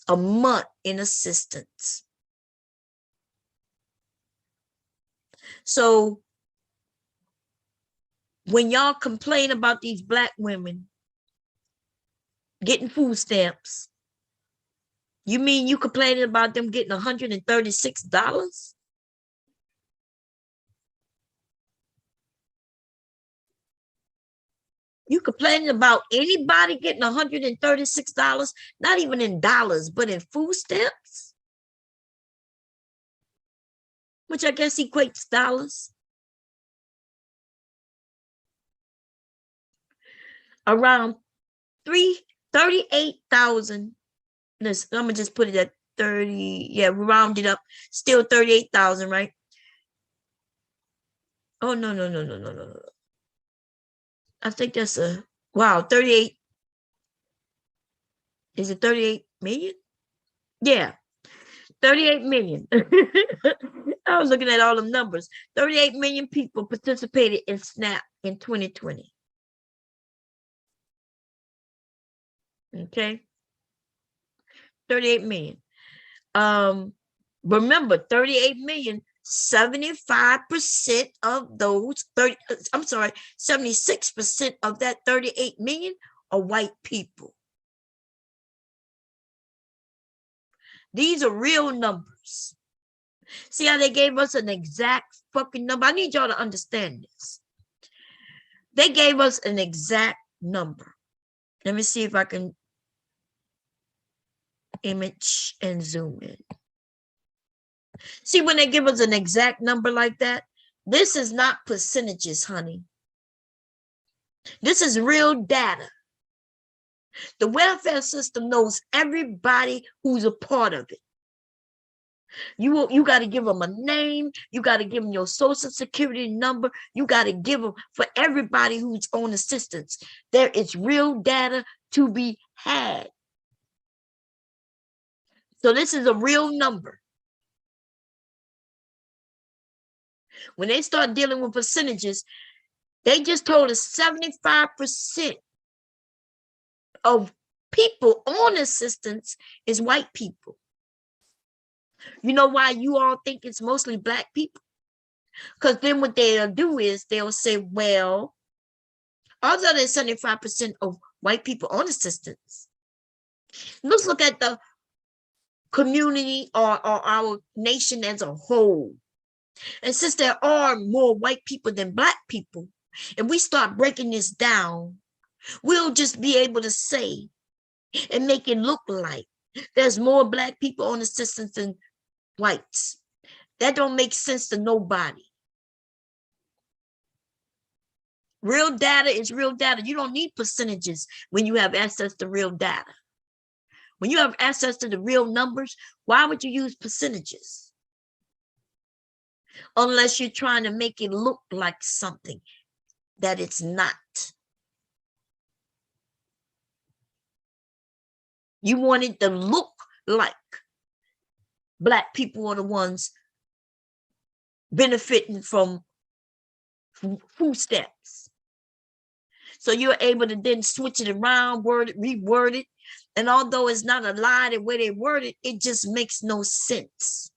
a month in assistance. So when y'all complain about these Black women getting food stamps, you mean you complaining about them getting $136? You complaining about anybody getting $136, not even in dollars, but in food stamps, which I guess equates dollars. Around 38,000. I'm gonna just put it at 30. Yeah, round it up. Still 38,000, right? Oh, no. I think that's wow, 38. Is it 38 million? Yeah, 38 million. I was looking at all them numbers. 38 million people participated in SNAP in 2020. Okay. 38 million. Remember, 38 million, 75% of those 76% of that 38 million are white people. These are real numbers. See how they gave us an exact fucking number? I need y'all to understand this. They gave us an exact number. Let me see if I can image and zoom in. See, when they give us an exact number like that, this is not percentages, honey. This is real data. The welfare system knows everybody who's a part of it. You got to give them a name. You got to give them your social security number. You got to give them for everybody who's on assistance. There is real data to be had. So this is a real number. When they start dealing with percentages, they just told us 75% of people on assistance is white people. You know why you all think it's mostly Black people? Because then what they'll do is they'll say, well, other than 75% of white people on assistance, let's look at the community or our nation as a whole. And since there are more white people than Black people, and we start breaking this down, we'll just be able to say and make it look like there's more Black people on assistance than whites. That don't make sense to nobody. Real data is real data. You don't need percentages when you have access to real data. When you have access to the real numbers, why would you use percentages? Unless you're trying to make it look like something that it's not. You want it to look like Black people are the ones benefiting from food stamps. So you're able to then switch it around, word it, reword it. And although it's not a lie the way they word it, it just makes no sense.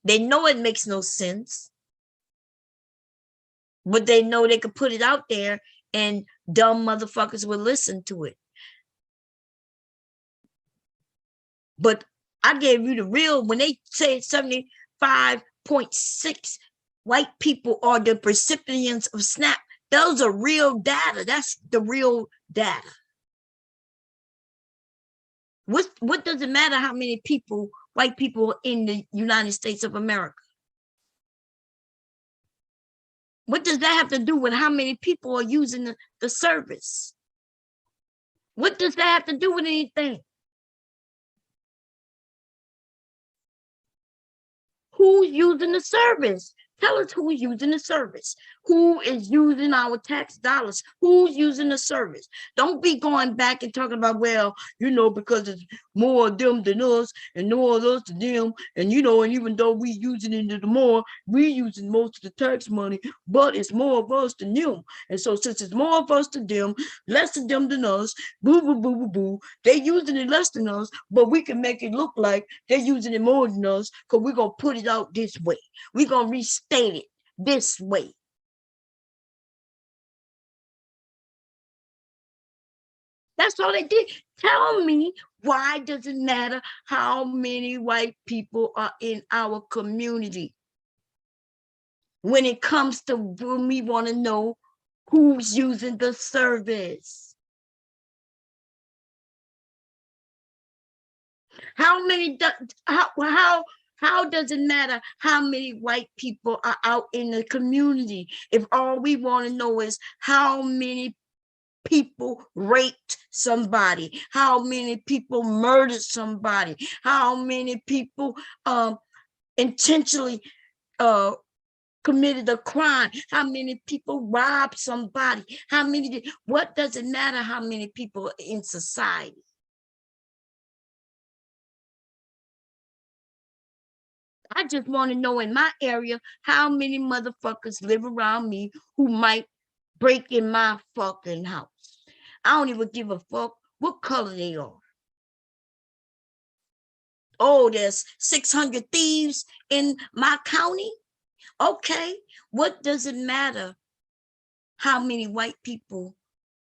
They know it makes no sense, but they know they could put it out there and dumb motherfuckers will listen to it. But I gave you the real, when they say 75.6 white people are the recipients of SNAP, those are real data. That's the real data. What does it matter how many people, white people in the United States of America? What does that have to do with how many people are using the service? What does that have to do with anything? Who's using the service? Tell us who's using the service. Who is using our tax dollars? Who's using the service? Don't be going back and talking about, well, you know, because it's more of them than us and more of us than them. And, you know, and even though we using it more, we using most of the tax money, but it's more of us than them. And so since it's more of us than them, less of them than us, boo, boo, boo, boo, boo, they're using it less than us, but we can make it look like they're using it more than us because we're going to put it out this way. We're going to restate it this way. That's all they did. Tell me, why does it matter how many white people are in our community? When it comes to when we want to know who's using the service. How many, how does it matter how many white people are out in the community if all we want to know is how many people raped somebody, how many people murdered somebody, how many people intentionally committed a crime, how many people robbed somebody, how many, what does it matter how many people in society? I just want to know in my area how many motherfuckers live around me who might break in my fucking house. I don't even give a fuck what color they are. Oh, there's 600 thieves in my county. Okay, what does it matter how many white people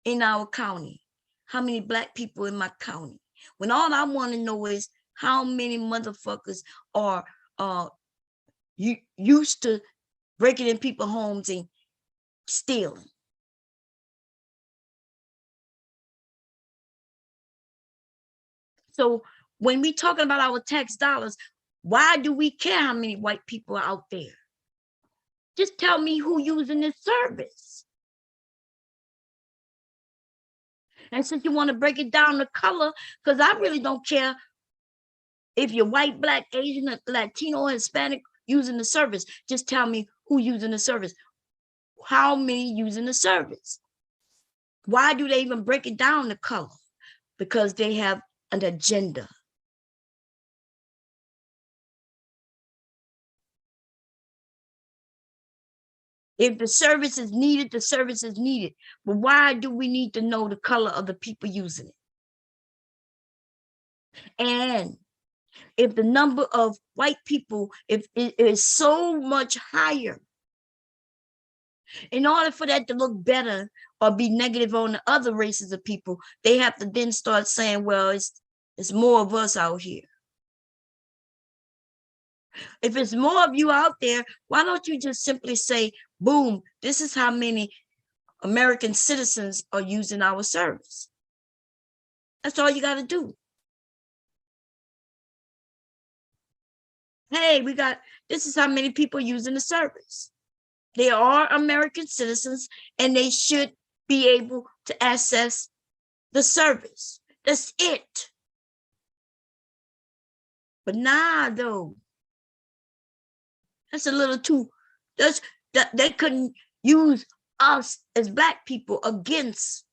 in our county, how many black people in my county, when all I want to know is how many motherfuckers are used to breaking in people's homes and stealing. So when we talking about our tax dollars, why do we care how many white people are out there? Just tell me who using this service. And since you want to break it down to color, because I really don't care if you're white, black, Asian, Latino, Hispanic using the service, just tell me who using the service. How many using the service? Why do they even break it down to color? Because they have an agenda. If the service is needed, the service is needed. But why do we need to know the color of the people using it? And if the number of white people, if it is so much higher, in order for that to look better or be negative on the other races of people, they have to then start saying, well, it's more of us out here. If it's more of you out there, why don't you just simply say, boom, this is how many American citizens are using our service? That's all you got to do. Hey, this is how many people using the service. They are American citizens and they should be able to access the service. That's it. But nah, though. That's a little too, they couldn't use us as black people against,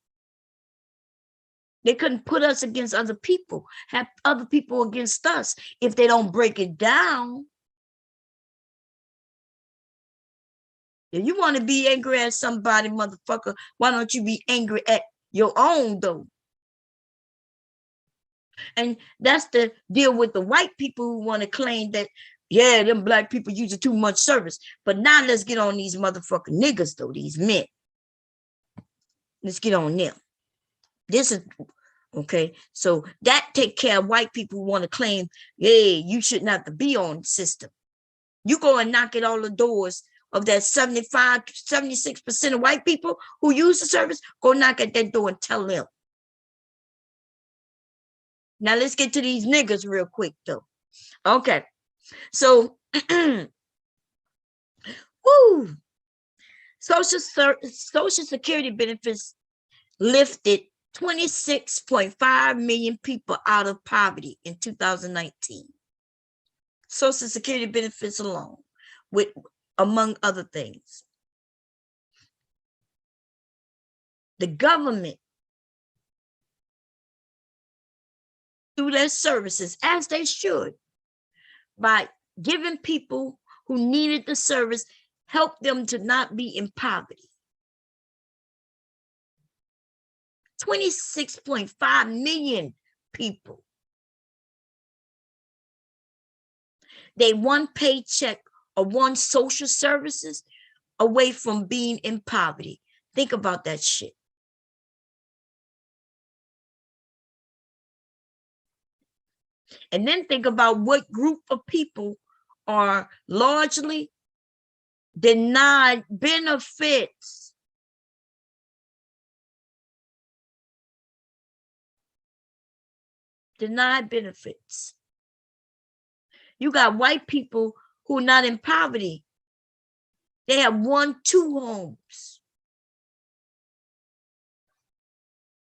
they couldn't put us against other people, have other people against us if they don't break it down. If you want to be angry at somebody, motherfucker, why don't you be angry at your own, though? And that's the deal with the white people who want to claim that, yeah, them black people using too much service. But now let's get on these motherfucking niggas, though, these men. Let's get on them. This is, okay, so that take care of white people who want to claim, yeah, you shouldn't have to be on the system. You go and knock at all the doors of that 75, 76% of white people who use the service, go knock at that door and tell them. Now let's get to these niggas real quick, though. Okay, so, woo, Social Security benefits lifted 26.5 million people out of poverty in 2019. Social Security benefits alone, with among other things. The government, through their services, as they should, by giving people who needed the service, help them to not be in poverty. 26.5 million people. They one paycheck or one social services away from being in poverty. Think about that shit. And then think about what group of people are largely denied benefits. Denied benefits. You got white people who are not in poverty. They have 1, 2 homes.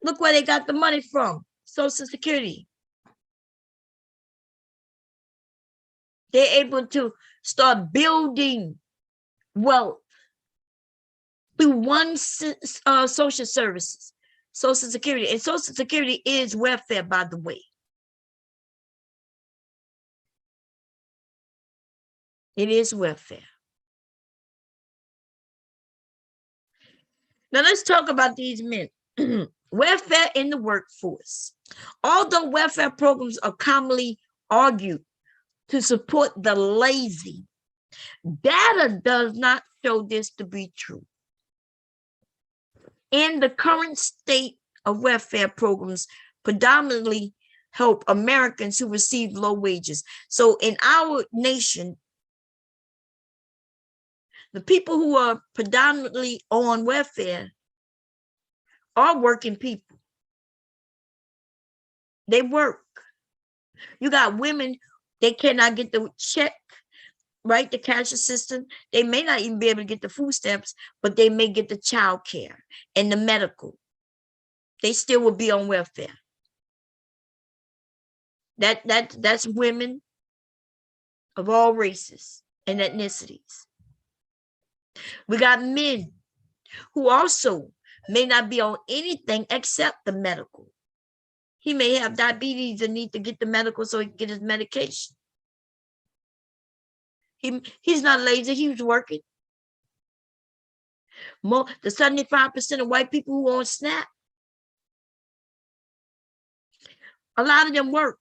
Look where they got the money from, Social Security. They're able to start building wealth through one social services, Social Security. And Social Security is welfare, by the way. It is welfare. Now let's talk about these men. Welfare in the workforce. Although welfare programs are commonly argued to support the lazy, data does not show this to be true. In the current state of welfare programs predominantly help Americans who receive low wages. So in our nation, the people who are predominantly on welfare are working people. They work. You got women, they cannot get the check, right? The cash assistance. They may not even be able to get the food stamps, but they may get the child care and the medical. They still will be on welfare. That's women of all races and ethnicities. We got men who also may not be on anything except the medical. He may have diabetes and need to get the medical so he can get his medication. He's not lazy, he's working. The 75% of white people who are on SNAP, a lot of them work.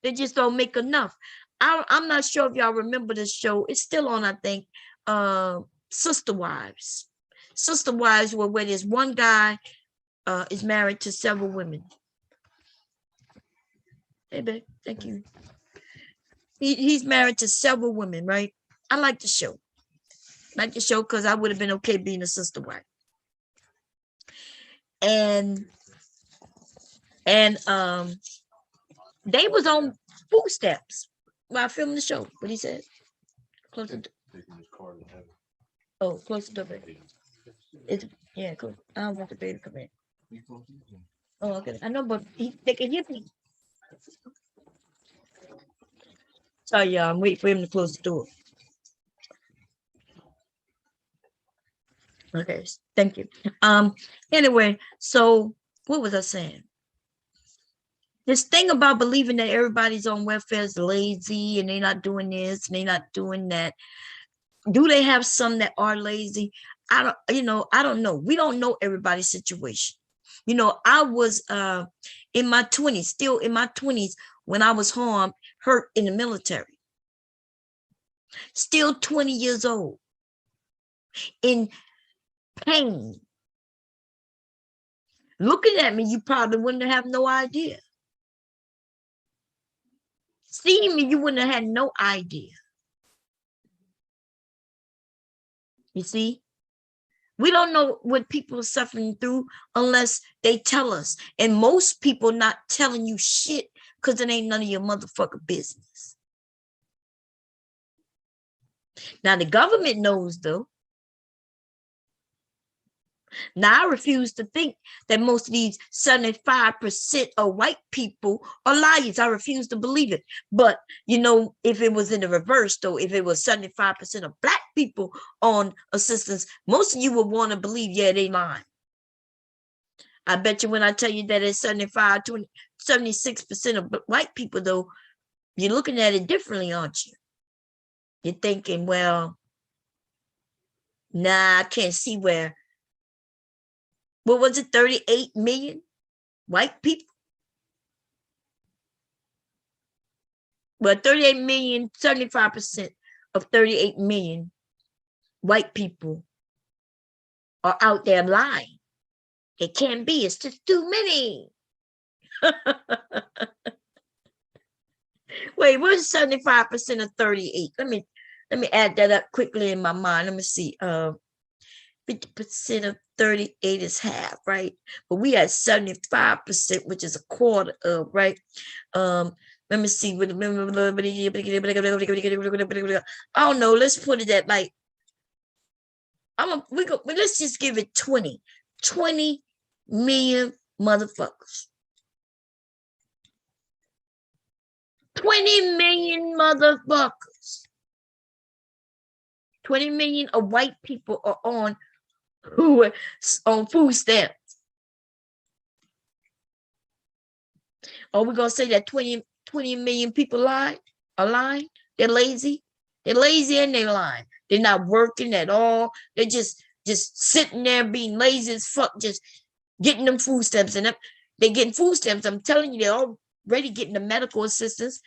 They just don't make enough. I'm not sure if y'all remember this show. It's still on, I think. Sister Wives. Sister Wives, where there's one guy is married to several women. Hey, babe, thank you. He's married to several women, right? I like the show. I like the show because I would have been okay being a sister wife. And they was on food stamps while filming the show. What he said? Close the door. Oh, close the door. It's, yeah, cool. I don't want the baby to come in. Oh, okay. I know, but they can hear me. Sorry, y'all. I'm waiting for him to close the door. Okay, thank you. Anyway, so what was I saying? This thing about believing that everybody's on welfare is lazy and they're not doing this and they're not doing that. Do they have some that are lazy? I don't know. We don't know everybody's situation. I was in my 20s, still in my 20s when I was hurt in the military. Still 20 years old, in pain. Looking at me, you probably wouldn't have no idea. Seeing me, you wouldn't have had no idea. You see? We don't know what people are suffering through unless they tell us. And most people not telling you shit because it ain't none of your motherfucking business. Now, the government knows, though. Now, I refuse to think that most of these 75% of white people are liars. I refuse to believe it. But, if it was in the reverse, though, if it was 75% of black people on assistance, most of you would want to believe, yeah, they lying. I bet you when I tell you that it's 76% of white people, though, you're looking at it differently, aren't you? You're thinking, well, nah, I can't see where. What was it, 38 million white people? Well, 38 million, 75% of 38 million white people are out there lying. It can't be. It's just too many. Wait, what's 75% of 38? Let me add that up quickly in my mind. Let me see. 50% of 38 is half, right? But we had 75%, which is a quarter of, right? Let me see. I don't know. Let's put it at like, let's just give it 20 million motherfuckers. 20 million motherfuckers. 20 million of white people are on food stamps. Are we gonna say that 20 million people are lying? They're lazy. They're lazy and they're lying. They're not working at all. They're just sitting there being lazy as fuck, just getting them food stamps. And they're getting food stamps. I'm telling you, they're already getting the medical assistance.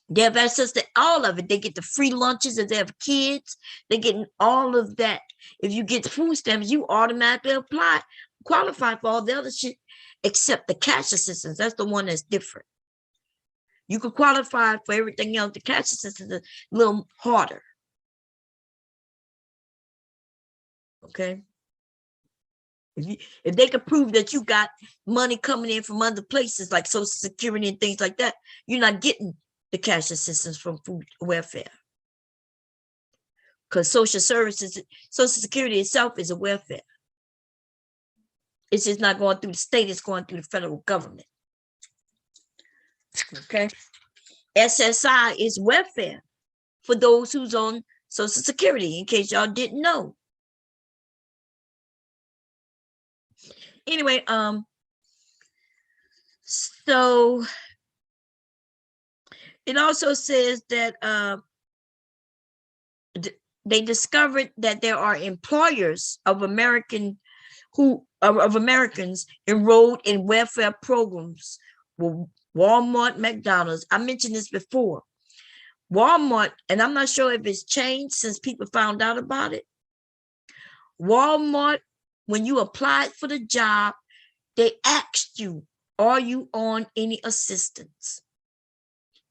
They have access to all of it. They get the free lunches if they have kids. They're getting all of that. If you get food stamps, you automatically qualify for all the other shit except the cash assistance. That's the one that's different. You could qualify for everything else. The cash assistance is a little harder. Okay. If they could prove that you got money coming in from other places like Social Security and things like that, you're not getting the cash assistance from food welfare. Because Social Security itself is a welfare. It's just not going through the state, it's going through the federal government. Okay. SSI is welfare for those who's on Social Security, in case y'all didn't know. Anyway, so it also says that they discovered that there are employers of Americans enrolled in welfare programs with Walmart, McDonald's. I mentioned this before. Walmart, and I'm not sure if it's changed since people found out about it. Walmart, when you applied for the job, they asked you, are you on any assistance?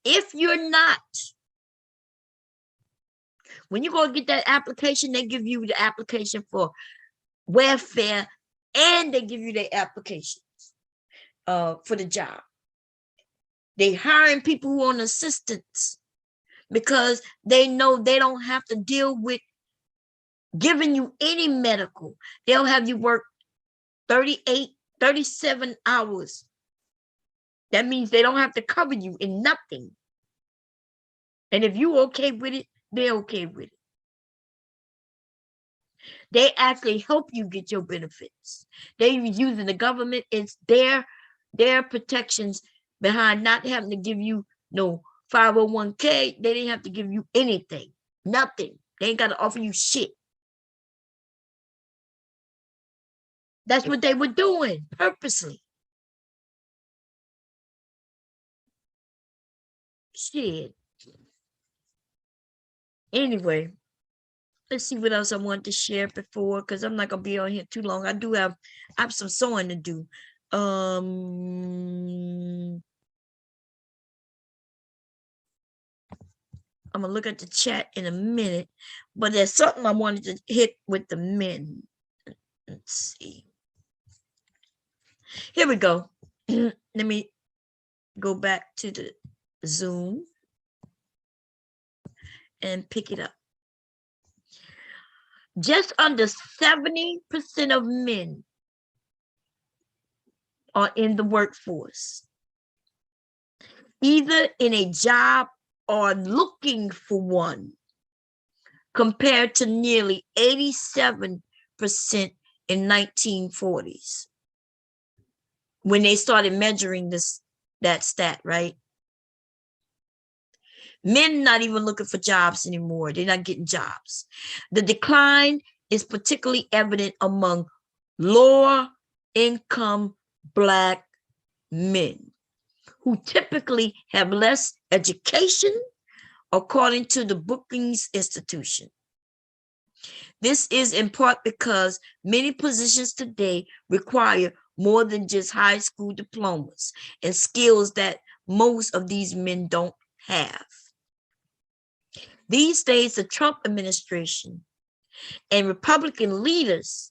If you're not, when you go get that application, they give you the application for welfare and they give you the applications for the job. They hiring people who are on assistance because they know they don't have to deal with giving you any medical. They'll have you work 38, 37 hours. That means they don't have to cover you in nothing. And if you're okay with it, they're okay with it. They actually help you get your benefits. They're using the government. It's their protections behind not having to give you no 501k. They didn't have to give you anything, nothing. They ain't got to offer you shit. That's what they were doing purposely. Shit. Anyway, let's see what else I want to share before, because I'm not gonna be on here too long. I have some sewing to do. I'm gonna look at the chat in a minute, but there's something I wanted to hit with the men. Let's see. Here we go. Let me go back to the Zoom and pick it up. Just under 70% of men are in the workforce, either in a job or looking for one, compared to nearly 87% in 1940s, when they started measuring that stat, right? Men not even looking for jobs anymore. They're not getting jobs. The decline is particularly evident among lower income Black men, who typically have less education, according to the Brookings Institution. This is in part because many positions today require more than just high school diplomas and skills that most of these men don't have. These days, the Trump administration and Republican leaders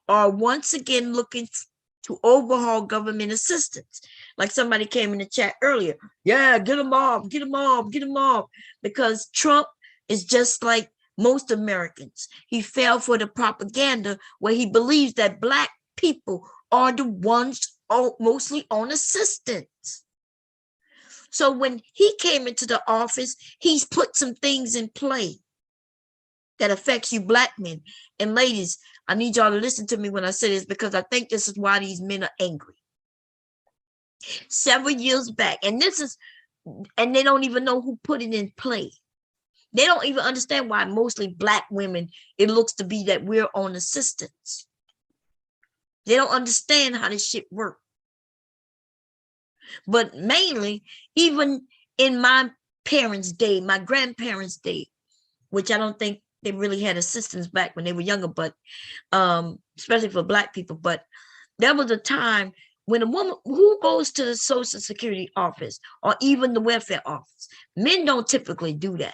are once again looking to overhaul government assistance. Like somebody came in the chat earlier. Yeah, get them off, get them off, get them off. Because Trump is just like most Americans. He fell for the propaganda where he believes that Black people are the ones mostly on assistance. So when he came into the office, he's put some things in play that affects you Black men. And ladies, I need y'all to listen to me when I say this, because I think this is why these men are angry. Several years back, and they don't even know who put it in play. They don't even understand why mostly Black women, it looks to be that we're on assistance. They don't understand how this shit works. But mainly, even in my parents' day, my grandparents' day, which I don't think they really had assistance back when they were younger, but especially for Black people. But there was a time when a woman who goes to the Social Security office or even the welfare office, men don't typically do that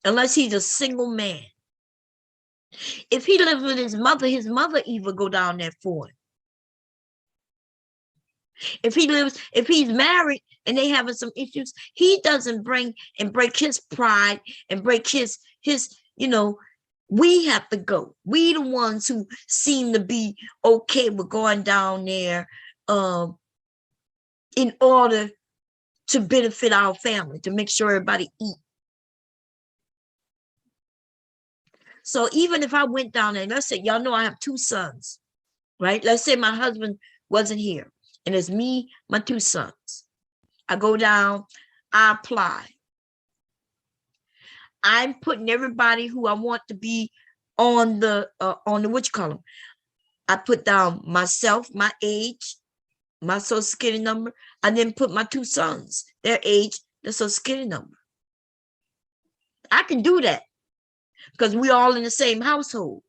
unless he's a single man. If he lives with his mother even go down there for him. If he's married and they having some issues, he doesn't break his pride and break his, we have to go. We the ones who seem to be okay with going down there in order to benefit our family, to make sure everybody eat. So even if I went down there, let's say, y'all know I have 2 sons, right? Let's say my husband wasn't here and it's me, my 2 sons. I go down, I apply. I'm putting everybody who I want to be on the what you call them. I put down myself, my age, my Social Security number. I then put my 2 sons, their age, their Social Security number. I can do that because we're all in the same household.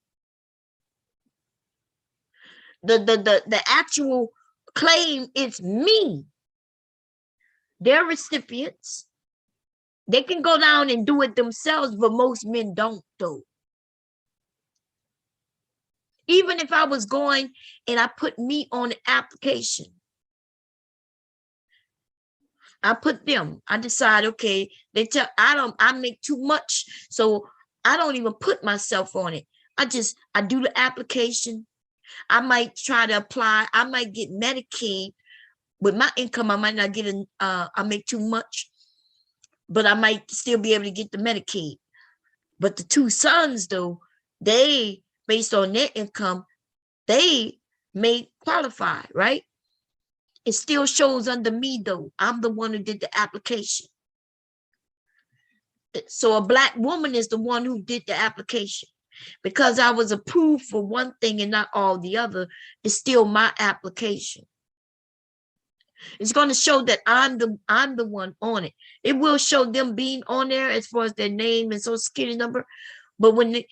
The actual claim is me. They're recipients. They can go down and do it themselves, but most men don't though. Even if I was going and I put me on the application, I put them, I decide, okay, I make too much, so I don't even put myself on it. I do the application. I might try to apply. I might get Medicaid. With my income, I might not get I make too much, but I might still be able to get the Medicaid. But the 2 sons, though, they, based on their income, they may qualify, right? It still shows under me, though. I'm the one who did the application. So a black woman is the one who did the application. Because I was approved for one thing and not all the other, it's still my application. It's going to show that I'm the one on it. It will show them being on there as far as their name and social security number. But when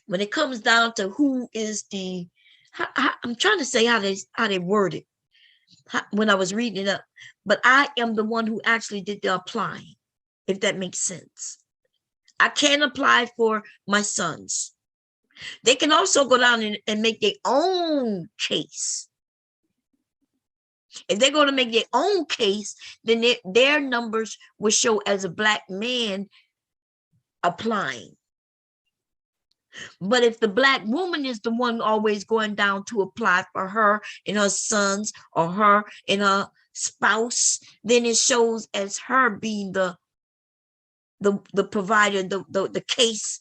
when it comes down to who is the, I'm trying to say how they word it when I was reading it up, but I am the one who actually did the applying, if that makes sense. I can't apply for my sons. They can also go down and make their own case. If they're going to make their own case, then their numbers will show as a black man applying. But if the black woman is the one always going down to apply for her and her sons or her and her spouse, then it shows as her being the provider, the case,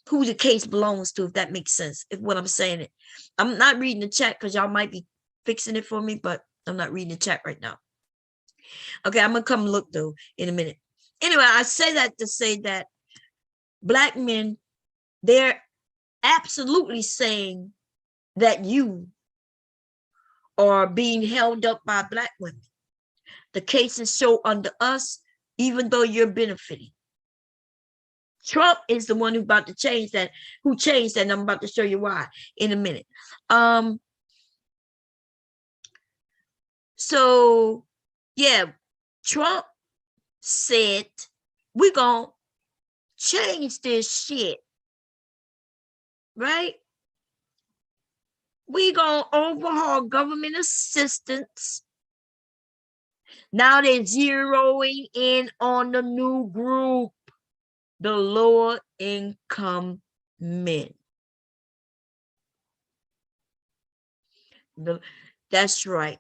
who the case belongs to, if that makes sense, if what I'm saying it. I'm not reading the chat because y'all might be fixing it for me, but I'm not reading the chat right now. Okay, I'm gonna come look though in a minute. Anyway, I say that to say that black men, they're absolutely saying that you are being held up by black women. The cases show under us, even though you're benefiting. Trump is the one who's about to change that, who changed that, and I'm about to show you why in a minute. So yeah, Trump said, we're gonna change this shit, right? We're gonna overhaul government assistance. Now they're zeroing in on the new group, the lower income men. That's right.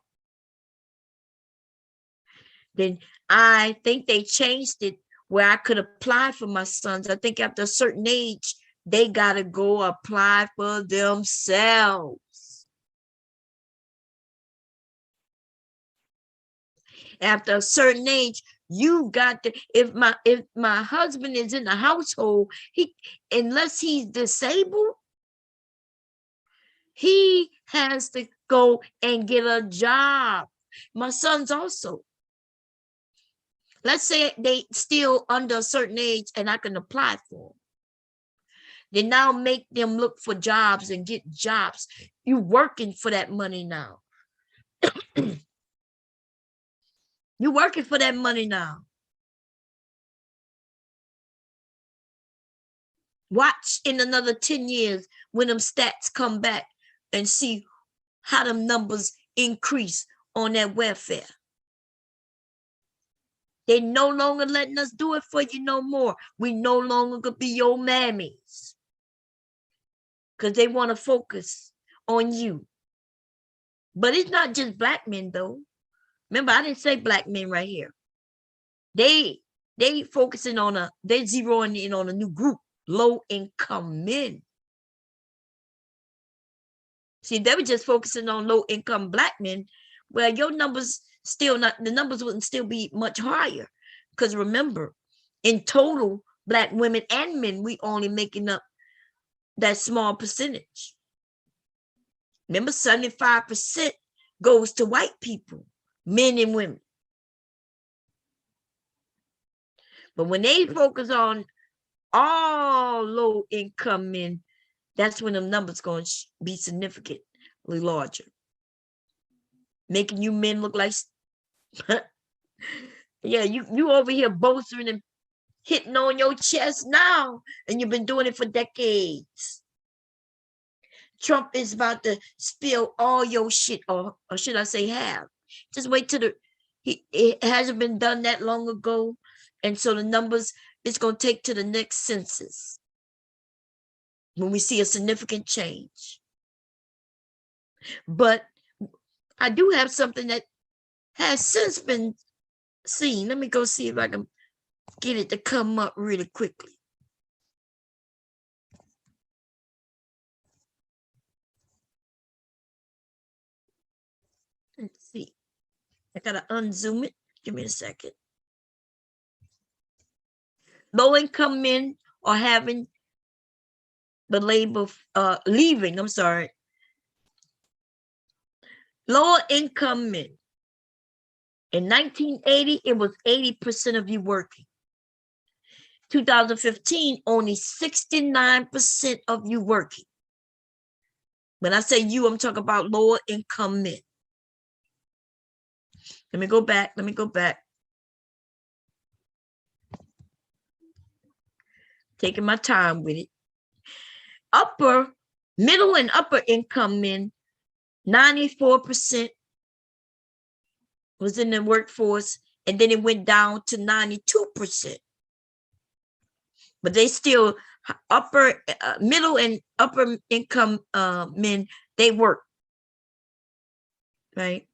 Then I think they changed it where I could apply for my sons. I think after a certain age, they got to go apply for themselves. After a certain age, you got to, if my husband is in the household, unless he's disabled, he has to go and get a job. My sons also. Let's say they still under a certain age and I can apply for them. They now make them look for jobs and get jobs. You're working for that money now. You're working for that money now. Watch in another 10 years when them stats come back and see how them numbers increase on that welfare. They no longer letting us do it for you no more. We no longer could be your mammies. Because they want to focus on you. But it's not just black men though. Remember, I didn't say black men right here. They focusing on they zeroing in on a new group, low income men. See, they were just focusing on low income black men. Well, your numbers still not, the numbers wouldn't still be much higher. Because remember, in total, black women and men, we only making up that small percentage. Remember, 75% goes to white people, men and women. But when they focus on all low income men, that's when the numbers going to be significantly larger. Making you men look like, yeah, you over here boasting and hitting on your chest now, and you've been doing it for decades. Trump is about to spill all your shit, or should I say have. Just wait till it hasn't been done that long ago. And so the numbers, it's going to take to the next census when we see a significant change. But I do have something that has since been seen. Let me go see if I can get it to come up really quickly. Let's see. I gotta unzoom it. Give me a second. Low income men are having the labor, leaving, I'm sorry. Lower income men. In 1980, it was 80% of you working. 2015, only 69% of you working. When I say you, I'm talking about lower income men. Let me go back. Taking my time with it. Middle and upper income men, 94% was in the workforce, and then it went down to 92%. But they still, middle and upper income men, they work, right?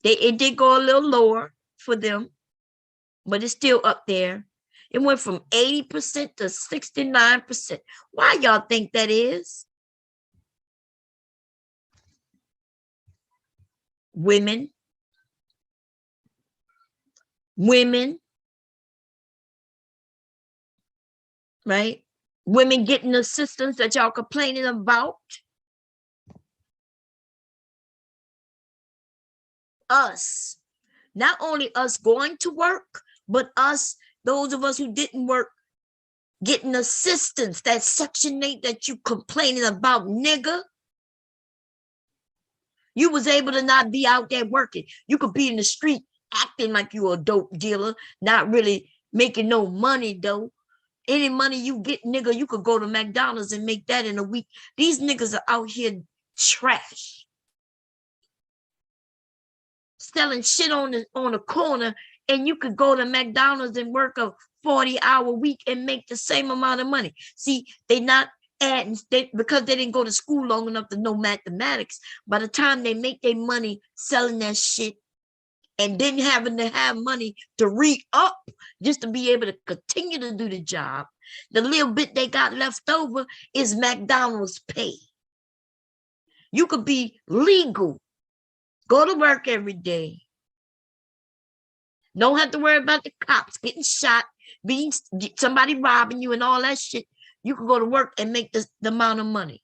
It did go a little lower for them, but it's still up there. It went from 80% to 69%. Why y'all think that is? Women, right? Women getting assistance that y'all complaining about. Us, not only us going to work, but us, those of us who didn't work, getting assistance. That Section 8 that you complaining about, nigga. You was able to not be out there working. You could be in the street acting like you a dope dealer, not really making no money though. Any money you get, nigga, you could go to McDonald's and make that in a week. These niggas are out here trash. Selling shit on the corner, and you could go to McDonald's and work a 40-hour week and make the same amount of money. See, they not adding, because they didn't go to school long enough to know mathematics. By the time they make their money selling that shit, and then having to have money to re-up just to be able to continue to do the job, the little bit they got left over is McDonald's pay. You could be legal, go to work every day, don't have to worry about the cops getting shot, somebody robbing you and all that shit. You can go to work and make the amount of money.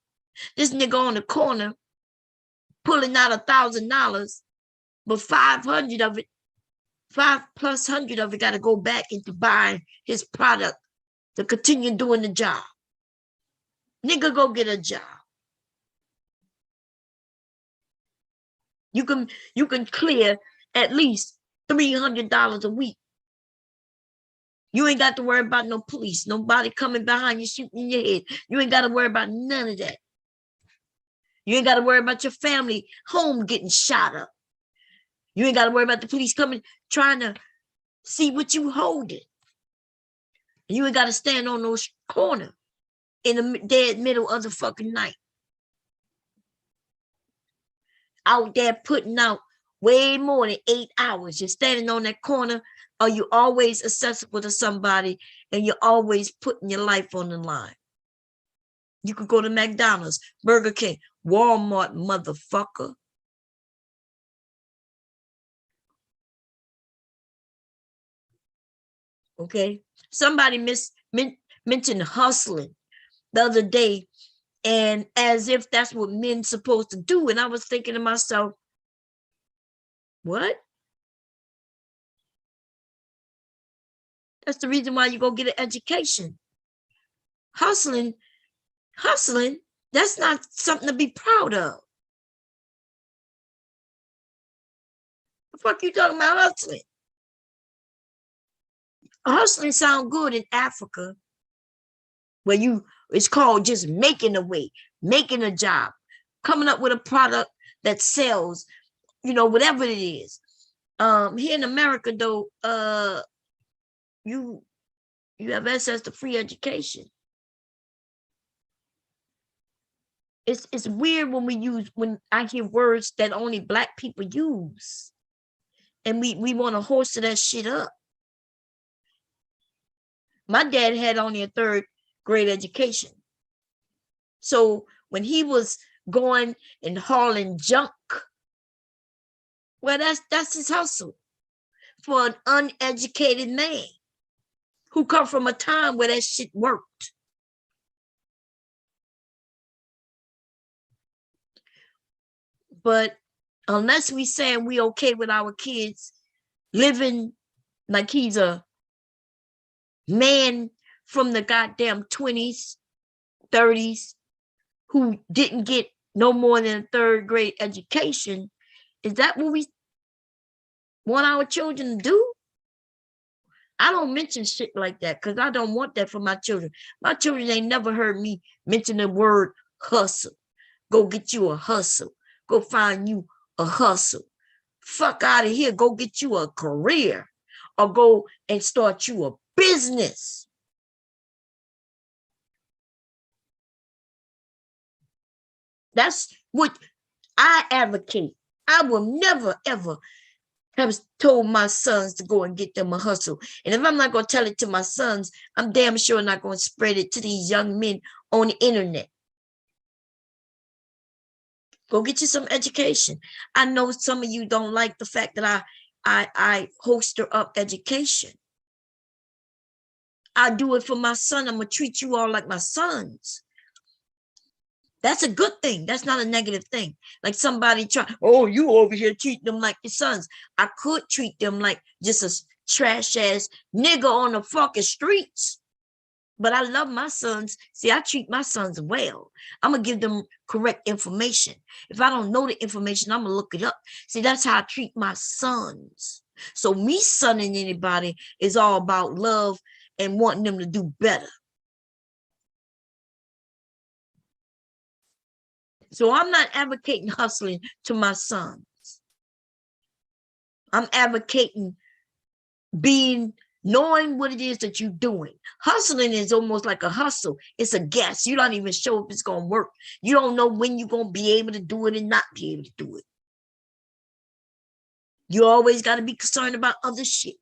This nigga on the corner pulling out $1,000, but 500 of it, 500+ of it got to go back into buying his product to continue doing the job. Nigga, go get a job. You can clear at least $300 a week. You ain't got to worry about no police, nobody coming behind you shooting your head. You ain't got to worry about none of that. You ain't got to worry about your family home getting shot up. You ain't got to worry about the police coming trying to see what you holding. You ain't got to stand on those corner in the dead middle of the fucking night. Out there putting out way more than 8 hours. You're standing on that corner, or you always accessible to somebody, and you're always putting your life on the line. You could go to McDonald's, Burger King, Walmart, motherfucker. Okay. Somebody mentioned hustling the other day, and as if that's what men's supposed to do. And I was thinking to myself, what? That's the reason why you go get an education. Hustling, that's not something to be proud of. The fuck you talking about hustling? Hustling sound good in Africa, where it's called just making a way, making a job, coming up with a product that sells, whatever it is. Here in America though, you have access to free education. It's weird when I hear words that only Black people use, and we want to hoist that shit up. My dad had only a 3rd grade education. So when he was going and hauling junk, well, that's his hustle for an uneducated man who come from a time where that shit worked. But unless we saying we okay with our kids living like he's a man from the goddamn 20s, 30s, who didn't get no more than a third grade education, is that what we want our children to do? I don't mention shit like that because I don't want that for my children. My children ain't never heard me mention the word hustle. Go get you a hustle. Go find you a hustle. Fuck out of here. Go get you a career or go and start you a business. That's what I advocate. I will never, ever have told my sons to go and get them a hustle. And if I'm not going to tell it to my sons, I'm damn sure not going to spread it to these young men on the internet. Go get you some education. I know some of you don't like the fact that I holster up education. I do it for my son. I'm going to treat you all like my sons. That's a good thing. That's not a negative thing. Like somebody try, oh, you over here treat them like your sons. I could treat them like just a trash ass nigga on the fucking streets. But I love my sons. See, I treat my sons well. I'm going to give them correct information. If I don't know the information, I'm going to look it up. See, that's how I treat my sons. So me sonning anybody is all about love and wanting them to do better. So I'm not advocating hustling to my sons. I'm advocating knowing what it is that you're doing. Hustling is almost like a hustle. It's a guess. You're not even sure if it's going to work. You don't know when you're going to be able to do it and not be able to do it. You always got to be concerned about other shit.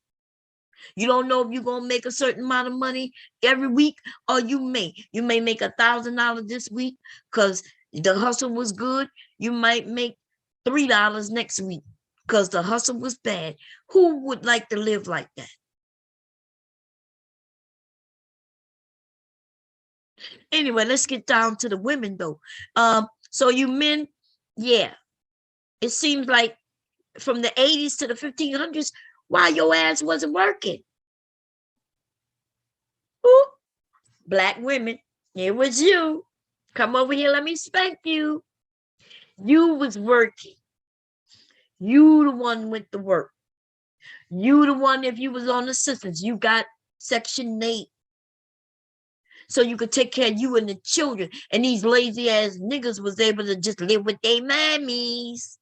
You don't know if you're going to make a certain amount of money every week, or you may make $1,000 this week because the hustle was good. You might make $3 next week because the hustle was bad. Who would like to live like that? Anyway, let's get down to the women though. So you men, yeah, it seems like from the 80s to the 1500s, why your ass wasn't working? Ooh, black women, it was you. Come over here, let me spank you. You was working. You the one with the work. You the one, if you was on assistance, you got Section 8. So you could take care of you and the children. And these lazy ass niggas was able to just live with their mammies.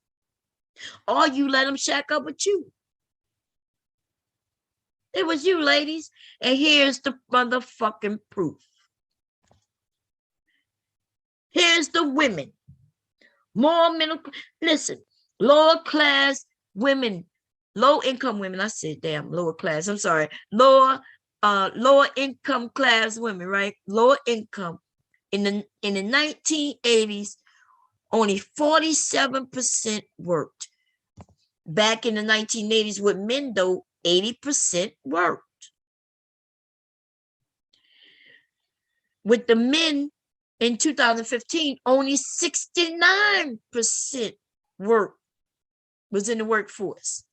Or you let them shack up with you. It was you, ladies. And here's the motherfucking proof. Here's the women. More middle, listen, lower class women, low income women. I said, damn, lower class. I'm sorry. Lower income class women, right? Lower income. In the 1980s, only 47% worked. Back in the 1980s with men, though, 80% worked. With the men in 2015, only 69% was in the workforce.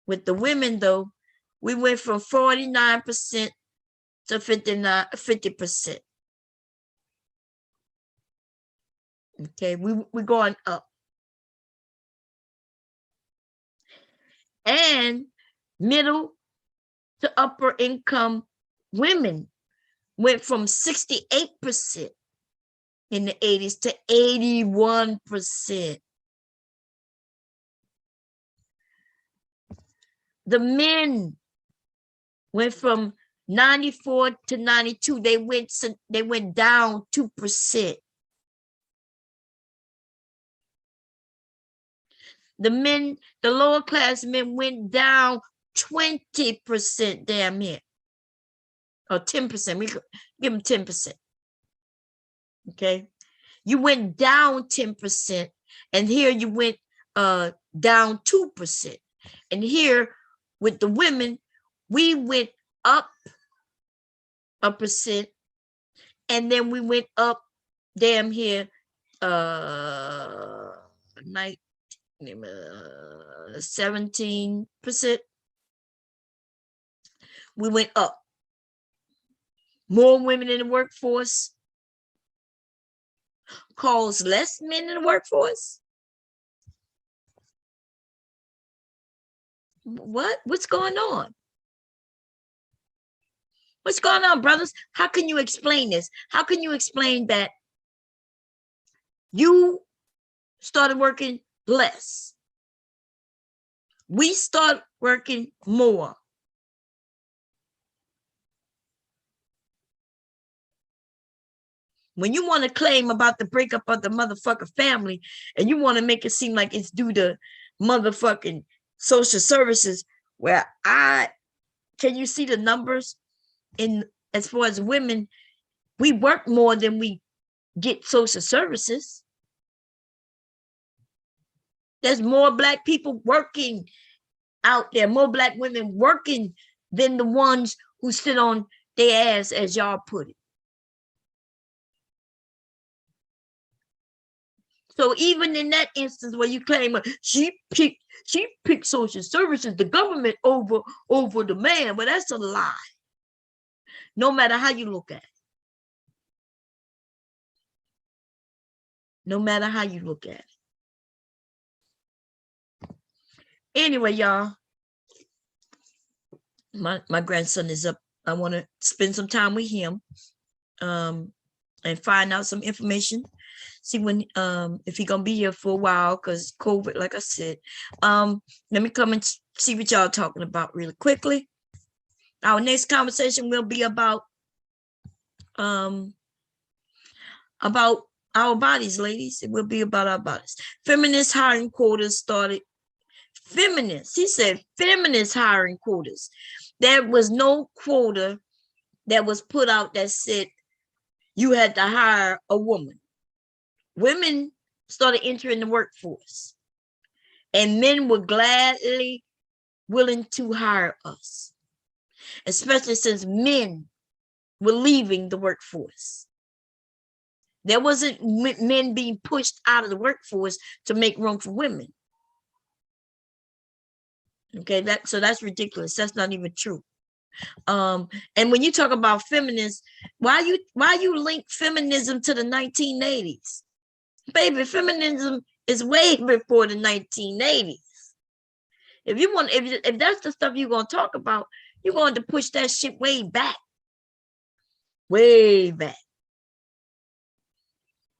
With the women, though, we went from 49% to 50%. Okay, we're going up. And middle to upper income women went from 68% in the 80s to 81%. The men went from 94 to 92. They went down 2%. The lower class men went down 20%, damn near. Or 10%. We could give them 10%. Okay. You went down 10%. And here you went down 2%. And here with the women, we went up a percent, and then we went up damn here 17%. We went up. More women in the workforce cause less men in the workforce. What's going on? What's going on, brothers? How can you explain this? How can you explain that you started working less? We start working more. When you want to claim about the breakup of the motherfucking family and you want to make it seem like it's due to motherfucking social services, where can you see the numbers in as far as women? We work more than we get social services. There's more Black people working out there, more Black women working than the ones who sit on their ass, as y'all put it. So even in that instance where you claim she picked social services, the government over the man, but that's a lie. No matter how you look at it. No matter how you look at it. Anyway, y'all, my grandson is up. I want to spend some time with him and find out some information. See when if he gonna be here for a while, because COVID, like I said. Let me come and see what y'all talking about really quickly. Our next conversation will be about our bodies, ladies. It will be about our bodies. Feminist hiring quotas started. Feminists, he said feminist hiring quotas. There was no quota that was put out that said you had to hire a woman. Women started entering the workforce, and men were gladly willing to hire us, especially since men were leaving the workforce. There wasn't men being pushed out of the workforce to make room for women. Okay, so that's ridiculous. That's not even true. And when you talk about feminists, why you link feminism to the 1980s? Baby, feminism is way before the 1980s. If that's the stuff you're gonna talk about, you're going to push that shit way back. Way back.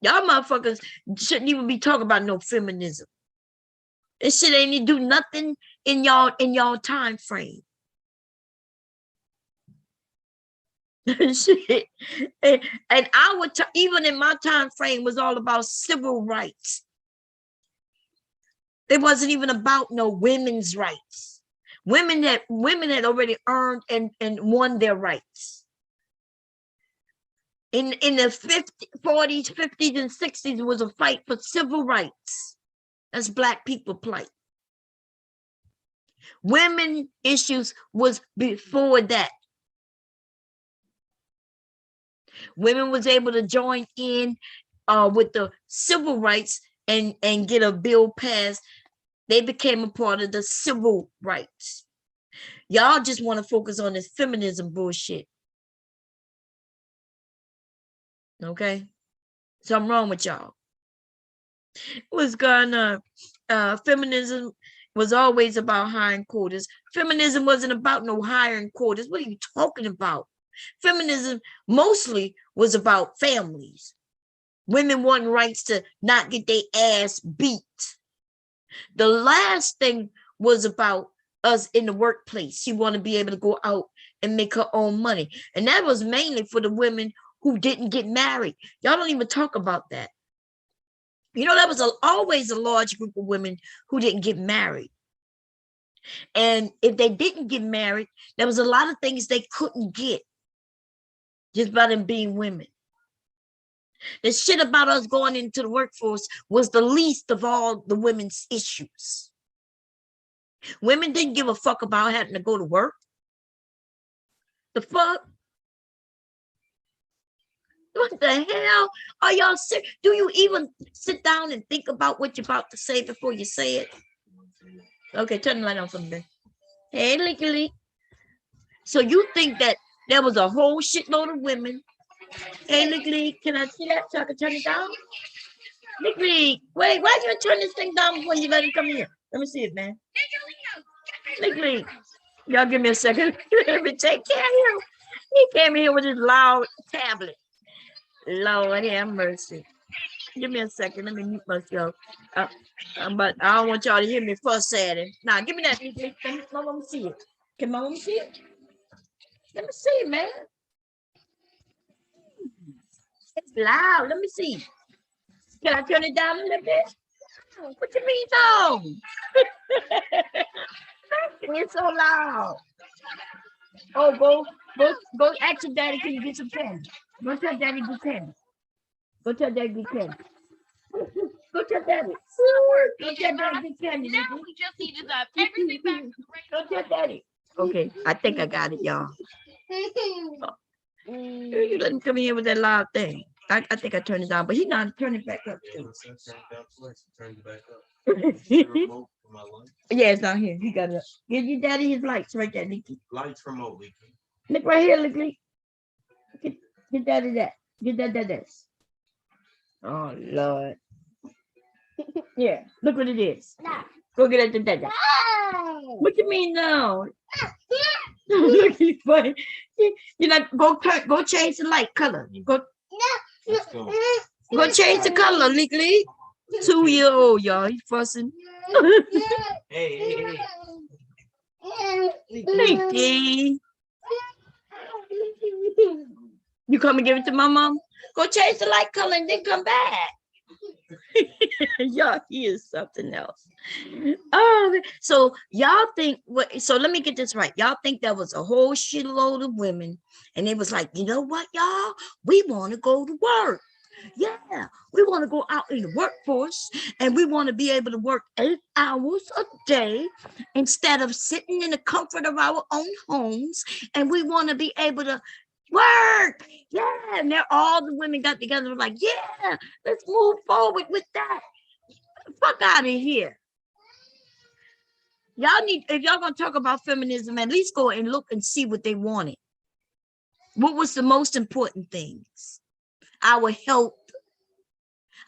Y'all motherfuckers shouldn't even be talking about no feminism. This shit ain't do nothing in y'all time frame. Shit. And even in my time frame was all about civil rights. It wasn't even about no women's rights. Women had already earned and won their rights. In the 40s, 50s, and 60s was a fight for civil rights. That's Black people plight. Women issues was before that. Women was able to join in with the civil rights and get a bill passed. They became a part of the civil rights. Y'all just want to focus on this feminism bullshit. Okay? Something wrong with y'all. What's going on? Feminism was always about hiring quotas. Feminism wasn't about no hiring quotas. What are you talking about? Feminism mostly was about families. Women wanting rights to not get their ass beat. The last thing was about us in the workplace. She want to be able to go out and make her own money. And that was mainly for the women who didn't get married. Y'all don't even talk about that. You know, that was always a large group of women who didn't get married. And if they didn't get married, there was a lot of things they couldn't get just by them being women. The shit about us going into the workforce was the least of all the women's issues. Women didn't give a fuck about having to go to work. The fuck? What the hell? Are y'all serious? Do you even sit down and think about what you're about to say before you say it? Okay, turn the light on for me. Hey, Licky. So you think that there was a whole shitload of women? Hey, Licky, can I see that so I can turn it down? Licky, wait, why you turn this thing down before you let him come here? Let me see it, man. Licky, y'all give me a second. Let me take care of him. He came here with his loud tablet. Lord have mercy. Give me a second. Let me mute myself. But I don't want y'all to hear me fuss at him. Now, give me that. Let my mom see it. Can my mom see it? Let me see, man. It's loud. Let me see. Can I turn it down a little bit? What you mean, no? It's so loud. Oh, go ask your daddy, can you get some candy? Go tell daddy get candy. Go tell daddy get candy. Go tell daddy. Go tell daddy get candy. Now we just need to dive everything back to the Go tell daddy. Okay, I think I got it, y'all. You let him come in here with that loud thing. I think I turned it down, but he not turn it back up too. Yeah, it's not here. He got it. Give your daddy his lights right there, Nicky. Lights remote, Leaky. Look right here, Licky. Get daddy that. Get that. Oh Lord. Yeah, look what it is. Go get it to daddy. What you mean no? Look, he's funny. You know, go change the light color. Go change the color, legally. 2-year-old, y'all. He fussing. Hey. Leaky. You come and give it to my mom? Go change the light color and then come back. Y'all, he is something else. Oh, so y'all think what? So let me get this right. Y'all think there was a whole shitload of women, and it was like, you know what, y'all? We want to go to work. Yeah, we want to go out in the workforce, and we want to be able to work 8 hours a day instead of sitting in the comfort of our own homes, and we want to be able to work. Yeah, and all the women got together and were like, yeah, let's move forward with that. Fuck out of here. Y'all need, if y'all gonna talk about feminism, at least go and look and see what they wanted. What was the most important things? Our health,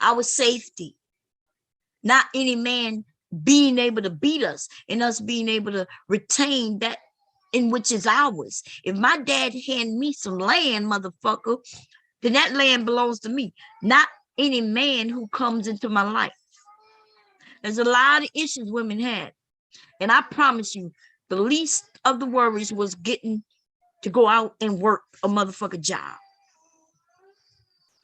our safety, not any man being able to beat us and us being able to retain that in which is ours. If my dad hand me some land, motherfucker, then that land belongs to me, not any man who comes into my life. There's a lot of issues women had. And I promise you, the least of the worries was getting to go out and work a motherfucker job.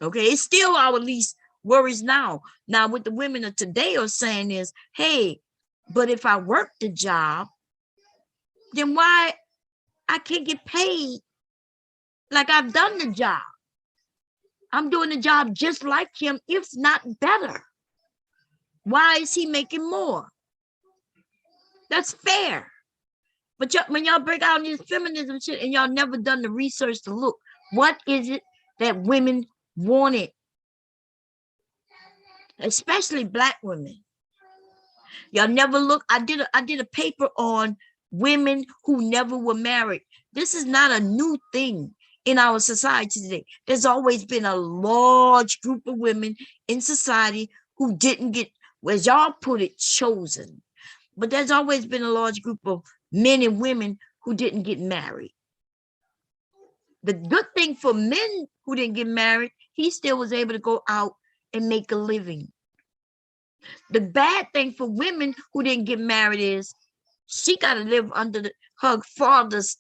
Okay, it's still our least worries now. Now, what the women of today are saying is, hey, but if I work the job, then why I can't get paid like I've done the job? I'm doing the job just like him, if not better. Why is he making more? That's fair. But when y'all break out this feminism shit and y'all never done the research to look, what is it that women wanted? Especially Black women. Y'all never look. I did a paper on women who never were married. This is not a new thing in our society today. There's always been a large group of women in society who didn't get, as y'all put it, chosen. But there's always been a large group of men and women who didn't get married. The good thing for men who didn't get married, he still was able to go out and make a living. The bad thing for women who didn't get married is she got to live under her father's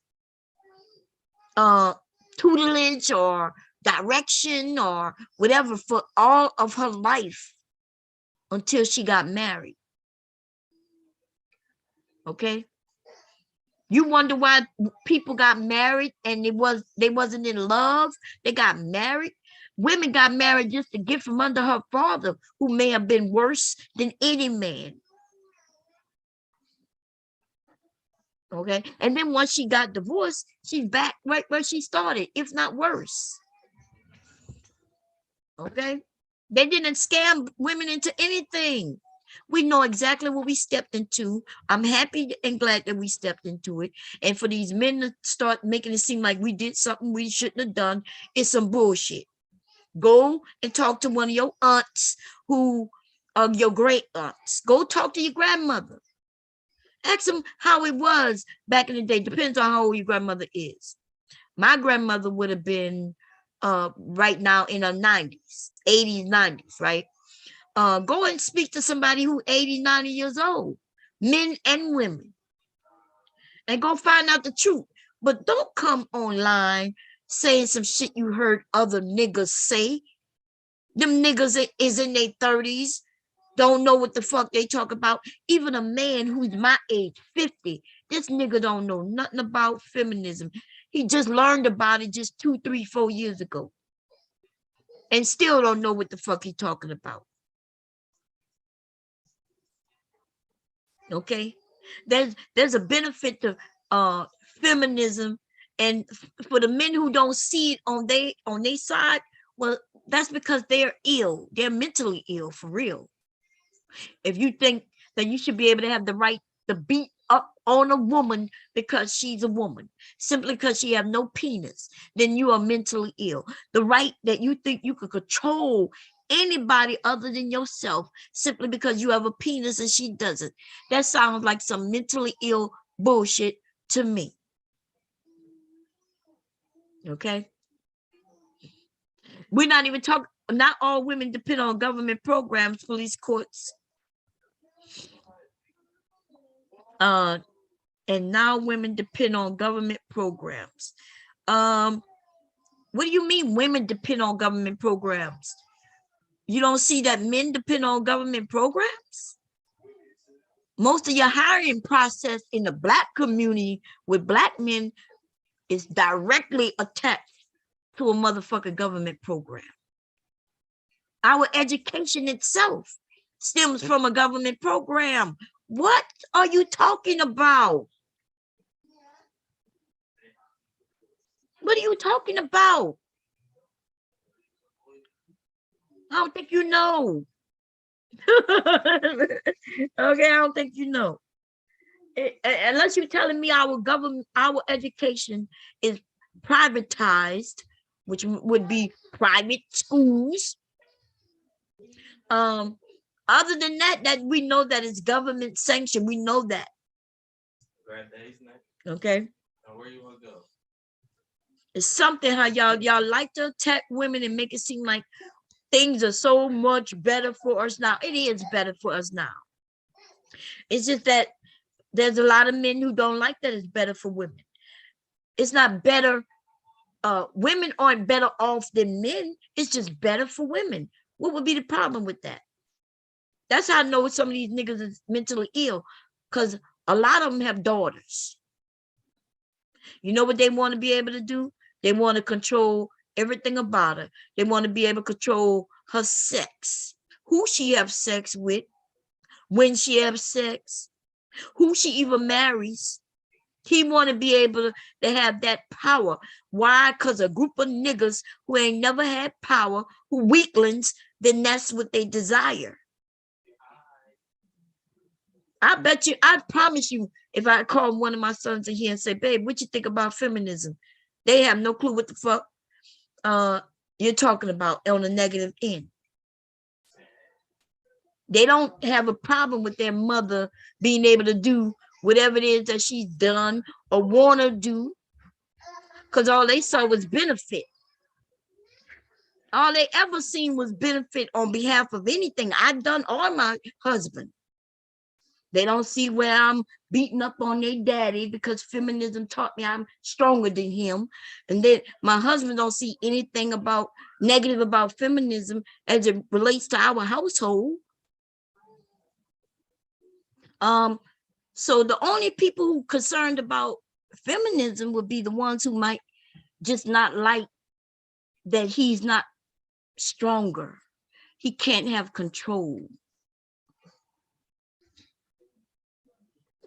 tutelage or direction or whatever for all of her life until she got married. Okay, you wonder why people got married and they wasn't in love. They got married. Women got married just to get from under her father, who may have been worse than any man. Okay, and then once she got divorced, she's back right where she started, if not worse. Okay. They didn't scam women into anything. We know exactly what we stepped into. I'm happy and glad that we stepped into it. And for these men to start making it seem like we did something we shouldn't have done, it's some bullshit. Go and talk to one of your aunts who are your great aunts. Go talk to your grandmother. Ask them how it was back in the day. Depends on how old your grandmother is. My grandmother would have been right now in her 90s, 80s, 90s, right? Go and speak to somebody who 80, 90 years old, men and women, and go find out the truth. But don't come online saying some shit you heard other niggas say. Them niggas is in their 30s, don't know what the fuck they talk about. Even a man who's my age, 50, this nigga don't know nothing about feminism. He just learned about it just 2, 3, 4 years ago. And still don't know what the fuck he talking about. Okay? There's a benefit to feminism, and for the men who don't see it on their side, well, that's because they're ill. They're mentally ill for real. If you think that you should be able to have the right to beat up on a woman because she's a woman, simply because she have no penis, then you are mentally ill. The right that you think you could control anybody other than yourself simply because you have a penis and she doesn't. That sounds like some mentally ill bullshit to me. Okay? We're not even talking, not all women depend on government programs, police, courts. And now women depend on government programs. What do you mean women depend on government programs? You don't see that men depend on government programs? Most of your hiring process in the Black community with Black men is directly attached to a motherfucking government program. Our education itself stems from a government program. What are you talking about? What are you talking about? I don't think you know. Okay, I don't think you know. Unless you're telling me our government, our education is privatized, which would be private schools. Other than that, that we know that it's government sanctioned. We know that. Okay. Where you want to go? It's something how y'all like to attack women and make it seem like things are so much better for us now. It is better for us now. It's just that there's a lot of men who don't like that it's better for women. It's not better. Women aren't better off than men. It's just better for women. What would be the problem with that? That's how I know some of these niggas is mentally ill, because a lot of them have daughters. You know what they want to be able to do? They want to control everything about her. They want to be able to control her sex, who she have sex with, when she have sex, who she even marries. He want to be able to have that power. Why? Because a group of niggas who ain't never had power, who weaklings, then that's what they desire. I bet you, I promise you, if I call one of my sons in here and say, babe, what you think about feminism? They have no clue what the fuck you're talking about on the negative end. They don't have a problem with their mother being able to do whatever it is that she's done or want to do, because all they saw was benefit. All they ever seen was benefit on behalf of anything I've done or my husband. They don't see where I'm beating up on their daddy because feminism taught me I'm stronger than him. And then my husband don't see anything about negative about feminism as it relates to our household. So the only people who concerned about feminism would be the ones who might just not like that he's not stronger. He can't have control.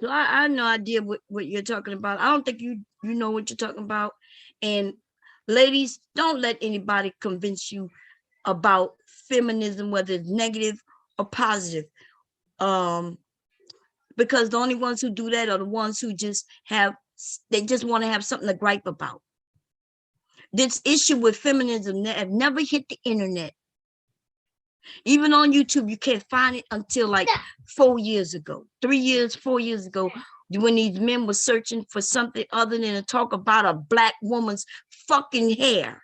So I have no idea what you're talking about. I don't think you know what you're talking about. And ladies, don't let anybody convince you about feminism, whether it's negative or positive. Because the only ones who do that are the ones who they just want to have something to gripe about. This issue with feminism have never hit the internet. Even on YouTube, you can't find it until like 4 years ago, 3 years, 4 years ago, when these men were searching for something other than to talk about a black woman's fucking hair.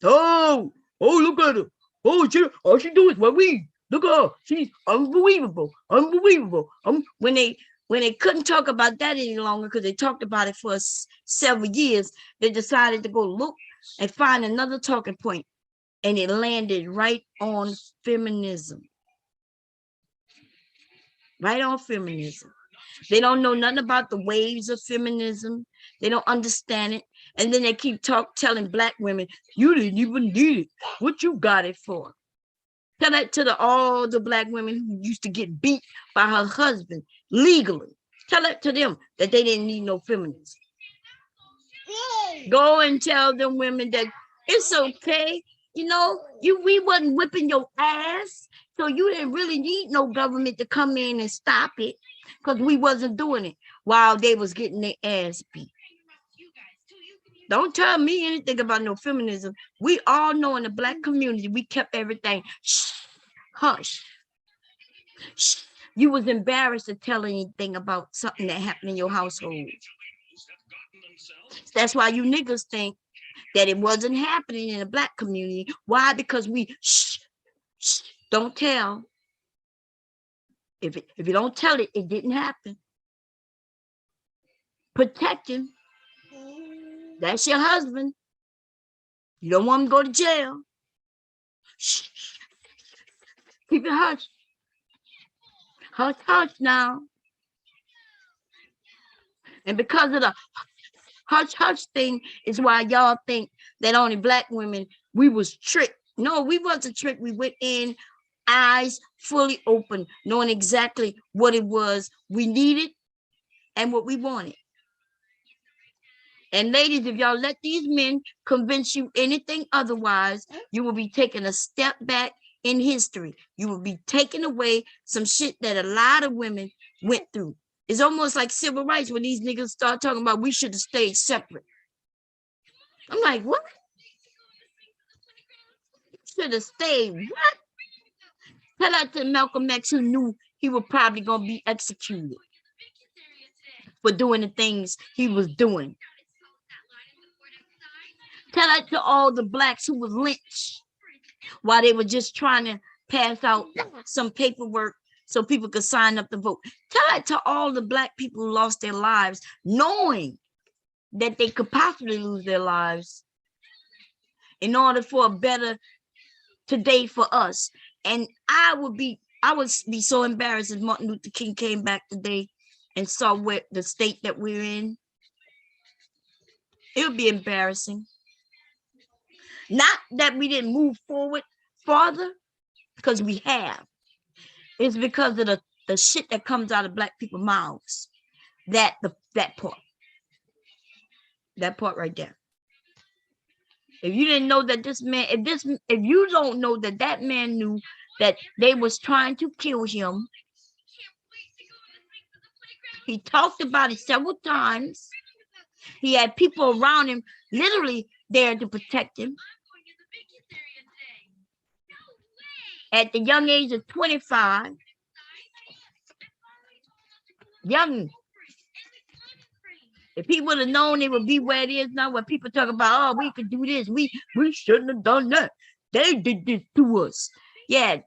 Oh, look at her. Oh, all she do is what we look at her. She's unbelievable. When they couldn't talk about that any longer because they talked about it for several years, they decided to go look and find another talking point. And it landed right on feminism. Right on feminism. They don't know nothing about the waves of feminism. They don't understand it. And then they keep telling black women, you didn't even need it. What you got it for? Tell that to all the black women who used to get beat by her husband legally. Tell that to them that they didn't need no feminism. Go and tell them women that it's okay. You know, we wasn't whipping your ass, so you didn't really need no government to come in and stop it, because we wasn't doing it while they was getting their ass beat. Don't tell me anything about no feminism. We all know in the black community, we kept everything shh, hush. Shh. You was embarrassed to tell anything about something that happened in your household. That's why you niggas think that it wasn't happening in the black community. Why? Because we shh, don't tell. If you don't tell it, it didn't happen. Protect him. That's your husband. You don't want him to go to jail. Shh. Keep it hush. Hush now. And because of the hush thing is why y'all think that only black women, we was tricked. No, we wasn't tricked. We went in, eyes fully open, knowing exactly what it was we needed and what we wanted. And ladies, if y'all let these men convince you anything otherwise, you will be taking a step back in history. You will be taking away some shit that a lot of women went through. It's almost like civil rights when these niggas start talking about we should have stayed separate. I'm like, what? Should have stayed what? Tell that to Malcolm X, who knew he was probably going to be executed for doing the things he was doing. Tell that to all the blacks who was lynched while they were just trying to pass out some paperwork so people could sign up to vote. Tell that to all the black people who lost their lives, knowing that they could possibly lose their lives in order for a better today for us. And I would be so embarrassed if Martin Luther King came back today and saw where the state that we're in. It would be embarrassing. Not that we didn't move forward farther, because we have. It's because of the shit that comes out of black people's mouths. That part right there. If you didn't know that this man, if you don't know that man knew that they was trying to kill him, he talked about it several times. He had people around him literally there to protect him. At the young age of 25, young. If he would have known it would be where it is now, where people talk about, oh, we could do this, we shouldn't have done that. They did this to us. Yeah,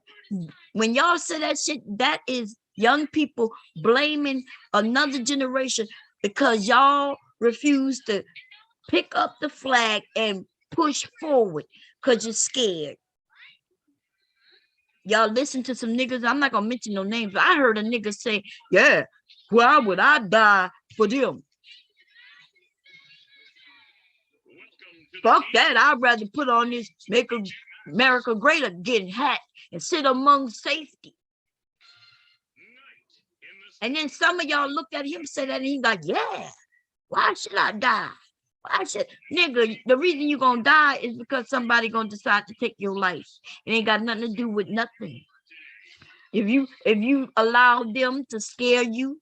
when y'all say that shit, that is young people blaming another generation because y'all refuse to pick up the flag and push forward because you're scared. Y'all listen to some niggas, I'm not gonna mention no names, but I heard a nigga say, yeah, why would I die for them? Fuck that, I'd rather put on this Make America Great Again hat and sit among safety. And then some of y'all look at him, say that, and he's like, yeah, why should I die? I said, nigga, the reason you gonna die is because somebody gonna decide to take your life. It ain't got nothing to do with nothing. If you allow them to scare you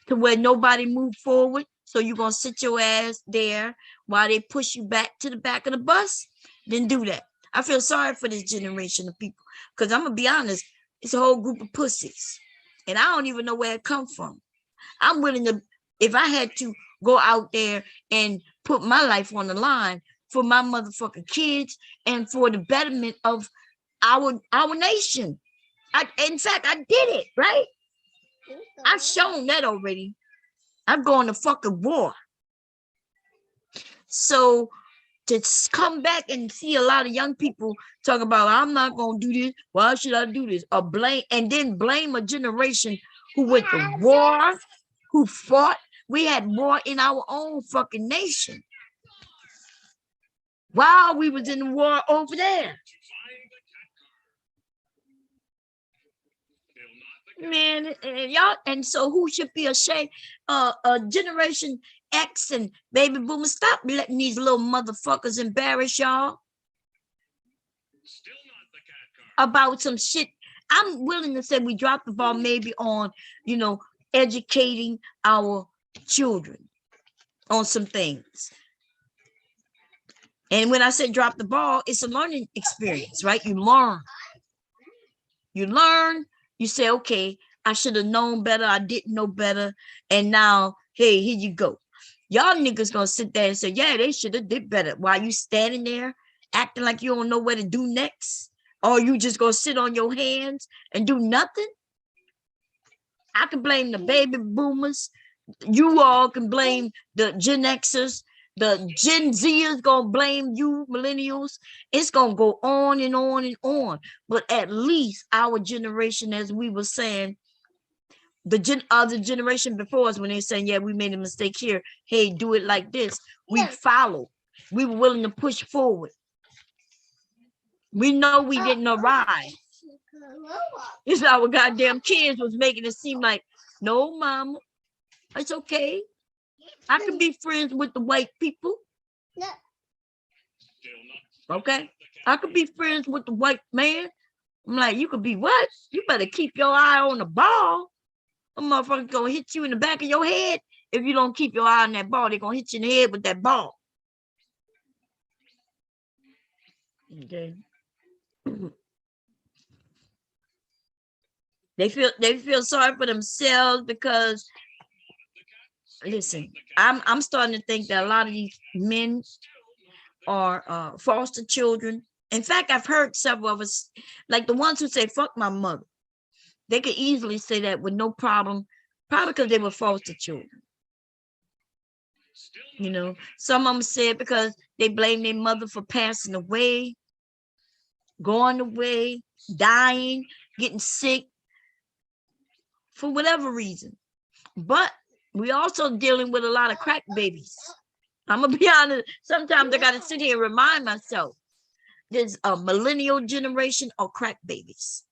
to where nobody move forward, so you gonna sit your ass there while they push you back to the back of the bus, then do that. I feel sorry for this generation of people, because I'm gonna be honest, it's a whole group of pussies, and I don't even know where it come from. I'm willing to, if I had to go out there and put my life on the line for my motherfucking kids and for the betterment of our nation. In fact, I did it, right? I've shown that already. I'm going to fucking war. So to come back and see a lot of young people talk about, I'm not going to do this. Why should I do this? Or blame, and then blame a generation who went to war, who fought. We had war in our own fucking nation while we was in the war over there. Man, and y'all, and so who should be ashamed? Generation X and baby boomers, stop letting these little motherfuckers embarrass y'all about some shit. I'm willing to say we dropped the ball maybe on, educating our children on some things. And when I said drop the ball, it's a learning experience, right? You learn, you say, okay, I should have known better. I didn't know better. And now, hey, here you go. Y'all niggas gonna sit there and say, yeah, they should have did better. While you standing there acting like you don't know where to do next, or you just gonna sit on your hands and do nothing. I can blame the baby boomers. You all can blame the Gen Xers. The Gen Z is gonna blame you, millennials. It's gonna go on and on and on. But at least our generation, as we were saying, the other generation before us, when they're saying, yeah, we made a mistake here. Hey, do it like this. We followed. We were willing to push forward. We know we didn't arrive. It's our goddamn kids was making it seem like, no, mama, it's okay. I can be friends with the white people. Okay. I could be friends with the white man. I'm like, you could be what? You better keep your eye on the ball. A motherfucker gonna hit you in the back of your head. If you don't keep your eye on that ball, they're gonna hit you in the head with that ball. Okay. They feel sorry for themselves because, listen, I'm starting to think that a lot of these men are foster children. In fact, I've heard several of us, like the ones who say, fuck my mother. They could easily say that with no problem, probably because they were foster children. Some of them said because they blame their mother for passing away, going away, dying, getting sick, for whatever reason. But we also dealing with a lot of crack babies. I'm gonna be honest. Sometimes I gotta sit here and remind myself there's a millennial generation of crack babies.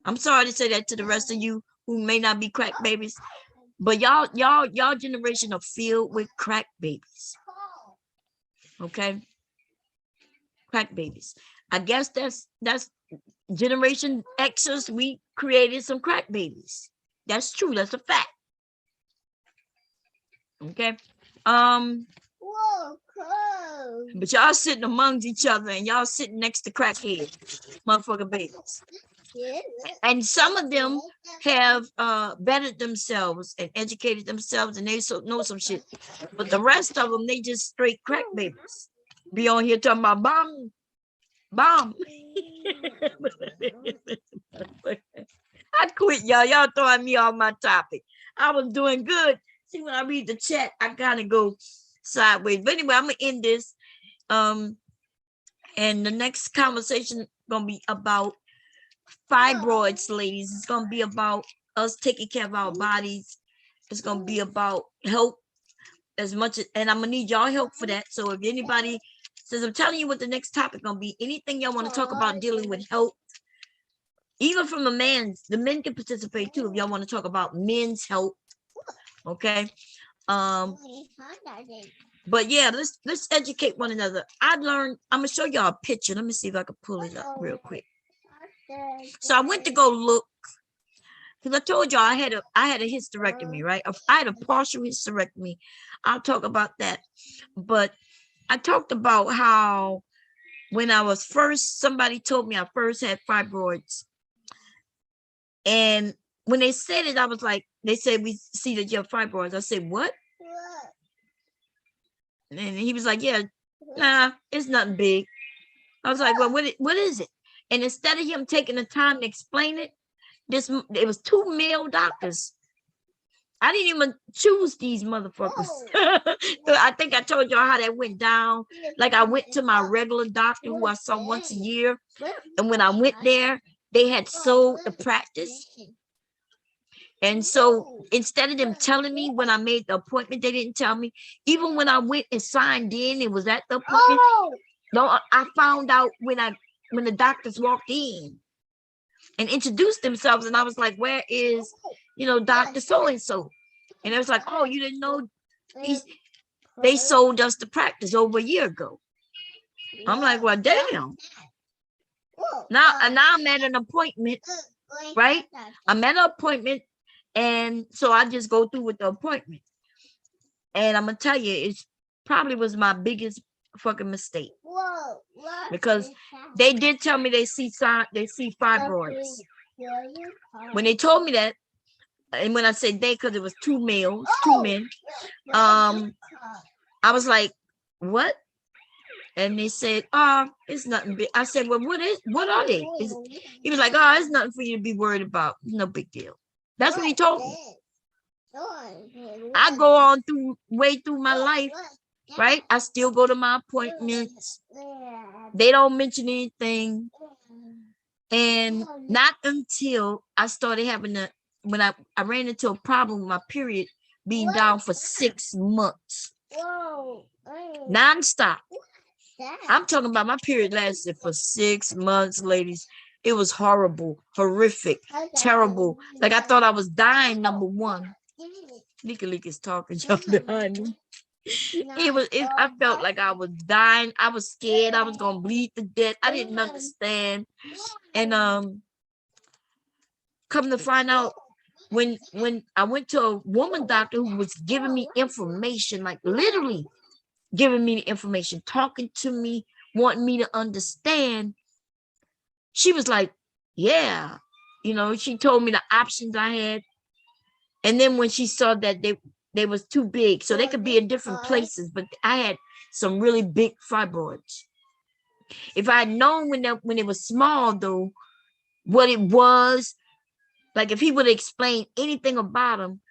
I'm sorry to say that to the rest of you who may not be crack babies, but y'all generation are filled with crack babies. Okay, crack babies. I guess that's Generation Xers. We created some crack babies. That's true. That's a fact. Okay. But y'all sitting amongst each other and y'all sitting next to crackheads, motherfucking babies. And some of them have bettered themselves and educated themselves, and they know some shit. But the rest of them, they just straight crack babies. Be on here talking about bomb. I quit, y'all. Y'all throwing me off my topic. I was doing good. See, when I read the chat, I kind of go sideways. But anyway, I'm gonna end this. And the next conversation gonna be about fibroids, ladies. It's gonna be about us taking care of our bodies. It's gonna be about health as much as, and I'm gonna need y'all help for that. So if anybody says, I'm telling you what the next topic gonna be, anything y'all want to talk about dealing with health, even from the men can participate too if y'all want to talk about men's health. Okay. But yeah, let's educate one another. I learned, I'm gonna show y'all a picture. Let me see if I can pull it up real quick. So I went to go look, because I told y'all I had a hysterectomy, right? I had a partial hysterectomy. I'll talk about that. But I talked about how when I was first, somebody told me I first had fibroids. And when they said it, I was like, they said, we see that you have fibroids. I said, what? And he was like, yeah, nah, it's nothing big. I was like, well, what is it? And instead of him taking the time to explain it, it was two male doctors. I didn't even choose these motherfuckers. So I think I told y'all how that went down. Like I went to my regular doctor who I saw once a year. And when I went there, they had sold the practice. And so instead of them telling me when I made the appointment, they didn't tell me. Even when I went and signed in, it was at the appointment. No, I found out when the doctors walked in and introduced themselves, and I was like, where is, Dr. So-and-so? And it was like, oh, you didn't know they sold us the practice over a year ago. I'm like, well, damn. Now I'm at an appointment, right? I'm at an appointment, and so I just go through with the appointment. And I'm gonna tell you, it probably was my biggest fucking mistake. Because they did tell me they see fibroids. When they told me that, and when I said they, because it was two men, I was like, what? And they said, it's nothing big. I said, well, what are they? He was like, it's nothing for you to be worried about. No big deal. That's what he told me. I go on way through my life, right? I still go to my appointments. They don't mention anything. And not until I started having when I ran into a problem with my period being down for 6 months. Non-stop. I'm talking about my period lasted for 6 months, ladies. It was horrible, horrific, terrible. Like I thought I was dying, number one. Nika is talking, y'all behind me. I felt like I was dying. I was scared I was gonna bleed to death. I didn't understand. And come to find out, when I went to a woman doctor who was giving me information, like literally giving me the information, talking to me, wanting me to understand, she was like, yeah, she told me the options I had. And then when she saw that they was too big, so they could be in different places, but I had some really big fibroids. If I had known when it was small, though, what it was, like if he would have explained anything about them,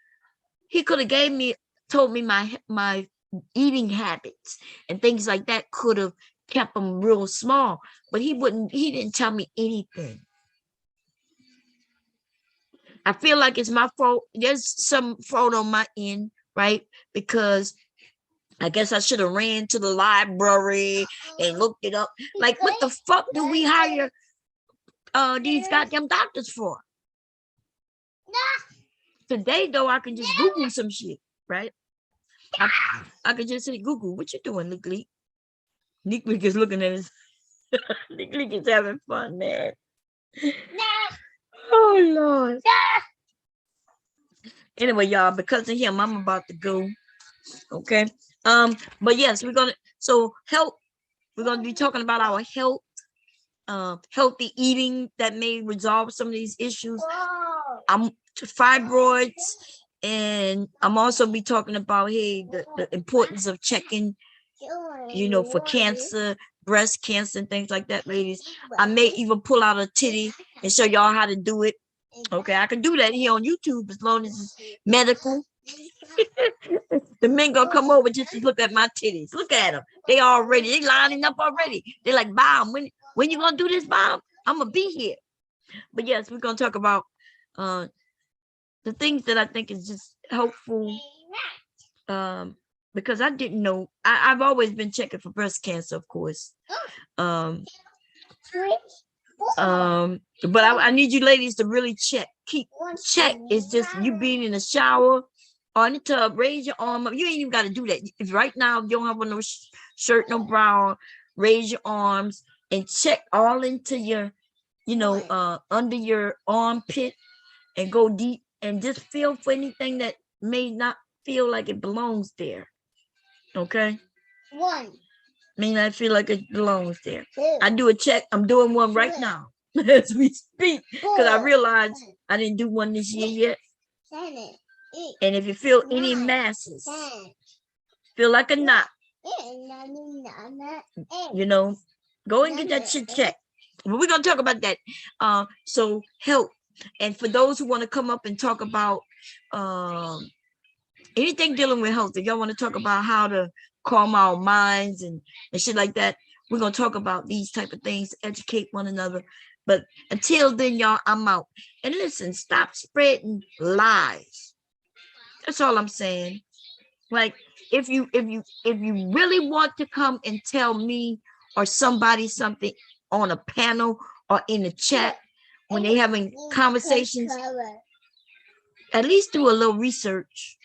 he could have told me my eating habits and things like that, could have kept them real small, but he didn't tell me anything. I feel like it's my fault. There's some fault on my end, right? Because I guess I should have ran to the library and looked it up. Like, what the fuck do we hire these goddamn doctors for? Today, though, I can just Google some shit, right? I could just say, Google, what you doing, Nick Leak? Nick Leak is looking at us. Nick Leak is having fun, man. Oh, Lord. Anyway, y'all, because of him, I'm about to go. Okay. But yes, health, we're gonna be talking about our health, healthy eating that may resolve some of these issues. Fibroids, and I'm also be talking about the importance of checking, for cancer, breast cancer, and things like that, ladies. I may even pull out a titty and show y'all how to do it. Okay, I can do that here on YouTube as long as it's medical. The men gonna come over just to look at my titties. Look at them. They lining up already. They're like, Bomb, when you gonna do this, Bomb? I'm gonna be here. But yes, we're gonna talk about the things that I think is just helpful. Because I didn't know. I've always been checking for breast cancer, of course. But I need you ladies to really check. Check is just you being in the shower on the tub, raise your arm up. You ain't even got to do that. If right now you don't have on no shirt, no bra, raise your arms and check all into your, under your armpit and go deep and just feel for anything that may not feel like it belongs there. Okay? One, May not feel like it belongs there. two, I do a check. I'm doing one right now as we speak because I realized I didn't do one this year yet. 7, 8, And if you feel any masses, 10. feel like a knot, 8. go and get that shit checked. But we're gonna talk about that. So health, and for those who want to come up and talk about anything dealing with health, if y'all want to talk about how to calm our minds and shit like that, we're gonna talk about these type of things, educate one another. But until then, y'all, I'm out. And listen, stop spreading lies. That's all I'm saying. Like, if you really want to come and tell me or somebody something on a panel or in the chat when they having conversations, at least do a little research.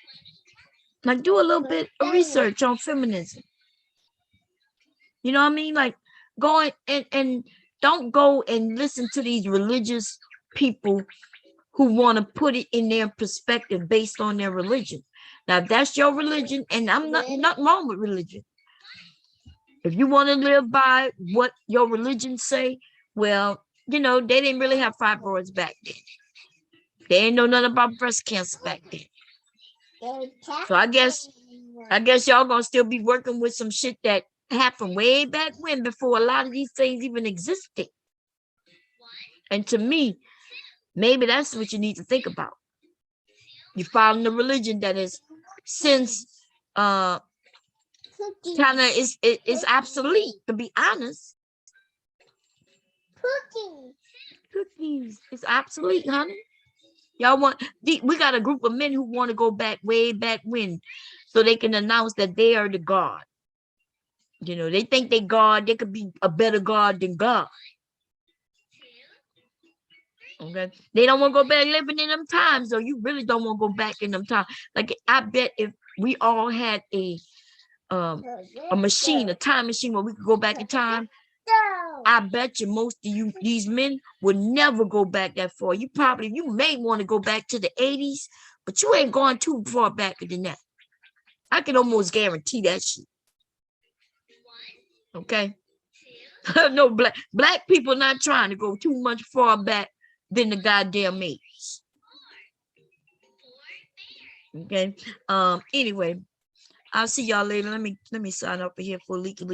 Like, do a little bit of research on feminism. You know what I mean? Like, go and don't go and listen to these religious people who want to put it in their perspective based on their religion. Now, if that's your religion, and I'm not wrong with religion. If you want to live by what your religion say, well, they didn't really have fibroids back then. They ain't know nothing about breast cancer back then. So I guess y'all gonna still be working with some shit that happened way back when, before a lot of these things even existed. And to me, maybe that's what you need to think about. You're following a religion that is since kind of is obsolete, to be honest. Cookies. It's obsolete, honey. Y'all we got a group of men who want to go back way back when, so they can announce that they are the God. They think they God, they could be a better God than God. Okay. They don't want to go back living in them times, though. You really don't want to go back in them times. Like, I bet if we all had a machine, a time machine where we could go back in time, I bet you most of you, these men, would never go back that far. You may want to go back to the 80s, but you ain't going too far back than that. I can almost guarantee that shit. Okay. No, black people not trying to go too much far back than the goddamn 80s. Okay. Anyway, I'll see y'all later. Let me sign up here for Leaky Leak.